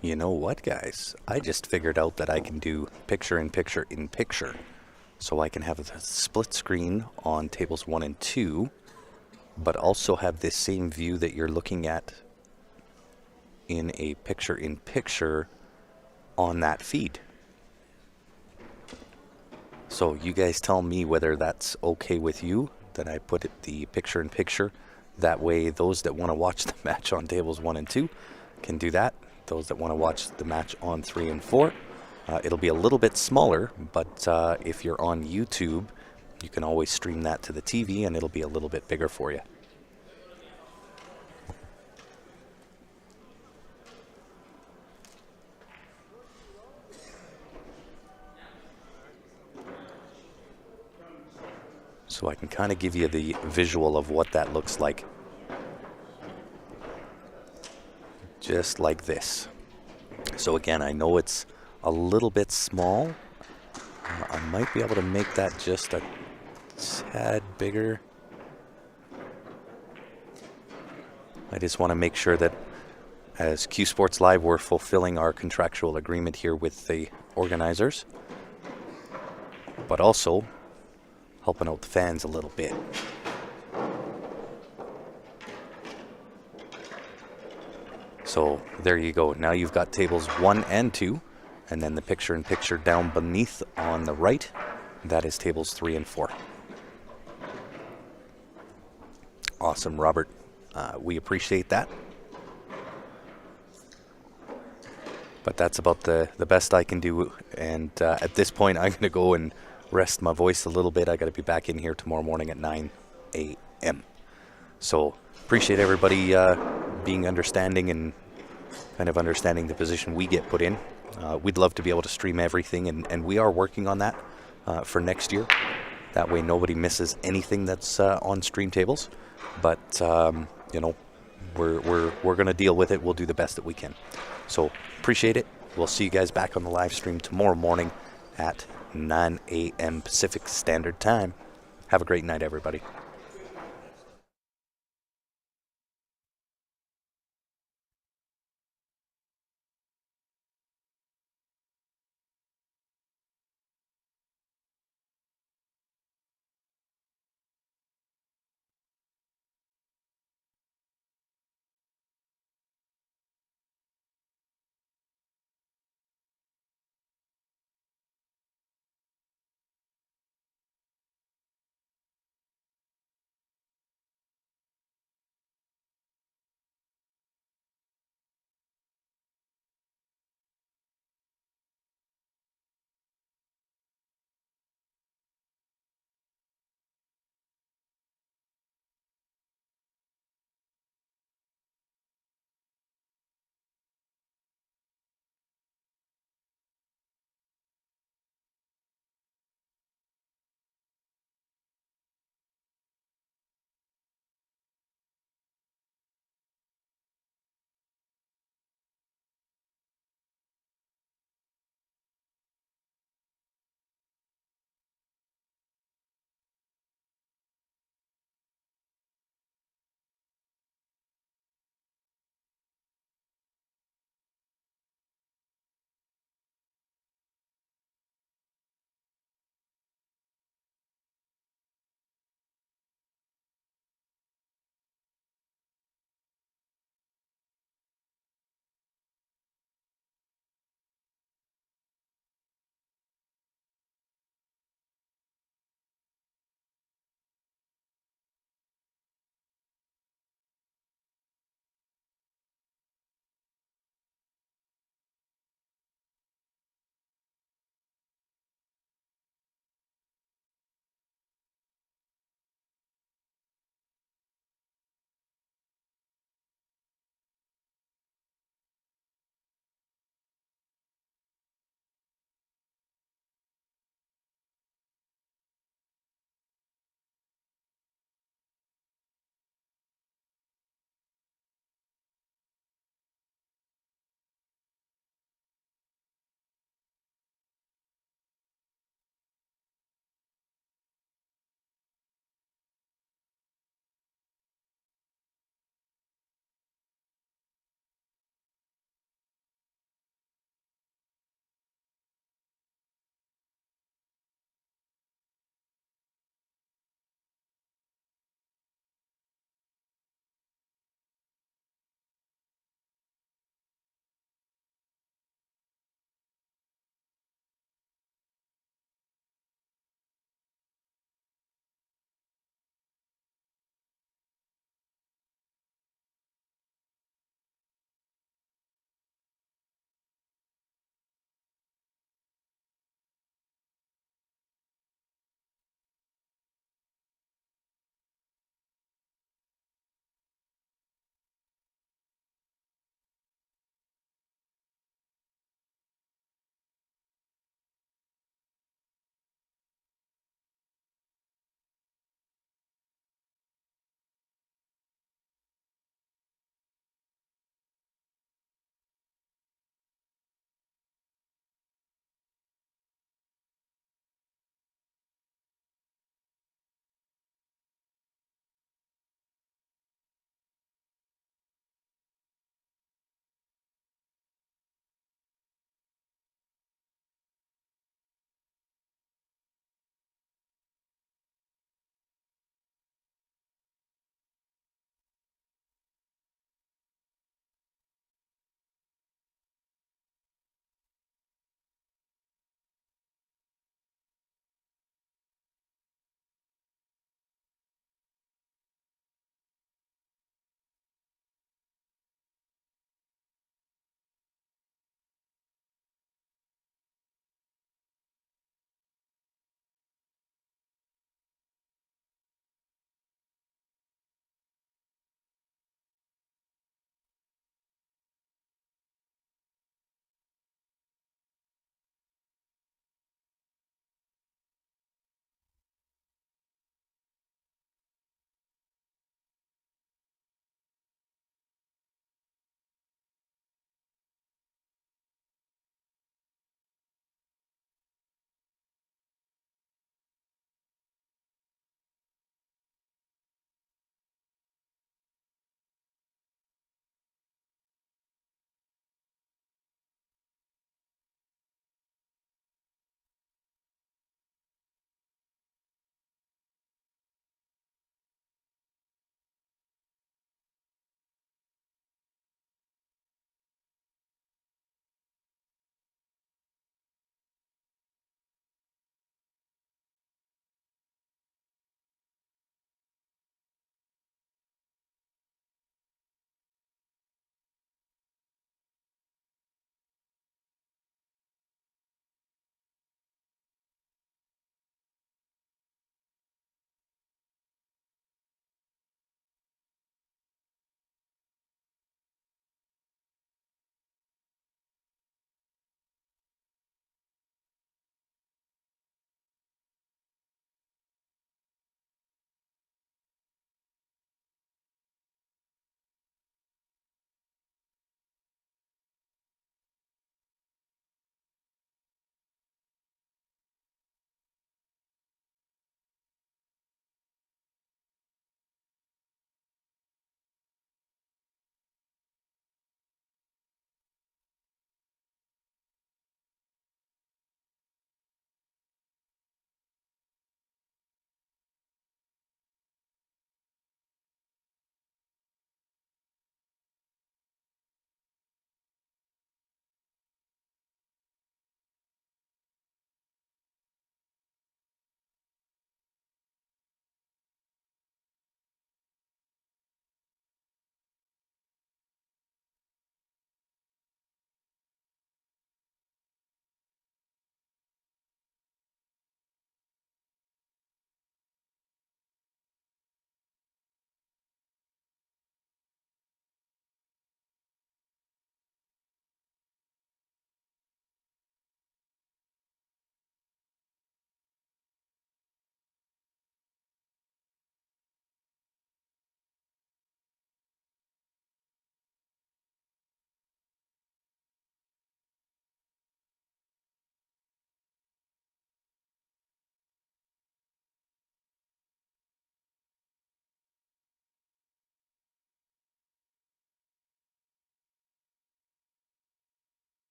You know what, guys? I just figured out that I can do picture-in-picture-in-picture. So I can have a split screen on tables 1 and 2, but also have this same view that you're looking at in a picture-in-picture on that feed. So you guys tell me whether that's okay with you, that I put the picture-in-picture. That way those that want to watch the match on tables 1 and 2 can do that. Those that want to watch the match on 3 and 4, it'll be a little bit smaller, but if you're on YouTube, you can always stream that to the TV and it'll be a little bit bigger for you. So I can kind of give you the visual of what that looks like. Just like this. So again, I know it's a little bit small. I might be able to make that just a tad bigger. I just want to make sure that as Q Sports Live, we're fulfilling our contractual agreement here with the organizers, but also helping out the fans a little bit. So there you go. Now you've got tables 1 and 2, and then the picture-in-picture down beneath on the right. That is tables 3 and 4. Awesome, Robert. We appreciate that. But that's about the best I can do. And at this point, I'm going to go and rest my voice a little bit. I got to be back in here tomorrow morning at 9 a.m. So appreciate everybody being understanding and kind of understanding the position we get put in. We'd love to be able to stream everything, and we are working on that for next year. That way nobody misses anything that's on stream tables. But you know, we're going to deal with it. We'll do the best that we can. So appreciate it. We'll see you guys back on the live stream tomorrow morning at 9 a.m. Pacific Standard Time. Have a great night, everybody.